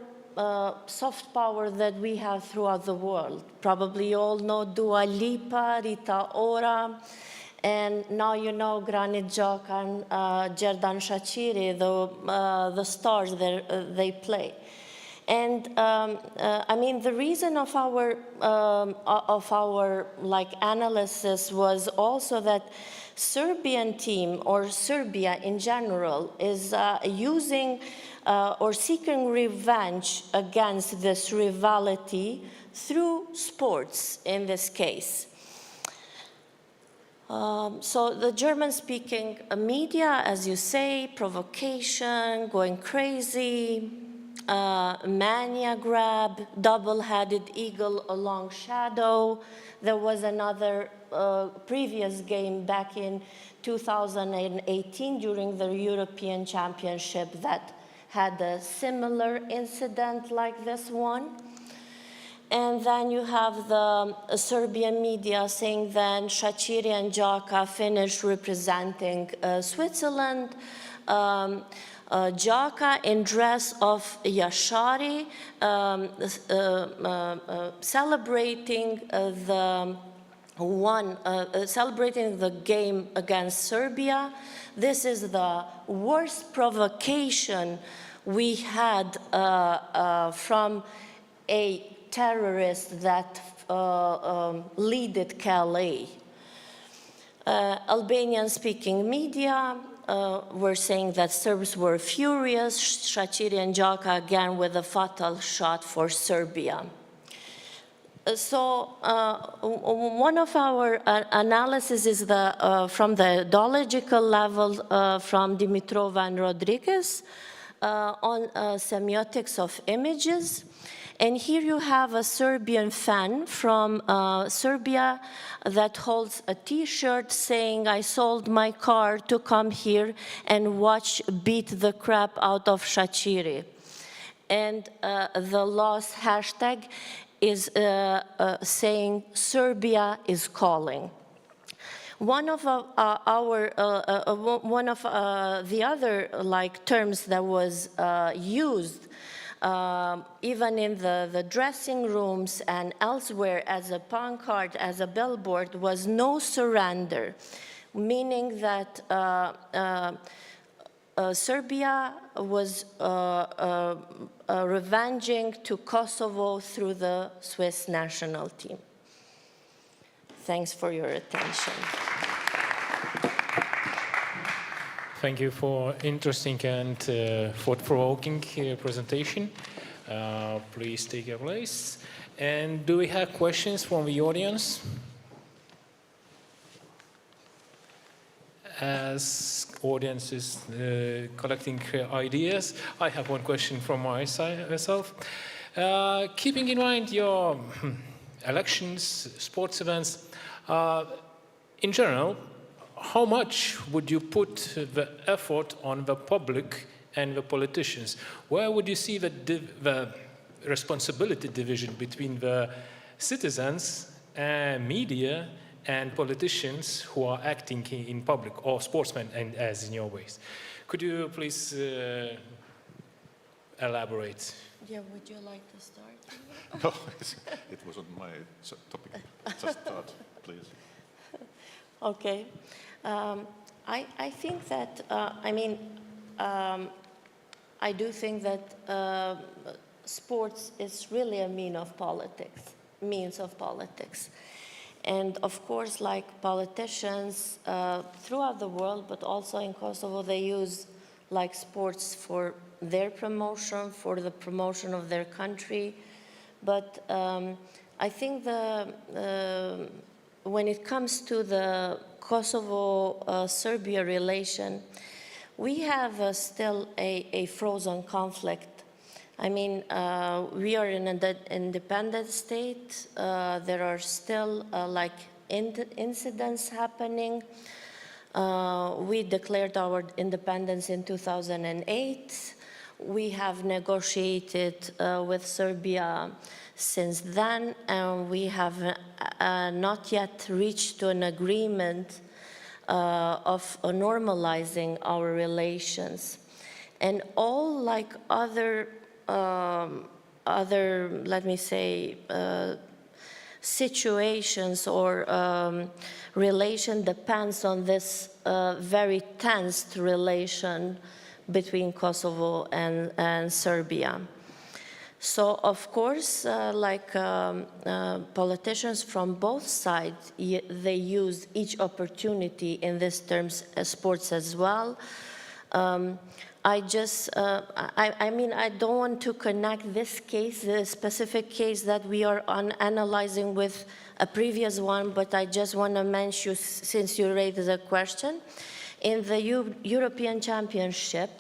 soft power that we have throughout the world. Probably you all know Dua Lipa, Rita Ora, and now you know Granit Xhaka and Xherdan Shaqiri, the stars that they play. And I mean, the reason of our like analysis was also that Serbian team, or Serbia in general, is using or seeking revenge against this rivalry through sports in this case. So the German-speaking media, as you say, provocation, going crazy, mania grab, double-headed eagle along shadow. There was another previous game back in 2018 during the European Championship that had a similar incident like this one. And then you have the Serbian media saying then Shaqiri and Xhaka finished representing Switzerland. Xhaka in dress of Yashari, celebrating the game against Serbia. This is the worst provocation we had from a terrorist that leaded Calais. Albanian-speaking media were saying that Serbs were furious. Shaqiri and Xhaka again with a fatal shot for Serbia. So one of our analysis is from the ideological level from Dimitrova and Rodriguez on semiotics of images. And here you have a Serbian fan from Serbia that holds a T-shirt saying, "I sold my car to come here and watch beat the crap out of Shaqiri." And the lost hashtag is saying, "Serbia is calling." One of the other like terms that was used even in the dressing rooms and elsewhere as a pancart, as a billboard, was "no surrender," meaning that Serbia was revenging to Kosovo through the Swiss national team. Thanks for your attention. Thank you for interesting and thought-provoking presentation. Please take your place. And do we have questions from the audience? As audience is collecting ideas, I have one question from my side myself. Keeping in mind your elections, sports events, in general, how much would you put the effort on the public and the politicians? Where would you see the responsibility division between the citizens, media, and politicians who are acting in public, or sportsmen, and as in your ways? Could you please elaborate? Yeah, would you like to start? No, it wasn't my topic. Just start, please. Okay. I think that, I do think that sports is really a means of politics. And of course, like politicians throughout the world, but also in Kosovo, they use like sports for their promotion, for the promotion of their country. But I think when it comes to the Kosovo-Serbia relation, we have still a frozen conflict. I mean, we are in an independent state. There are still incidents happening. We declared our independence in 2008. We have negotiated with Serbia since then, and we have not yet reached to an agreement of normalizing our relations. And all like other, let me say, situations or relation depends on this very tense relation between Kosovo and Serbia. So, of course, politicians from both sides, they use each opportunity in this terms as sports as well. I don't want to connect this case, the specific case that we are analyzing with a previous one, but I just want to mention, since you raised the question, in the European Championship,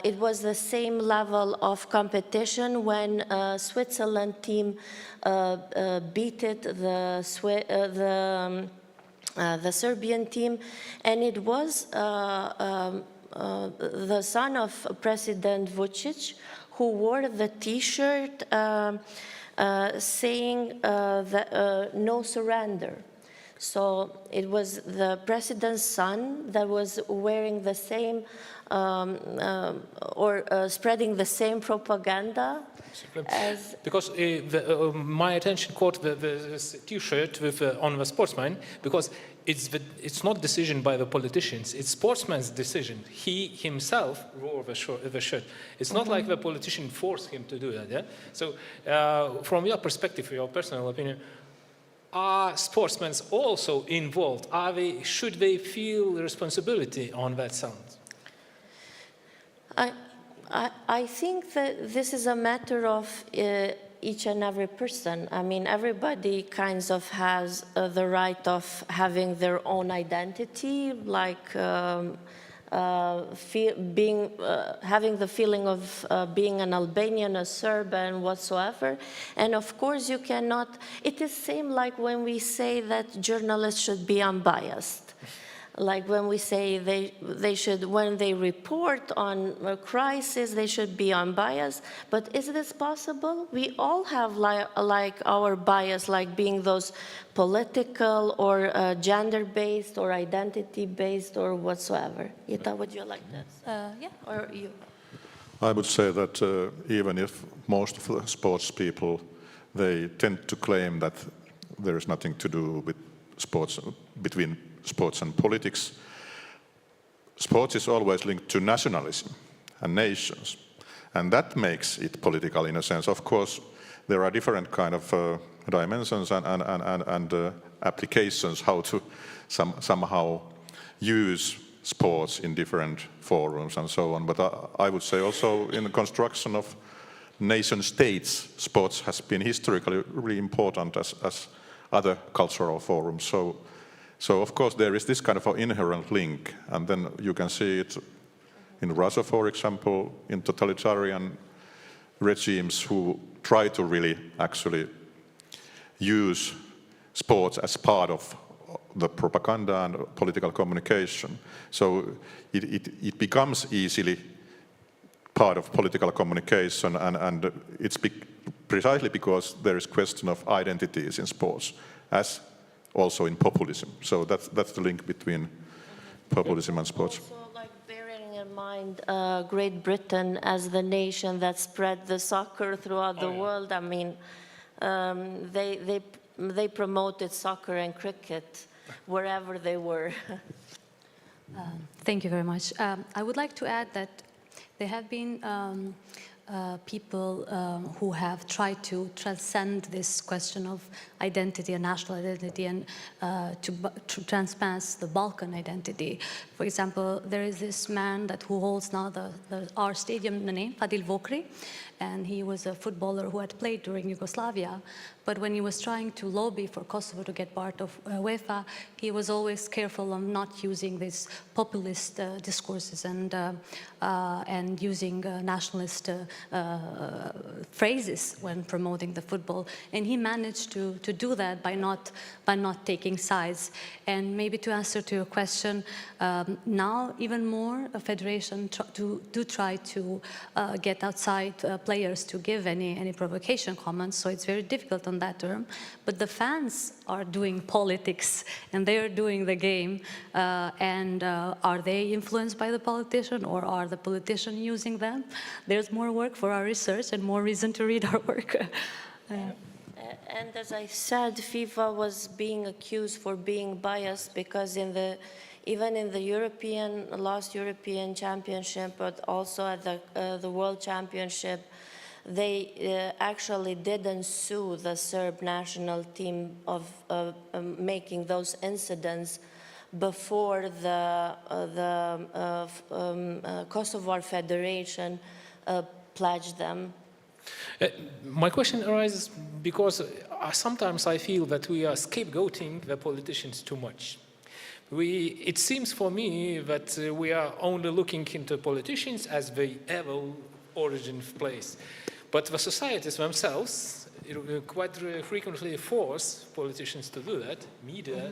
it was the same level of competition when Switzerland team beat the Serbian team, and it was the son of President Vučić who wore the T-shirt saying no surrender. So it was the president's son that was wearing the same spreading the same propaganda as... Because my attention caught the T-shirt on the sportsman, because it's not decision by the politicians, it's sportsman's decision. He himself wore the shirt. It's not like the politician forced him to do that. Yeah? So from your perspective, your personal opinion, are sportsmen also involved? Should they feel responsibility on that sound? I think that this is a matter of each and every person. I mean, everybody kind of has the right of having their own identity, like having the feeling of being an Albanian, a Serb, and whatsoever. And of course, you cannot. It is same like when we say that journalists should be unbiased. Like when we say they should, when they report on a crisis, they should be unbiased. But is this possible? We all have like our bias, like being those political or gender-based or identity-based or whatsoever. Ita, would you like this? Yeah. Or you? I would say that even if most of the sports people, they tend to claim that there is nothing to do with sports, between sports and politics, sports is always linked to nationalism and nations. And that makes it political in a sense. Of course, there are different kind of dimensions and applications how to somehow use sports in different forums and so on. But I would say also in the construction of nation states, sports has been historically really important as other cultural forums. So of course there is this kind of an inherent link, and then you can see it in Russia, for example, in totalitarian regimes who try to really actually use sports as part of the propaganda and political communication. So it becomes easily part of political communication, and it's precisely because there is question of identities in sports, as also in populism. So that's the link between populism and sports. Also, like bearing in mind Great Britain as the nation that spread the soccer throughout the world. I mean, they promoted soccer and cricket wherever they were. Thank you very much. I would like to add that there have been people who have tried to transcend this question of identity and national identity and to transpass the Balkan identity. For example, there is this man who holds now our stadium name, Fadil Vokri, and he was a footballer who had played during Yugoslavia. But when he was trying to lobby for Kosovo to get part of UEFA, he was always careful of not using these populist discourses and using nationalist phrases when promoting the football. And he managed to do that by not taking sides. And maybe to answer to your question, now even more a federation try to get outside players to give any provocation comments. So it's very difficult on that term. But the fans are doing politics and they are doing the game. And are they influenced by the politician, or are the politician using them? There's more work for our research and more reason to read our work. And as I said, FIFA was being accused for being biased because even in the last European Championship, but also at the World Championship, they actually didn't sue the Serb national team of making those incidents before the Kosovar Federation pledged them. My question arises because sometimes I feel that we are scapegoating the politicians too much. It seems for me that we are only looking into politicians as the evil origin of place. But the societies themselves quite frequently force politicians to do that, media,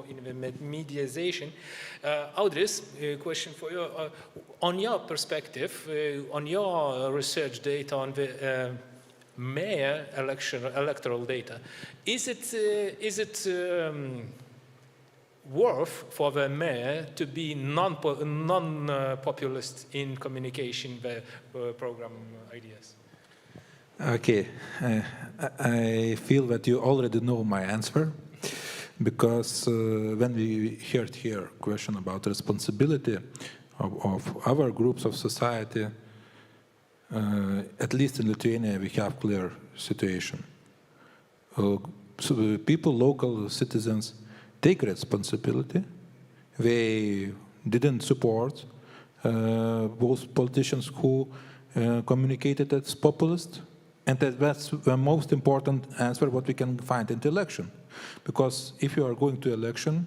in the mediation. Audris, question for you. On your perspective, on your research data on the mayor electoral data, is it worth for the mayor to be non-populist in communication the program ideas? Okay, I feel that you already know my answer, because when we heard here question about responsibility of other groups of society, at least in Lithuania we have clear situation. So people, local citizens, take responsibility. They didn't support both politicians who communicated as populist. And that's the most important answer what we can find in the election. Because if you are going to election,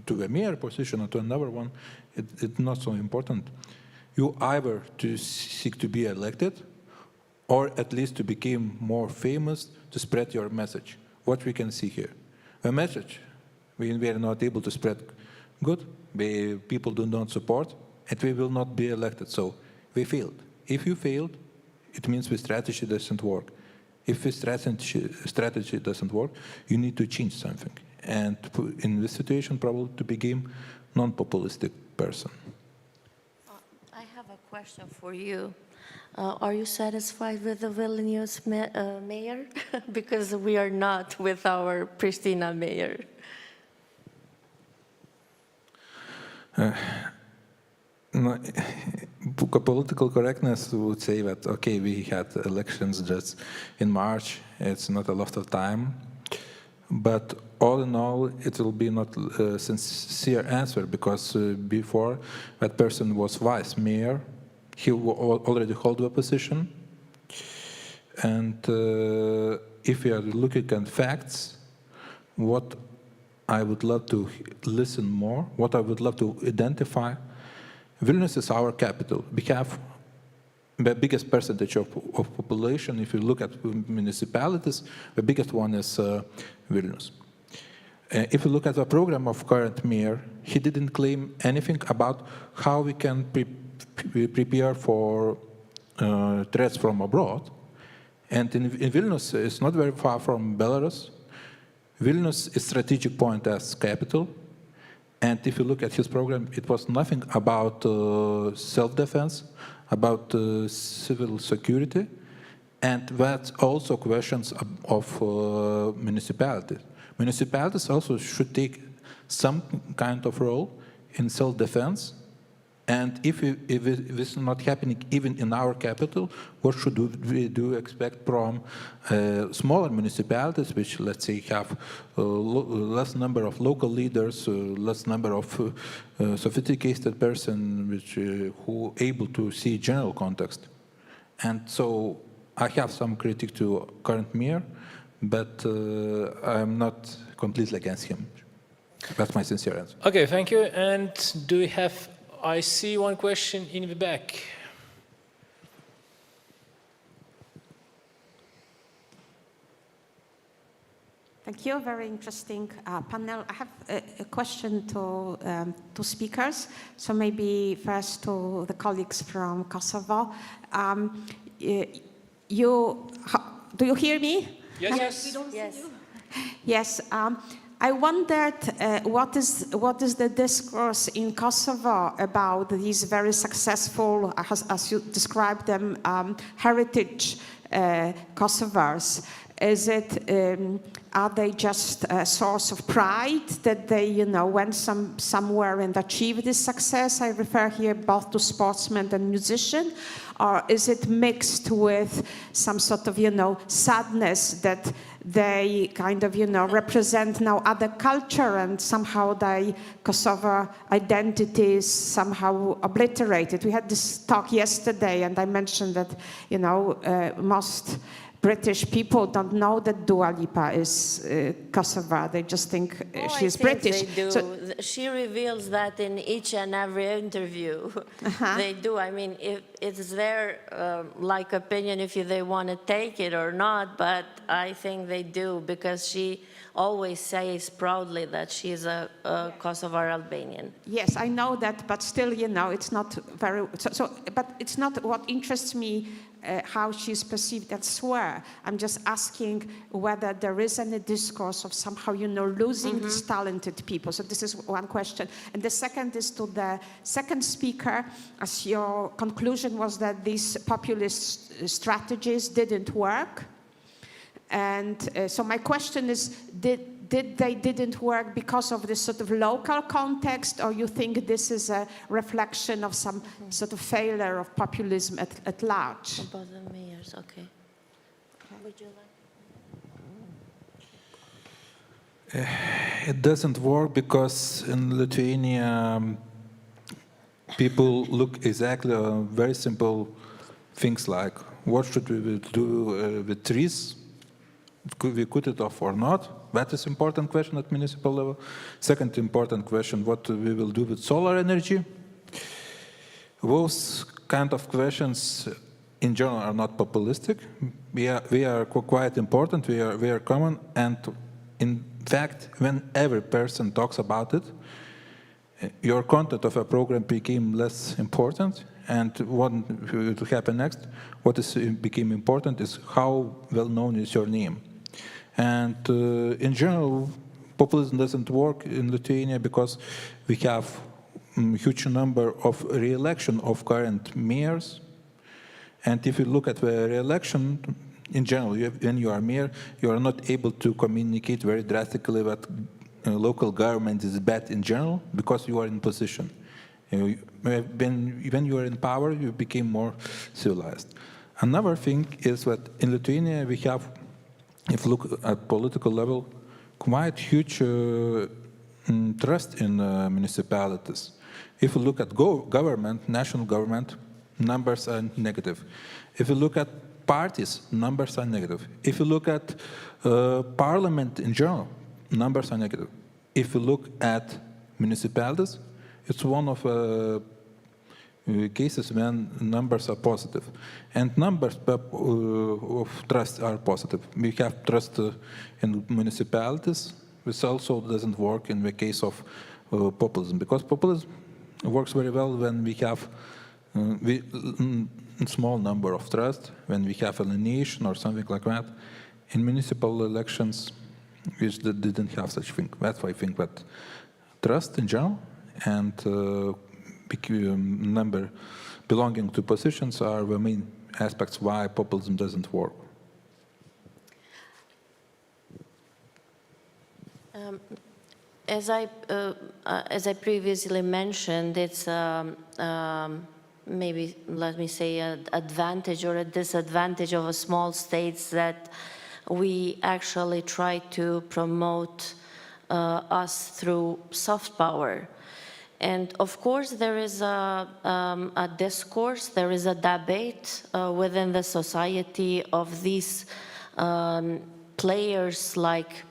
to a mayor position or to another one, it's not so important. You either to seek to be elected, or at least to become more famous to spread your message. What we can see here. The message, we are not able to spread good, people do not support, and we will not be elected. So we failed. If you failed, it means the strategy doesn't work. If the strategy doesn't work, you need to change something. And in this situation, probably to become non-populistic person. I have a question for you. Are you satisfied with the Vilnius mayor? Because we are not with our Pristina mayor. No, political correctness would say that, okay, we had elections just in March, it's not a lot of time, but all in all, it will be not a sincere answer, because before that person was vice mayor, he already held a position, and if we are looking at facts, what I would love to listen more, what I would love to identify, Vilnius is our capital. We have the biggest percentage of population. If you look at municipalities, the biggest one is Vilnius. If you look at the program of current mayor, he didn't claim anything about how we can prepare for threats from abroad. And in Vilnius, it's not very far from Belarus. Vilnius is a strategic point as capital. And if you look at his program, it was nothing about self-defense, about civil security, and that's also questions of municipalities. Municipalities also should take some kind of role in self-defense, and if this is not happening even in our capital, what should we expect from smaller municipalities, which, let's say, have less number of local leaders, less number of sophisticated person who able to see general context. And so I have some critique to current mayor, but I'm not completely against him. That's my sincere answer. Okay, thank you. And do we have... I see one question in the back. Thank you. Very interesting panel. I have a question to speakers. So maybe first to the colleagues from Kosovo. Do you hear me? Yes. Yes. We don't see you. Yes. I wondered what is the discourse in Kosovo about these very successful, as you described them, heritage Kosovars. Is it, are they just a source of pride that they, went somewhere and achieved this success? I refer here both to sportsmen and musicians. Or is it mixed with some sort of, sadness that they kind of, represent now other culture and somehow the Kosovo identity is somehow obliterated? We had this talk yesterday and I mentioned that, most British people don't know that Dua Lipa is Kosovar. They just think she's British. They do. So, she reveals that in each and every interview. They do. I mean, it's their opinion if they want to take it or not, but I think they do because she always says proudly that she's a Kosovar Albanian. Yes, I know that, but still, it's not very. But it's not what interests me. How she's perceived elsewhere. I'm just asking whether there is any discourse of somehow, losing these talented people. So this is one question. And the second is to the second speaker, as your conclusion was that these populist strategies didn't work. And so my question is, didn't work because of this sort of local context, or you think this is a reflection of some sort of failure of populism at large? About the mayors, okay. Would you like? It doesn't work because in Lithuania people look exactly on very simple things like what should we do with trees? Could we cut it off or not? That is an important question at municipal level. Second important question, what we will do with solar energy. Those kind of questions in general are not populistic. We are quite important, we are common, and in fact, when every person talks about it, your content of a program became less important, and what will happen next, became important is how well known is your name. And in general, populism doesn't work in Lithuania because we have a huge number of re-election of current mayors. And if you look at the re-election, in general, when you are mayor, you are not able to communicate very drastically that local government is bad in general because you are in position. When you are in power, you became more civilized. Another thing is that in Lithuania we have, if you look at political level, quite huge trust in municipalities. If you look at government, national government, numbers are negative. If you look at parties, numbers are negative. If you look at parliament in general, numbers are negative. If you look at municipalities, it's one of cases when numbers are positive. And numbers of trust are positive. We have trust in municipalities, which also doesn't work in the case of populism, because populism works very well when we have a small number of trust, when we have alienation or something like that. In municipal elections, we didn't have such thing. That's why I think that trust in general and number belonging to positions are the main aspects why populism doesn't work. As I previously mentioned, it's maybe, let me say, an advantage or a disadvantage of a small states that we actually try to promote us through soft power. And of course, there is a discourse, there is a debate within the society of these players like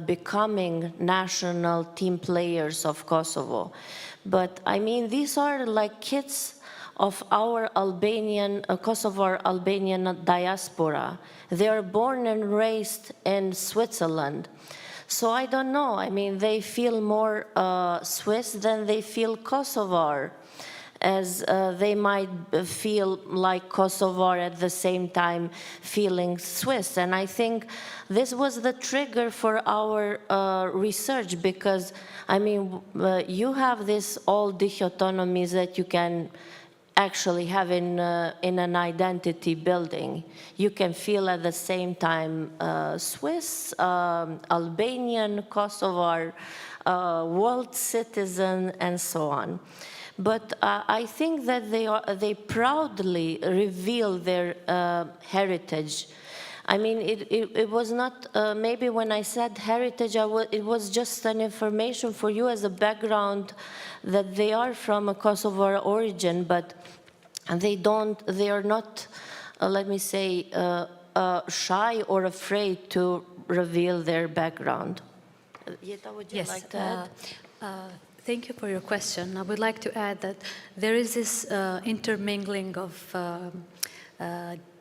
becoming national team players of Kosovo. But I mean, these are like kids of our Kosovar Albanian diaspora. They are born and raised in Switzerland. So I don't know, I mean, they feel more Swiss than they feel Kosovar, as they might feel like Kosovar at the same time feeling Swiss. And I think this was the trigger for our research, because, I mean, you have this all dichotomies that you can actually have in an identity building. You can feel at the same time Swiss, Albanian, Kosovar, world citizen, and so on. But I think that they proudly reveal their heritage. I mean, it was not, maybe when I said heritage, it was just an information for you as a background that they are from a Kosovar origin, but they are not, let me say, shy or afraid to reveal their background. Jeta, would you like to add? Thank you for your question. I would like to add that there is this intermingling of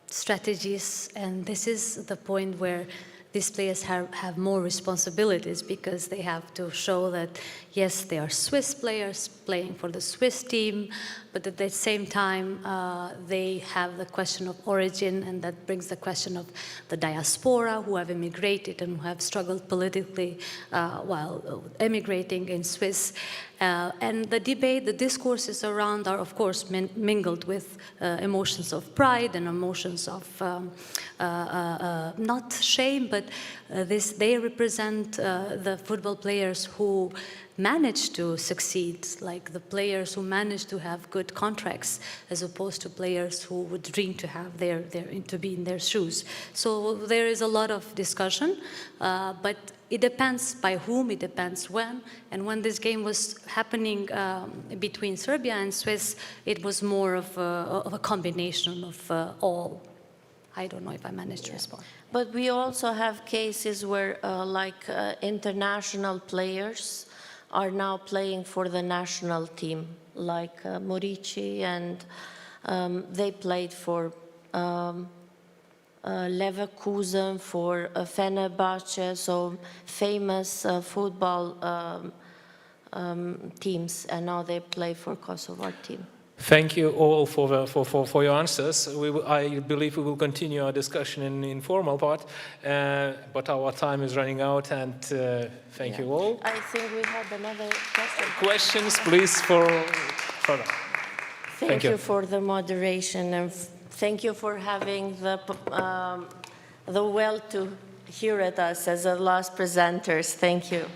strategies, and this is the point where these players have more responsibilities, because they have to show that, yes, they are Swiss players playing for the Swiss team, but at the same time, they have the question of origin, and that brings the question of the diaspora who have immigrated and who have struggled politically while emigrating in Swiss. And the debate, the discourses around are, of course, mingled with emotions of pride and emotions of not shame, but they represent the football players who managed to succeed, like the players who managed to have good contracts, as opposed to players who would dream to have to be in their shoes. So there is a lot of discussion, but it depends by whom, it depends when. And when this game was happening between Serbia and Swiss, it was more of a combination of all. I don't know if I managed to respond. But we also have cases where international players are now playing for the national team, like Murici, and they played for Leverkusen, for Fenerbahce, so famous football teams, and now they play for Kosovar team. Thank you all for your answers. I believe we will continue our discussion in the informal part, but our time is running out, and thank you all. I think we have another question. Questions, please, for that. Thank you for the moderation, and thank you for having the will to hear at us as the last presenters. Thank you.